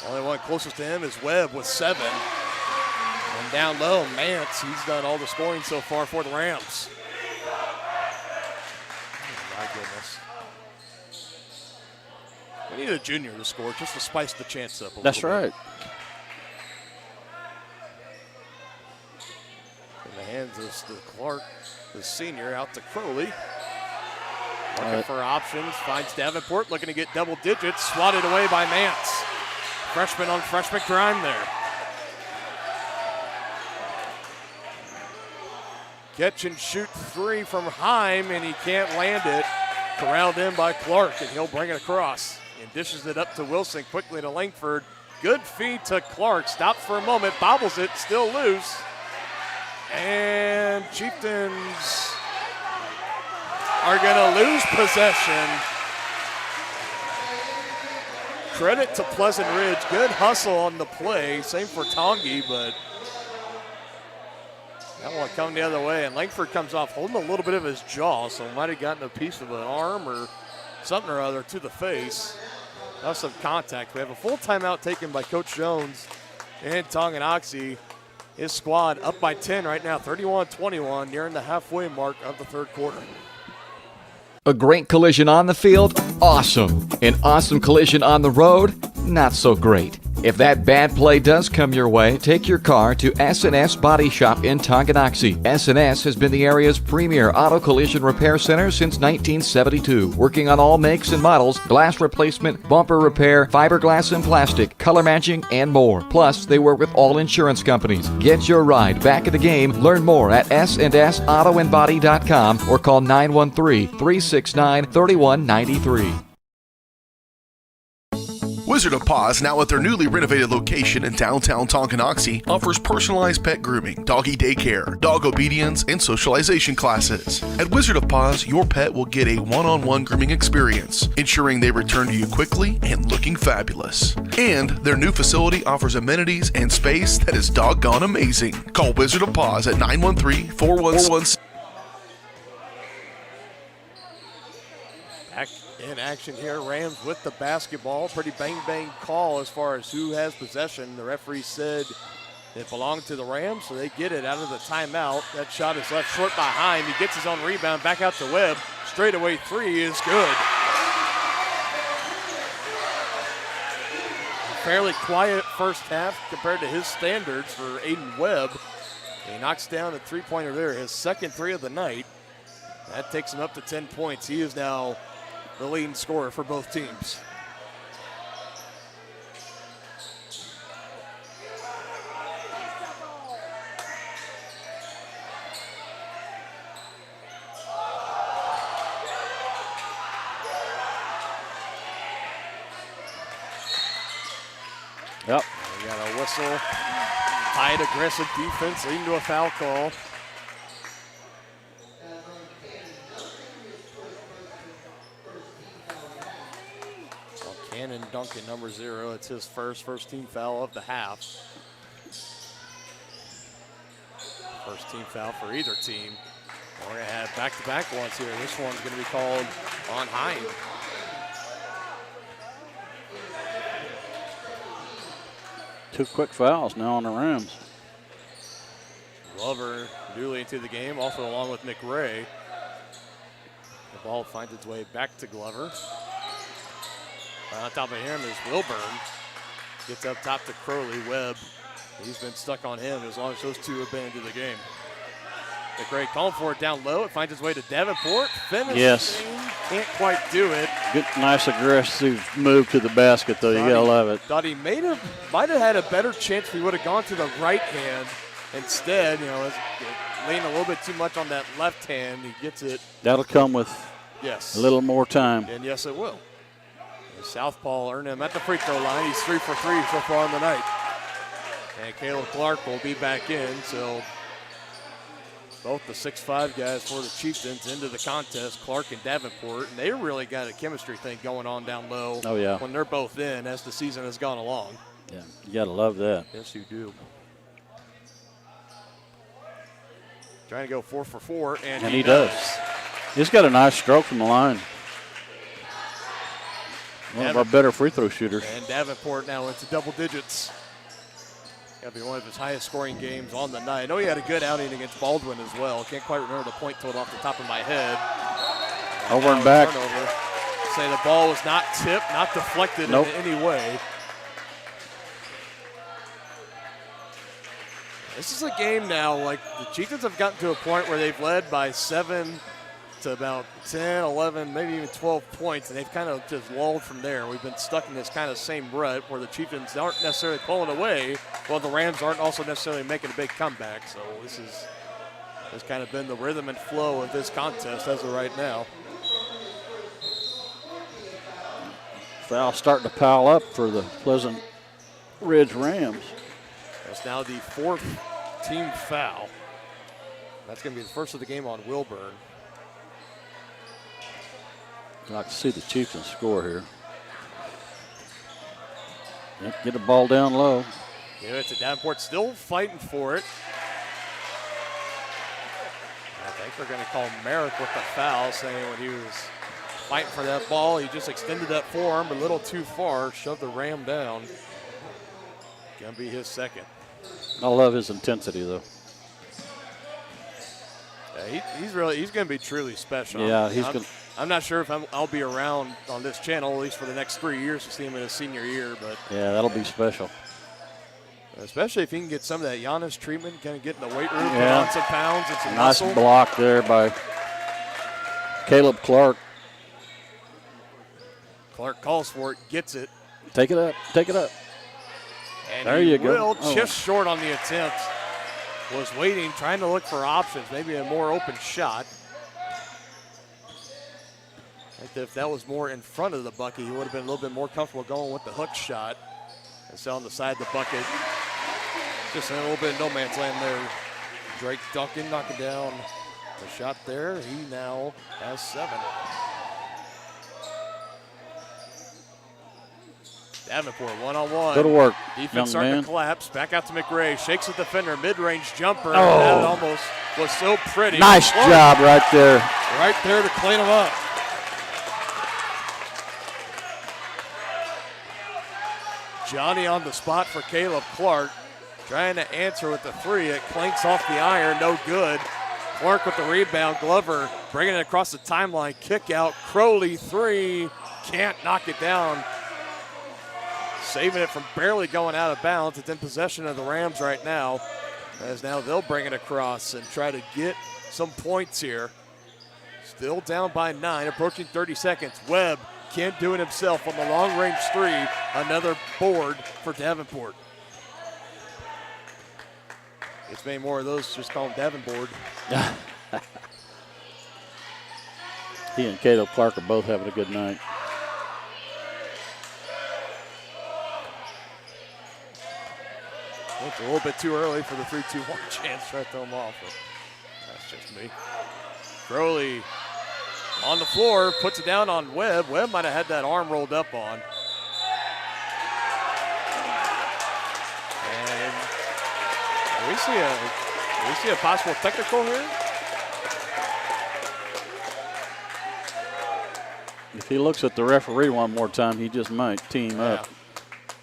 Only one closest to him is Webb with 7. And down low, Mance, he's done all the scoring so far for the Rams. Oh, my goodness. We need a junior to score just to spice the chance up a little bit. That's right. In the hands of the Clark, the senior, out to Crowley. Looking for options, finds Davenport, looking to get double digits, swatted away by Mance. Freshman on freshman crime there. Catch and shoot 3 from Heim, and he can't land it. Corralled in by Clark, and he'll bring it across. And dishes it up to Wilson, quickly to Langford. Good feed to Clark, stops for a moment, bobbles it, still loose. And Chieftains are going to lose possession. Credit to Pleasant Ridge. Good hustle on the play. Same for Tongi, but that one coming the other way. And Langford comes off holding a little bit of his jaw, so might have gotten a piece of an arm or something or other to the face. That was some contact. We have a full timeout taken by Coach Jones and Tonganoxie. His squad up by 10 right now, 31-21, nearing the halfway mark of the third quarter. A great collision on the field? Awesome. An awesome collision on the road? Not so great. If that bad play does come your way, take your car to S&S Body Shop in Tonganoxie. S&S has been the area's premier auto collision repair center since 1972, working on all makes and models, glass replacement, bumper repair, fiberglass and plastic, color matching, and more. Plus, they work with all insurance companies. Get your ride back in the game. Learn more at snsautoandbody.com or call 913-369-3193. Wizard of Paws, now at their newly renovated location in downtown Tonganoxie, offers personalized pet grooming, doggy daycare, dog obedience, and socialization classes. At Wizard of Paws, your pet will get a one-on-one grooming experience, ensuring they return to you quickly and looking fabulous. And their new facility offers amenities and space that is doggone amazing. Call Wizard of Paws at 913-416. Back in action here, Rams with the basketball. Pretty bang-bang call as far as who has possession. The referee said It belonged to the Rams, so they get it out of the timeout. That shot is left short behind. He gets his own rebound back out to Webb. Straightaway three is good. Fairly quiet first half compared to his standards for Aiden Webb. He knocks down a three-pointer there, his second three of the night. That takes him up to 10 points. He is now the leading scorer for both teams. Yep. We got a whistle. Tight, aggressive defense leading to a foul call. Well, Cannon Duncan, number 0. It's his first team foul of the half. First team foul for either team. We're going to have back-to-back ones here. This one's going to be called on Hind. Two quick fouls now on the Rams. Glover newly into the game, also along with McRae. The ball finds its way back to Glover. On top of him is Wilburn. Gets up top to Crowley. Webb, he's been stuck on him as long as those two have been into the game. McRae calling for it down low. It finds its way to Davenport. Finish. Yes. Can't quite do it. Good, nice aggressive move to the basket, though. You gotta love it. Thought he might have had a better chance if he would have gone to the right hand. Instead, leaning a little bit too much on that left hand. He gets it. That'll come with a little more time. And yes, it will. The Southpaw earned him at the free throw line. He's 3 for 3 so far on the night. And Caleb Clark will be back in, so both the 6'5" guys for the Chieftains into the contest, Clark and Davenport, and they really got a chemistry thing going on down low. Oh, yeah. When they're both in as the season has gone along. Yeah, you got to love that. Yes, you do. Trying to go 4 for 4, and he does. He's got a nice stroke from the line. One of our better free throw shooters. And Davenport now into double digits. Got to be one of his highest scoring games on the night. I know he had a good outing against Baldwin as well. Can't quite remember the point total off the top of my head. Over and back. Turnover. Say the ball was not tipped, not deflected in any way. This is a game now, like the Chieftains have gotten to a point where they've led by 7 to about 10, 11, maybe even 12 points, and they've kind of just lulled from there. We've been stuck in this kind of same rut where the Chieftains aren't necessarily pulling away, while the Rams aren't also necessarily making a big comeback. So this has kind of been the rhythm and flow of this contest as of right now. Foul starting to pile up for the Pleasant Ridge Rams. That's now the 4th team foul. That's going to be the first of the game on Wilburn. I'd like to see the Chieftains score here. Yep, get the ball down low. Give it to Davenport, still fighting for it. I think they're going to call Merrick with the foul, saying when he was fighting for that ball, he just extended that forearm a little too far, shoved the Ram down. Going to be his second. I love his intensity, though. Yeah, he's going to be truly special. Yeah, I'm not sure if I'll be around on this channel, at least for the next 3 years, to see him in his senior year. But yeah, that'll be special. Especially if he can get some of that Giannis treatment, kind of get in the weight room, put on some pounds and some nice muscle. Block there by Caleb Clark. Clark calls for it, gets it. Take it up, take it up. And there you go. Just short on the attempt. Was waiting, trying to look for options, maybe a more open shot. I think if that was more in front of the bucket, he would have been a little bit more comfortable going with the hook shot. And so on the side of the bucket, just in a little bit of no man's land there. Drake Duncan knocking down the shot there. He now has 7. Davenport one-on-one. Good work, Defense starting to collapse. Back out to McRae. Shakes the defender. Mid-range jumper. Oh. That almost was so pretty. Nice job right there. Right there to clean him up. Johnny on the spot for Caleb Clark. trying to answer with the three. It clanks off the iron, no good. Clark with the rebound. Glover bringing it across the timeline. Kick out. Crowley, three. Can't knock it down. Saving it from barely going out of bounds. It's in possession of the Rams right now. As now they'll bring it across and try to get some points here. Still down by 9, approaching 30 seconds. Webb can't do it himself on the long-range three. Another board for Davenport. It's many more of those, just call them Davenport. He and Cato Clark are both having a good night. It's a little bit too early for the 3-2-1 chance. Try to throw them off, but that's just me. Crowley on the floor, puts it down on Webb. Webb might have had that arm rolled up on. And do we see a possible technical here? If he looks at the referee one more time, he just might team up.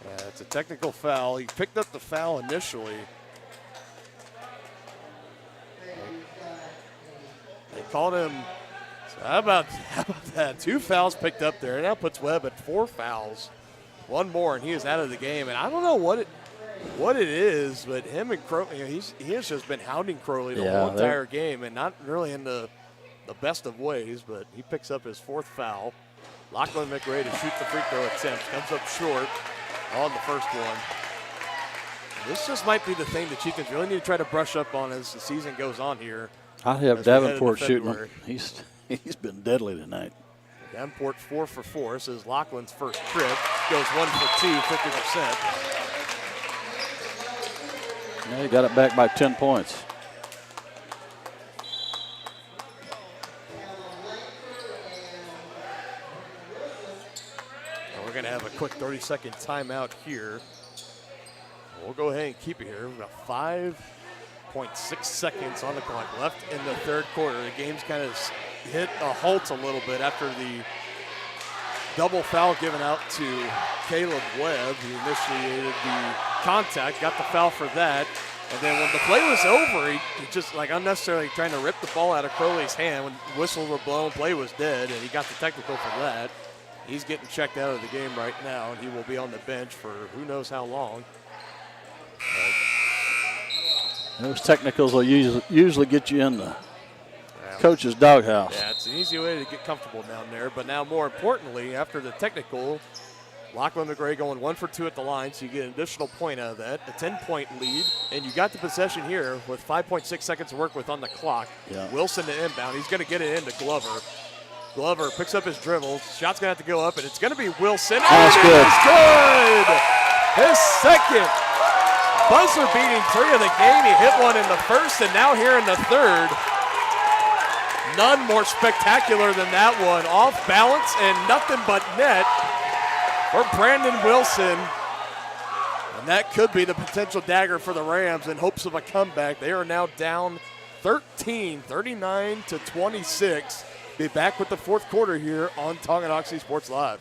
Yeah, it's a technical foul. He picked up the foul initially. They called him. So how about that? 2 fouls picked up there. Now puts Webb at 4 fouls. One more, and he is out of the game. And I don't know what it is, but him and Crowley, he has just been hounding Crowley the whole entire game, and not really in the best of ways. But he picks up his 4th foul. Lachlan McRae to shoot the free throw attempt. Comes up short on the first one. This just might be the thing the Chieftains really need to try to brush up on as the season goes on here. I'll have Davenport shooting him. He's been deadly tonight. Davenport 4 for 4. This is Lachlan's first trip. Goes 1 for 2, 50%. Yeah, he got it back by 10 points. We're going to have a quick 30-second timeout here. We'll go ahead and keep it here. We've got 5.6 seconds on the clock left in the third quarter. The game's kind of hit a halt a little bit after the double foul given out to Caleb Webb. He initiated the contact, got the foul for that. And then when the play was over, he just like unnecessarily trying to rip the ball out of Crowley's hand. When whistles were blown, play was dead, and he got the technical for that. He's getting checked out of the game right now, and he will be on the bench for who knows how long. Those technicals will usually get you in the coach's doghouse. Yeah, it's an easy way to get comfortable down there. But now, more importantly, after the technical, Lachlan McRae going 1 for 2 at the line, so you get an additional point out of that, a 10-point lead, and you got the possession here with 5.6 seconds to work with on the clock. Yeah. Wilson to inbound. He's going to get it into Glover. Glover picks up his dribble. Shot's going to have to go up, and it's going to be Wilson. That's good. Good. His second buzzer-beating 3 of the game. He hit one in the first, and now here in the third. None more spectacular than that one. Off balance and nothing but net for Brandon Wilson. And that could be the potential dagger for the Rams in hopes of a comeback. They are now down 13, 39-26. Be back with the fourth quarter here on Tonganoxie Sports Live.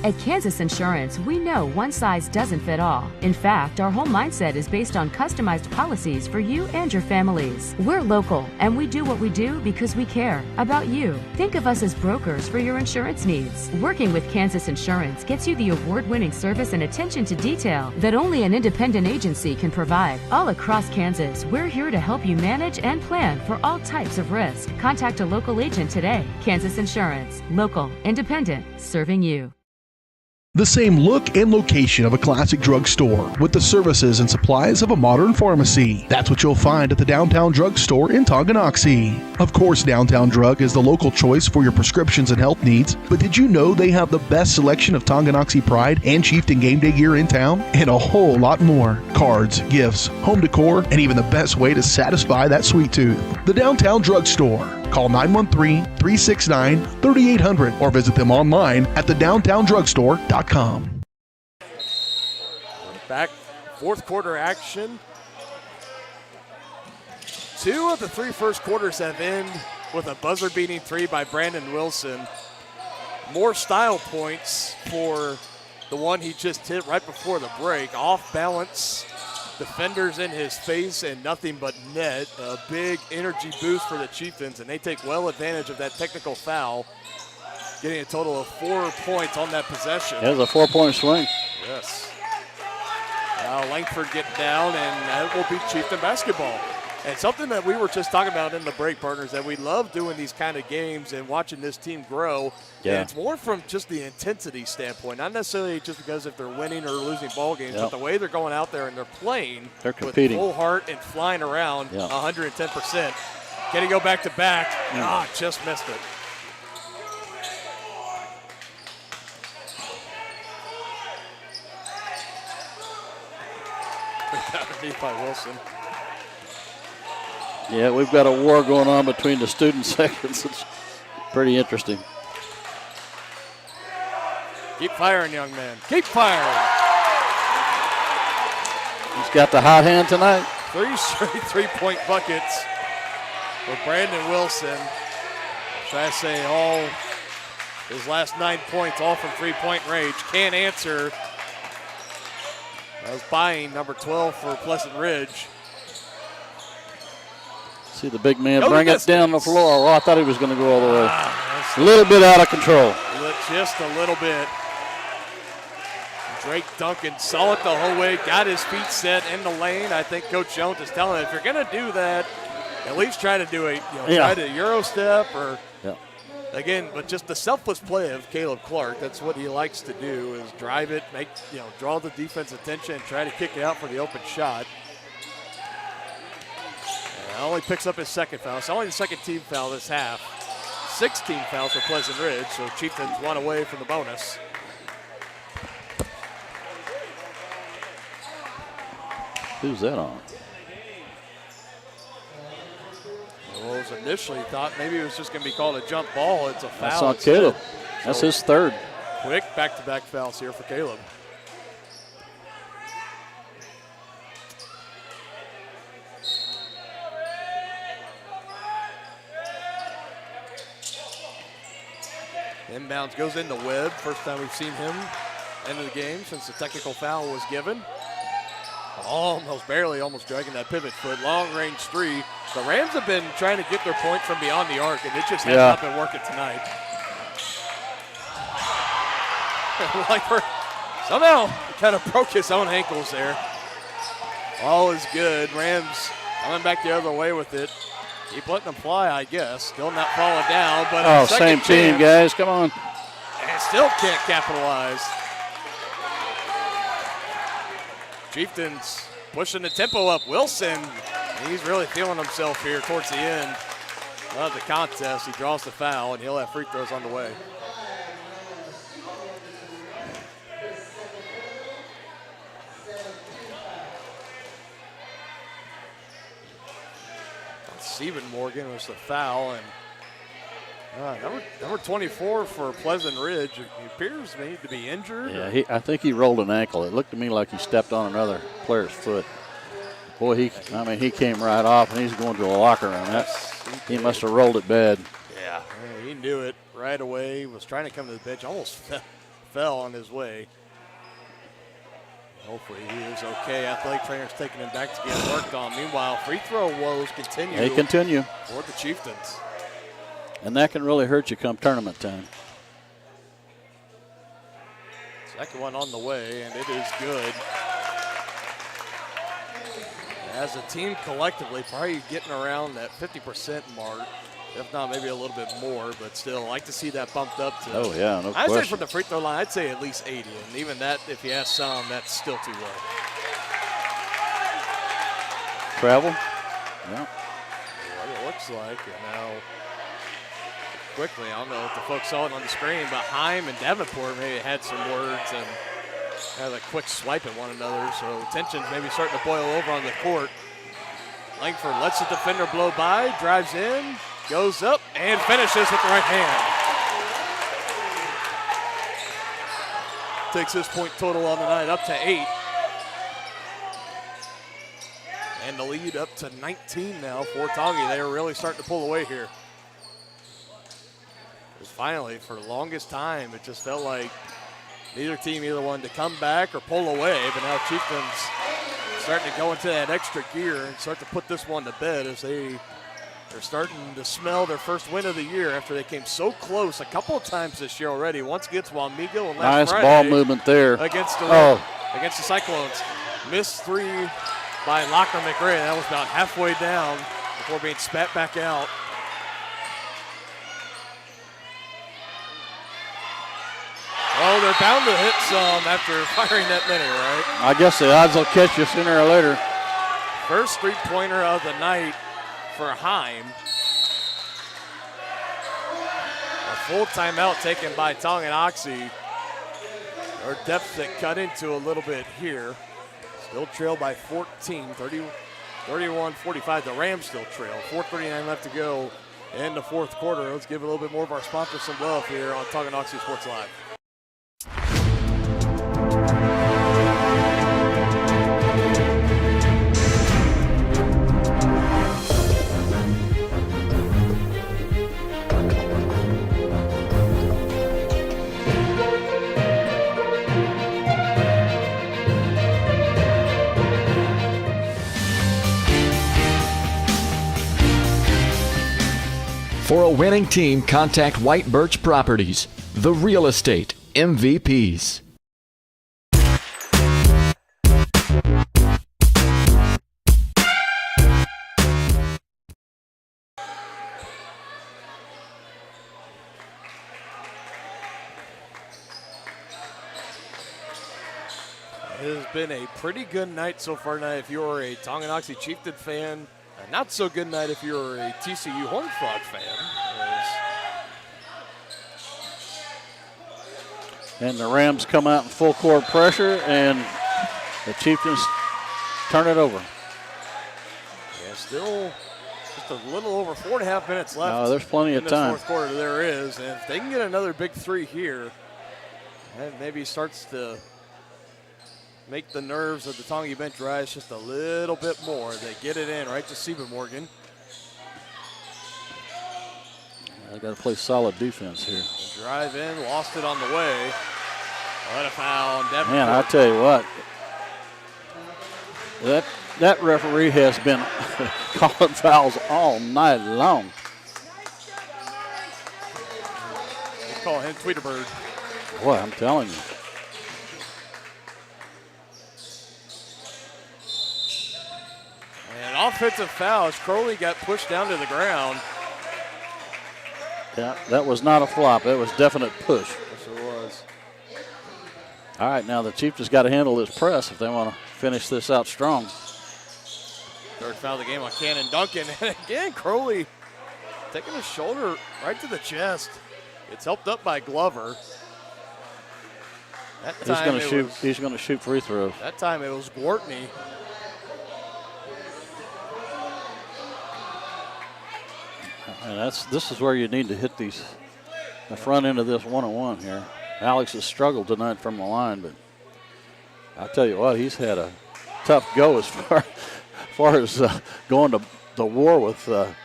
At Kansas Insurance, we know one size doesn't fit all. In fact, our whole mindset is based on customized policies for you and your families. We're local, and we do what we do because we care about you. Think of us as brokers for your insurance needs. Working with Kansas Insurance gets you the award-winning service and attention to detail that only an independent agency can provide. All across Kansas, we're here to help you manage and plan for all types of risk. Contact a local agent today. Kansas Insurance. Local, independent, serving you. The same look and location of a classic drugstore with the services and supplies of a modern pharmacy. That's what you'll find at the Downtown Drug Store in Tonganoxie. Of course, Downtown Drug is the local choice for your prescriptions and health needs, but did you know they have the best selection of Tonganoxie Pride and Chieftain Game Day gear in town? And a whole lot more. Cards, gifts, home decor, and even the best way to satisfy that sweet tooth. The Downtown Drug Store. Call 913-369-3800 or visit them online at thedowntowndrugstore.com. Back, fourth quarter action. 2 of the 3 first quarters have ended with a buzzer-beating 3 by Brandon Wilson. More style points for the one he just hit right before the break. Off balance defenders in his face and nothing but net. A big energy boost for the Chieftains, and they take well advantage of that technical foul, getting a total of 4 points on that possession. It was a 4-point swing. Yes. Now Langford getting down, and that will be Chieftain basketball. And something that we were just talking about in the break, partners, that we love doing these kind of games and watching this team grow. Yeah. And it's more from just the intensity standpoint, not necessarily just because if they're winning or losing ball games, but the way they're going out there and they're playing they're competing with full heart and flying around 110%. Can he go back to back? Just missed it. Underneath by Wilson. Yeah, we've got a war going on between the student sections. It's pretty interesting. Keep firing, young man. Keep firing. He's got the hot hand tonight. 3 straight three-point buckets for Brandon Wilson. Try to say all his last 9 points, all from three-point range. Can't answer. That was buying number 12 for Pleasant Ridge. See the big man bring it down the floor. Oh, I thought he was going to go all the way. A little bit out of control. Just a little bit. Drake Duncan saw it the whole way, got his feet set in the lane. I think Coach Jones is telling him, if you're going to do that, at least try to do a try to Euro step or again, but just the selfless play of Caleb Clark. That's what he likes to do, is drive it, make draw the defense attention, and try to kick it out for the open shot. Only picks up his second foul. It's only the second team foul this half. 16 fouls for Pleasant Ridge, so Chieftains 1 away from the bonus. Who's that on? Well, it was initially thought maybe it was just going to be called a jump ball. It's a foul. That's on Caleb. That's his third. Quick back-to-back fouls here for Caleb. Inbounds goes into Webb. First time we've seen him enter the game since the technical foul was given. Almost dragging that pivot foot. Long range three. The Rams have been trying to get their point from beyond the arc, and it just has not been working tonight. Langford somehow kind of broke his own ankles there. All is good. Rams coming back the other way with it. Keep letting them fly, I guess. Still not falling down, but same team, guys. Come on. And still can't capitalize. Chieftains pushing the tempo up. Wilson, he's really feeling himself here towards the end of the contest. He draws the foul, and he'll have free throws on the way. Stephen Morgan was the foul, and number 24 for Pleasant Ridge, he appears to need to be injured. Yeah, I think he rolled an ankle. It looked to me like he stepped on another player's foot. Boy, he came right off, and he's going to a locker room. He must have rolled it bad. Yeah, he knew it right away. He was trying to come to the bench, almost fell on his way. Hopefully he is okay. Athletic trainer's taking him back to get worked on. Meanwhile, free throw woes continue. They continue. For the Chieftains. And that can really hurt you come tournament time. Second one on the way, and it is good. As a team collectively, probably getting around that 50% mark. If not, maybe a little bit more, but still, like to see that bumped up to. Oh, yeah, no I'd question. say from the free throw line, I'd say at least 80. And even that, if you ask some, that's still too low. Travel? Yeah. What it looks like. And now, quickly, I don't know if the folks saw it on the screen, but Heim and Davenport maybe had some words and had a quick swipe at one another. So tensions maybe starting to boil over on the court. Langford lets the defender blow by, drives in, goes up, and finishes with the right hand. Takes his point total on the night up to 8. And the lead up to 19 now for Tongi. They are really starting to pull away here. Because finally, for the longest time, it just felt like neither team either wanted to come back or pull away, but now Chieftains starting to go into that extra gear and start to put this one to bed as they're starting to smell their first win of the year after they came so close a couple of times this year already. Once against Wamego and last Friday. Nice ball movement there. Against the Cyclones. Missed three by Locker McRae. That was about halfway down before being spat back out. Oh, they're bound to hit some after firing that many, right? I guess the odds will catch you sooner or later. First three-pointer of the night for Heim. A full timeout taken by Tonganoxie. Our deficit cut into a little bit here. Still trailed by 14, 31-45. The Rams still trail. 4:39 left to go in the fourth quarter. Let's give a little bit more of our sponsors some love here on Tonganoxie Sports Live. For a winning team, contact White Birch Properties, the real estate MVPs. It has been a pretty good night so far tonight if you're a Tonganoxie Chieftain fan. A not so good night if you're a TCU Horned Frog fan. And the Rams come out in full court pressure, and the Chieftains turn it over. Yeah, still just a little over 4.5 minutes left. No, there's plenty of in time. This fourth quarter, there is. And if they can get another big three here, that maybe starts to make the nerves of the Tongi bench rise just a little bit more. They get it in right to Seba Morgan. They got to play solid defense here. They drive in, lost it on the way. What a foul. Man, I tell you what, that referee has been calling fouls all night long. They call him Tweeterbird. Boy, I'm telling you. An offensive foul as Crowley got pushed down to the ground. Yeah, that was not a flop. That was definite push. Yes, it was. All right, now the Chiefs just got to handle this press if they want to finish this out strong. Third foul of the game on Cannon Duncan. And again, Crowley taking his shoulder right to the chest. It's helped up by Glover. That time He's going to shoot. He's going to shoot free throws. That time it was Gwartney. And this is where you need to hit the front end of this one-on-one here. Alex has struggled tonight from the line, but I'll tell you what, he's had a tough go as far as going to the war with the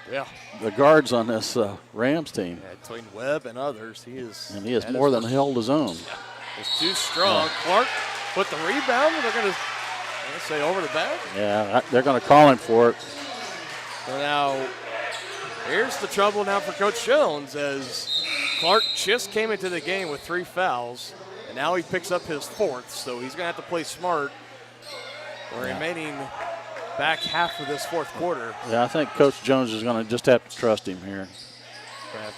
guards on this Rams team. Yeah, between Webb and others, he is more than held his own. It's too strong. Yeah. Clark with the rebound, and they're going to say over the back. Yeah, they're going to call him for it. So now, here's the trouble now for Coach Jones as Clark just came into the game with 3 fouls, and now he picks up his 4th, so he's going to have to play smart the remaining back half of this fourth quarter. Yeah, I think Coach Jones is going to just have to trust him here. Okay.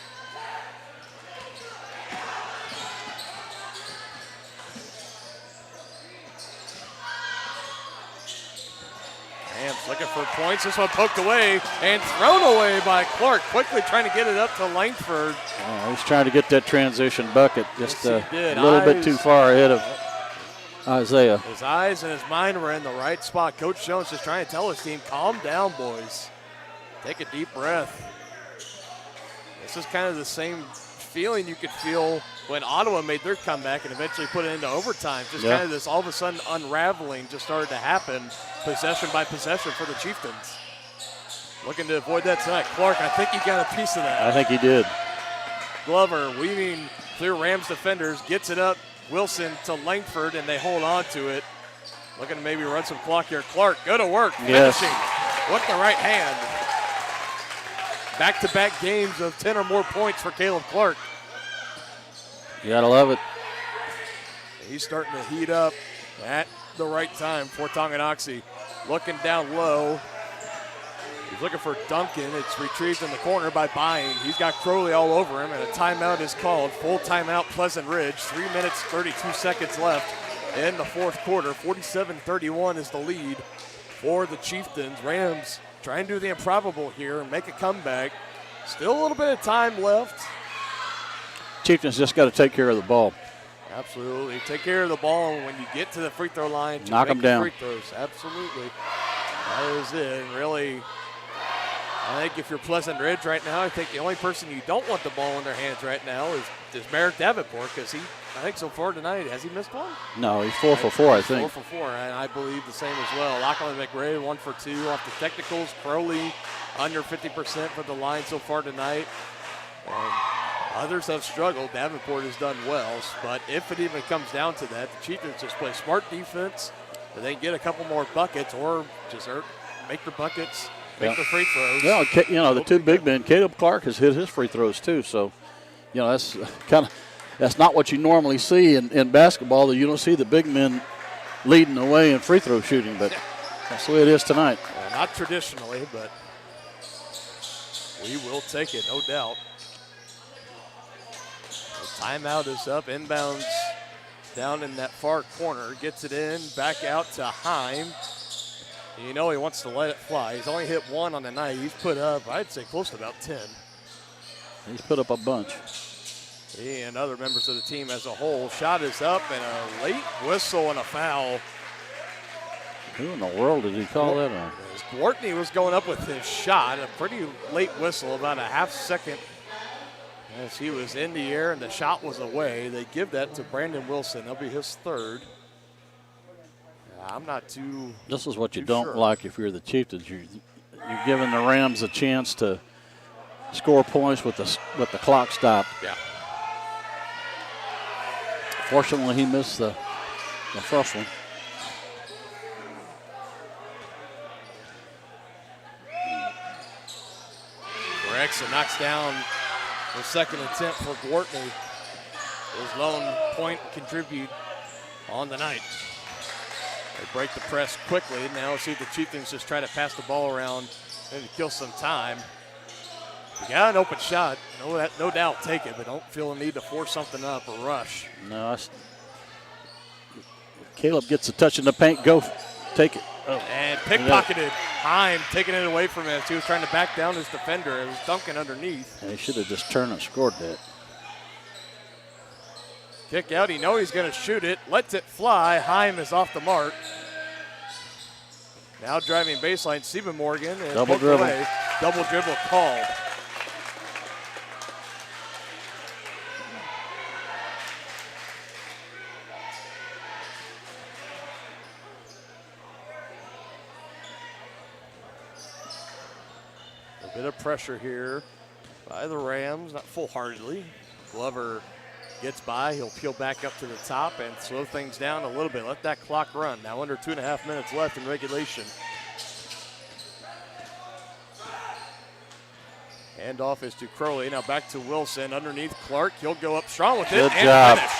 Rams looking for points. This one poked away and thrown away by Clark. Quickly trying to get it up to Langford. He's trying to get that transition bucket just a little bit too far ahead of Isaiah. His eyes and his mind were in the right spot. Coach Jones just trying to tell his team, calm down, boys. Take a deep breath. This is kind of the same feeling you could feel when Ottawa made their comeback and eventually put it into overtime. Just kind of this all of a sudden unraveling just started to happen possession by possession for the Chieftains. Looking to avoid that tonight. Clark, I think you got a piece of that. I think he did. Glover weaving through Rams defenders, gets it up. Wilson to Langford, and they hold on to it. Looking to maybe run some clock here. Clark, go to work. Yes. Finishing with the right hand. Back-to-back games of 10 or more points for Caleb Clark. You gotta love it. He's starting to heat up at the right time for Tonganoxie. Looking down low. He's looking for Duncan. It's retrieved in the corner by Bying. He's got Crowley all over him, and a timeout is called. Full timeout, Pleasant Ridge. 3 minutes, 32 seconds left in the fourth quarter. 47-31 is the lead for the Chieftains. Rams trying to do the improbable here and make a comeback. Still a little bit of time left. Chieftains just got to take care of the ball. Absolutely. Take care of the ball when you get to the free throw line. Knock them down. Free throws. Absolutely. That is it. And really, I think if you're Pleasant Ridge right now, I think the only person you don't want the ball in their hands right now is Merrick Davenport, because I think so far tonight, has he missed one? No, he's 4 for 4, I think. 4 for 4, and I believe the same as well. Lachlan McRae, 1 for 2 off the technicals. Crowley, under 50% for the line so far tonight. And others have struggled. Davenport has done well, but if it even comes down to that, the Chieftains just play smart defense, and they get a couple more buckets or just make their buckets, make their free throws. Yeah, the two big men, Caleb Clark has hit his free throws too, so, that's not what you normally see in basketball, that you don't see the big men leading the way in free throw shooting, but that's the way it is tonight. Well, not traditionally, but we will take it, no doubt. The timeout is up, inbounds down in that far corner, gets it in, back out to Heim. He wants to let it fly. He's only hit 1 on the night. He's put up, I'd say, close to about 10. He's put up a bunch. He and other members of the team as a whole. Shot is up, and a late whistle and a foul. Who in the world did he call that on? Dwortney was going up with his shot. A pretty late whistle, about a half second as he was in the air and the shot was away. They give that to Brandon Wilson. That'll be his third. I'm not too This is what you too don't sure. like if you're the Chieftains. You're giving the Rams a chance to score points with the clock stopped. Yeah. Fortunately, he missed the first one. Gregson knocks down the second attempt for Dwortney. His lone point contribute on the night. They break the press quickly. Now see if the Chieftains just try to pass the ball around and kill some time. You got an open shot, no doubt take it, but don't feel a need to force something up or rush. No, Caleb gets a touch in the paint. Go, take it. Oh. And pickpocketed. Heim taking it away from him. He was trying to back down his defender. It was Duncan underneath. And he should have just turned and scored that. Kick out. He's going to shoot it. Lets it fly. Heim is off the mark. Now driving baseline, Stephen Morgan. And Double dribble. Away. Double dribble called. A bit of pressure here by the Rams, not full-heartedly. Glover gets by. He'll peel back up to the top and slow things down a little bit. Let that clock run. Now under 2.5 minutes left in regulation. Handoff is to Crowley. Now back to Wilson. Underneath Clark. He'll go up strong with it. Good and job. finish.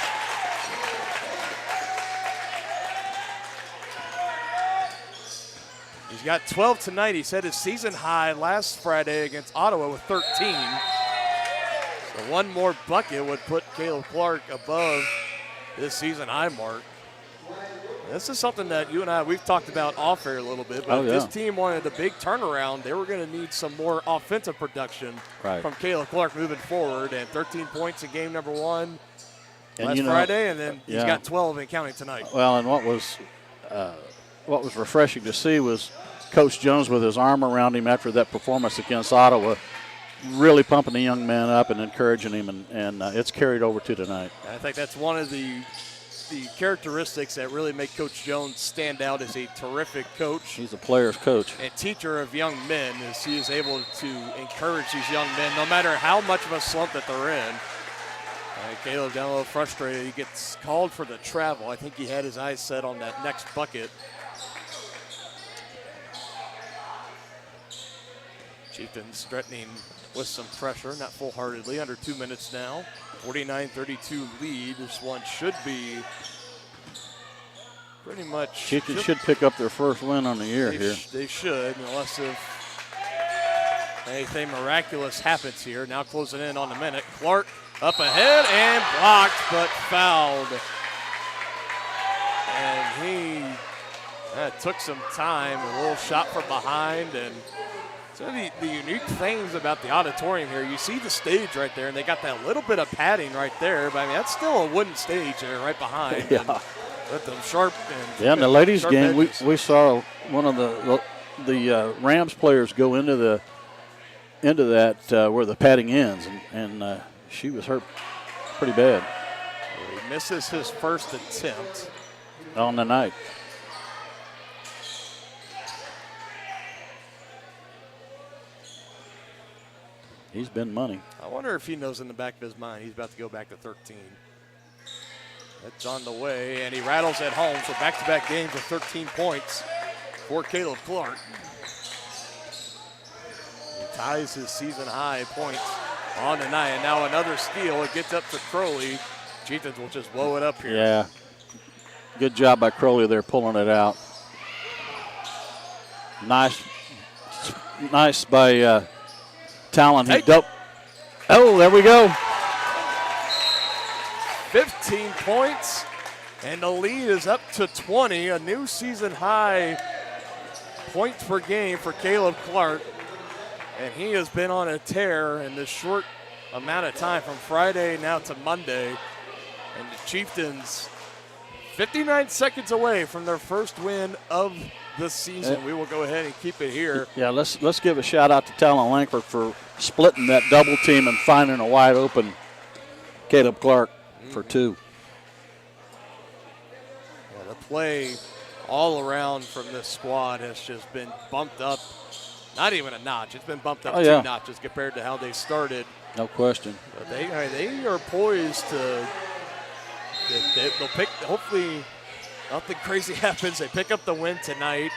He's got 12 tonight. He set his season high last Friday against Ottawa with 13. So one more bucket would put Caleb Clark above his season high mark. This is something that you and I, we've talked about off air a little bit, but if this team wanted a big turnaround, they were going to need some more offensive production from Caleb Clark moving forward. And 13 points in game number 1 last Friday, and then he's got 12 and counting tonight. Well, and what was refreshing to see was Coach Jones with his arm around him after that performance against Ottawa, really pumping the young man up and encouraging him, and it's carried over to tonight. And I think that's one of the characteristics that really make Coach Jones stand out as a terrific coach. He's a player's coach. And teacher of young men, as he is able to encourage these young men, no matter how much of a slump that they're in. Caleb down a little frustrated. He gets called for the travel. I think he had his eyes set on that next bucket. Chieftains threatening with some pressure, not full-heartedly, under 2 minutes now. 49-32 lead. This one should be pretty much. Chieftains should pick up their first win on the year here. They should, unless if anything miraculous happens here. Now closing in on the minute. Clark up ahead and blocked, but fouled. And he took some time, a little shot from behind. And so the unique things about the auditorium here, you see the stage right there, and they got that little bit of padding right there. But I mean, that's still a wooden stage there right behind. Yeah. And with them sharp and in the ladies' sharp game, edges. we saw one of the Rams players go into that where the padding ends, and she was hurt pretty bad. He misses his first attempt on the night. He's been money. I wonder if he knows in the back of his mind he's about to go back to 13. That's on the way, and he rattles at home. So back-to-back games with 13 points for Caleb Clark. He ties his season-high points on the night, and now another steal. It gets up to Crowley. Chieftains will just blow it up here. Yeah. Good job by Crowley there pulling it out. Nice by Talon. Oh, there we go. 15 points, and the lead is up to 20, a new season high points per game for Caleb Clark. And he has been on a tear in this short amount of time from Friday now to Monday. And the Chieftains 59 seconds away from their first win of the season. We will go ahead and keep it here. Yeah, let's give a shout out to Talon Langford for splitting that double team and finding a wide open Caleb Clark for two. Yeah, the play all around from this squad has just been bumped up. Not even a notch. It's been bumped up 2 notches compared to how they started. No question. But they are poised to. They'll pick. Hopefully, nothing crazy happens. They pick up the win tonight.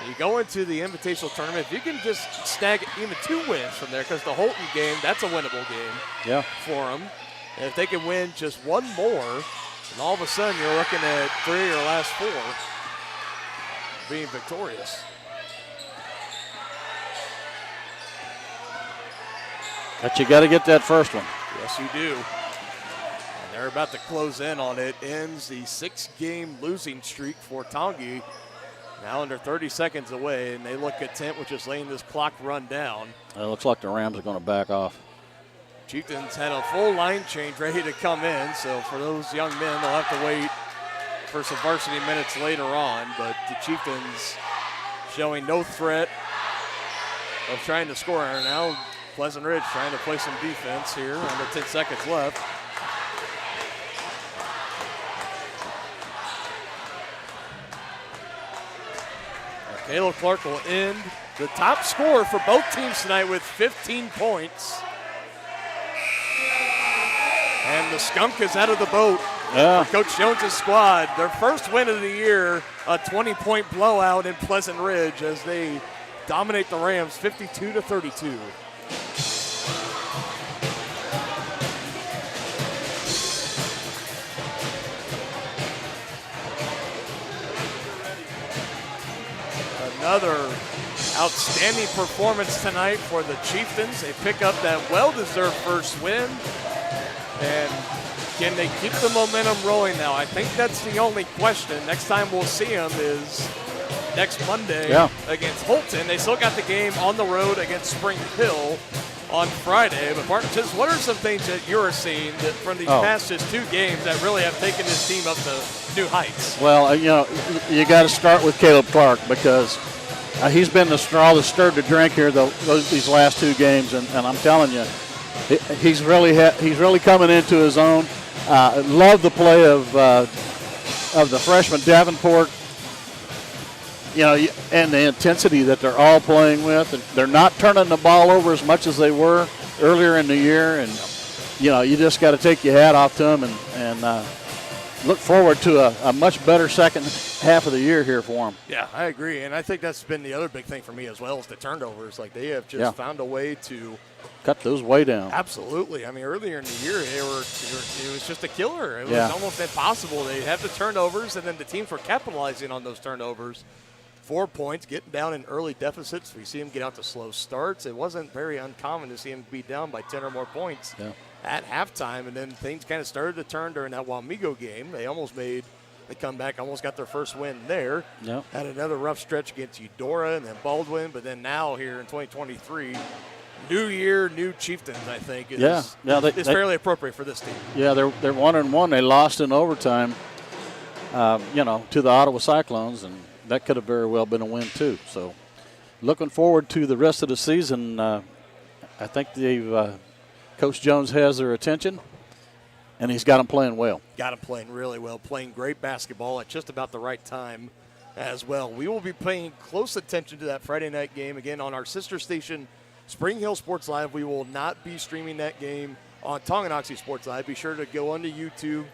You go into the Invitational Tournament. If you can just snag even 2 wins from there, because the Holton game, that's a winnable game for them. And if they can win just 1 more, and all of a sudden you're looking at 3 or last 4 being victorious. But you got to get that first one. Yes, you do. And they're about to close in on it. Ends the 6-game losing streak for Tongi. Now under 30 seconds away, and they look content with just letting this clock run down. It looks like the Rams are going to back off. Chieftains had a full line change ready to come in, so for those young men, they'll have to wait for some varsity minutes later on. But the Chieftains showing no threat of trying to score. And now Pleasant Ridge trying to play some defense here under 10 seconds left. Caleb Clark will end the top scorer for both teams tonight with 15 points. And the skunk is out of the boat for Coach Jones' squad. Their first win of the year, a 20-point blowout in Pleasant Ridge as they dominate the Rams 52-32. Another outstanding performance tonight for the Chieftains. They pick up that well-deserved first win. And can they keep the momentum rolling now? I think that's the only question. Next time we'll see them is next Monday against Holton. They still got the game on the road against Spring Hill on Friday. But Martin, just what are some things that you're seeing that from these past just 2 games that really have taken this team up to new heights? Well, you got to start with Caleb Clark because he's been the straw that stirred the drink here these last 2 games, and I'm telling you, he's really coming into his own. Love the play of the freshman Davenport. And the intensity that they're all playing with, and they're not turning the ball over as much as they were earlier in the year. And you just got to take your hat off to them and look forward to a much better second half of the year here for them. Yeah, I agree. And I think that's been the other big thing for me as well is the turnovers. Like, they have just found a way to cut those way down. Absolutely. I mean, earlier in the year, it was just a killer. It was almost impossible. They have the turnovers, and then the teams were capitalizing on those turnovers. 4 points, getting down in early deficits. We see them get out to slow starts. It wasn't very uncommon to see them be down by 10 or more points at halftime, and then things kind of started to turn during that Wamego game. They almost made the comeback, almost got their first win there. Yep. Had another rough stretch against Eudora and then Baldwin, but then now here in 2023, new year, new Chieftains, I think, is fairly appropriate for this team. Yeah, they're 1-1. They lost in overtime, to the Ottawa Cyclones, and that could have very well been a win too. So looking forward to the rest of the season. I think Coach Jones has their attention, and he's got them playing well. Got them playing really well, playing great basketball at just about the right time as well. We will be paying close attention to that Friday night game again on our sister station, Spring Hill Sports Live. We will not be streaming that game on Tonganoxie Sports Live. Be sure to go onto YouTube,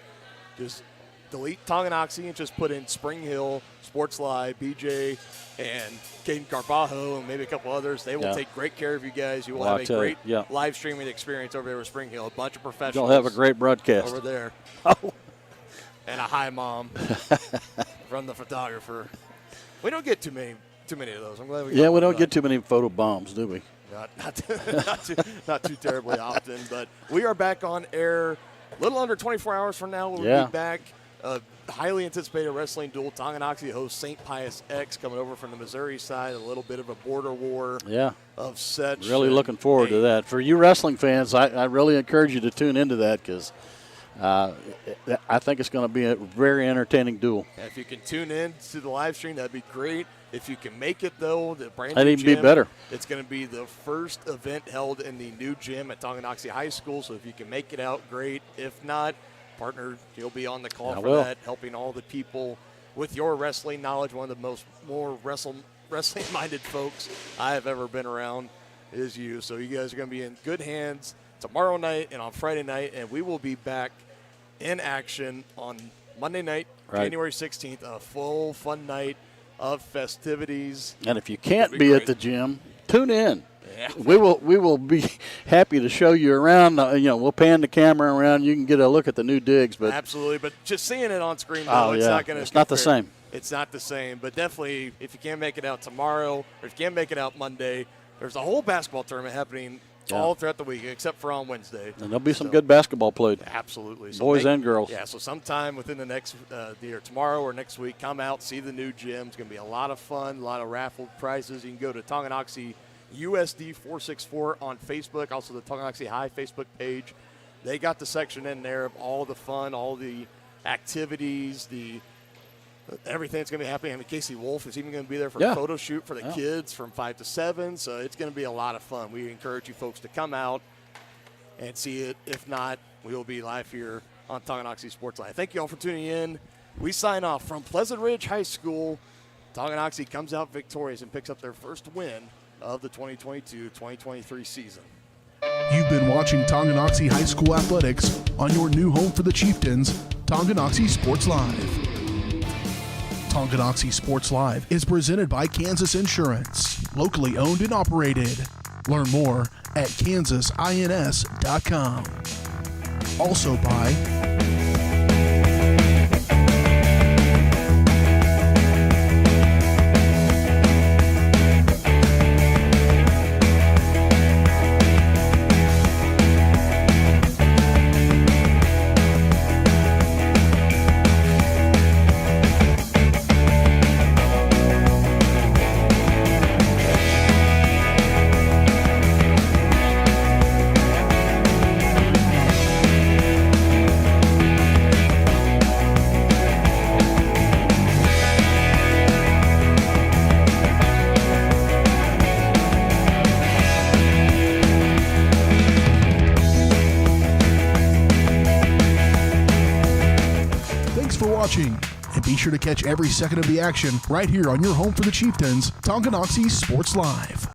just delete Tonganoxie and just put in Spring Hill Sports Live, BJ and Caden Carbajo and maybe a couple others. They will take great care of you guys. You will have a great live streaming experience over there with Spring Hill. A bunch of professionals. You'll have a great broadcast over there. Oh. And a hi mom from the photographer. We don't get too many of those. I'm glad we don't get too many photo bombs, do we? Not too terribly often, but we are back on air a little under 24 hours from now. We'll be back. A highly anticipated wrestling duel. Tonganoxie hosts St. Pius X coming over from the Missouri side. A little bit of a border war of such. Really looking forward to that. For you wrestling fans, I really encourage you to tune into that because I think it's going to be a very entertaining duel. If you can tune in to the live stream, that'd be great. If you can make it, though, the brand new that'd even gym, be better. It's going to be the first event held in the new gym at Tonganoxie High School, so if you can make it out, great. If not, partner, you'll be on the call for that, helping all the people with your wrestling knowledge. One of the more wrestling-minded folks I have ever been around is you. So you guys are going to be in good hands tomorrow night and on Friday night, and we will be back in action on Monday night, January 16th, a full fun night of festivities. And if you can't be at the gym, tune in. Yeah. We will be happy to show you around. We'll pan the camera around. You can get a look at the new digs. But absolutely, but just seeing it on screen, though, it's not the same. It's not the same, but definitely if you can't make it out tomorrow or if you can't make it out Monday, there's a whole basketball tournament happening all throughout the week except for on Wednesday. And there'll be some good basketball played. Absolutely. So boys and girls. Yeah, so sometime within the next tomorrow or next week, come out, see the new gym. It's going to be a lot of fun, a lot of raffle prizes. You can go to Tonganoxie USD 464 on Facebook, also the Tonganoxie High Facebook page. They got the section in there of all the fun, all the activities, everything that's going to be happening. I mean, Casey Wolf is even going to be there for a photo shoot for the kids from 5 to 7, so it's going to be a lot of fun. We encourage you folks to come out and see it. If not, we will be live here on Tonganoxie Sports Live. Thank you all for tuning in. We sign off from Pleasant Ridge High School. Tonganoxie comes out victorious and picks up their first win of the 2022-2023 season. You've been watching Tonganoxie High School Athletics on your new home for the Chieftains, Tonganoxie Sports Live. Tonganoxie Sports Live is presented by Kansas Insurance, locally owned and operated. Learn more at kansasins.com. Also by and be sure to catch every second of the action right here on your home for the Chieftains, Tonganoxie Sports Live.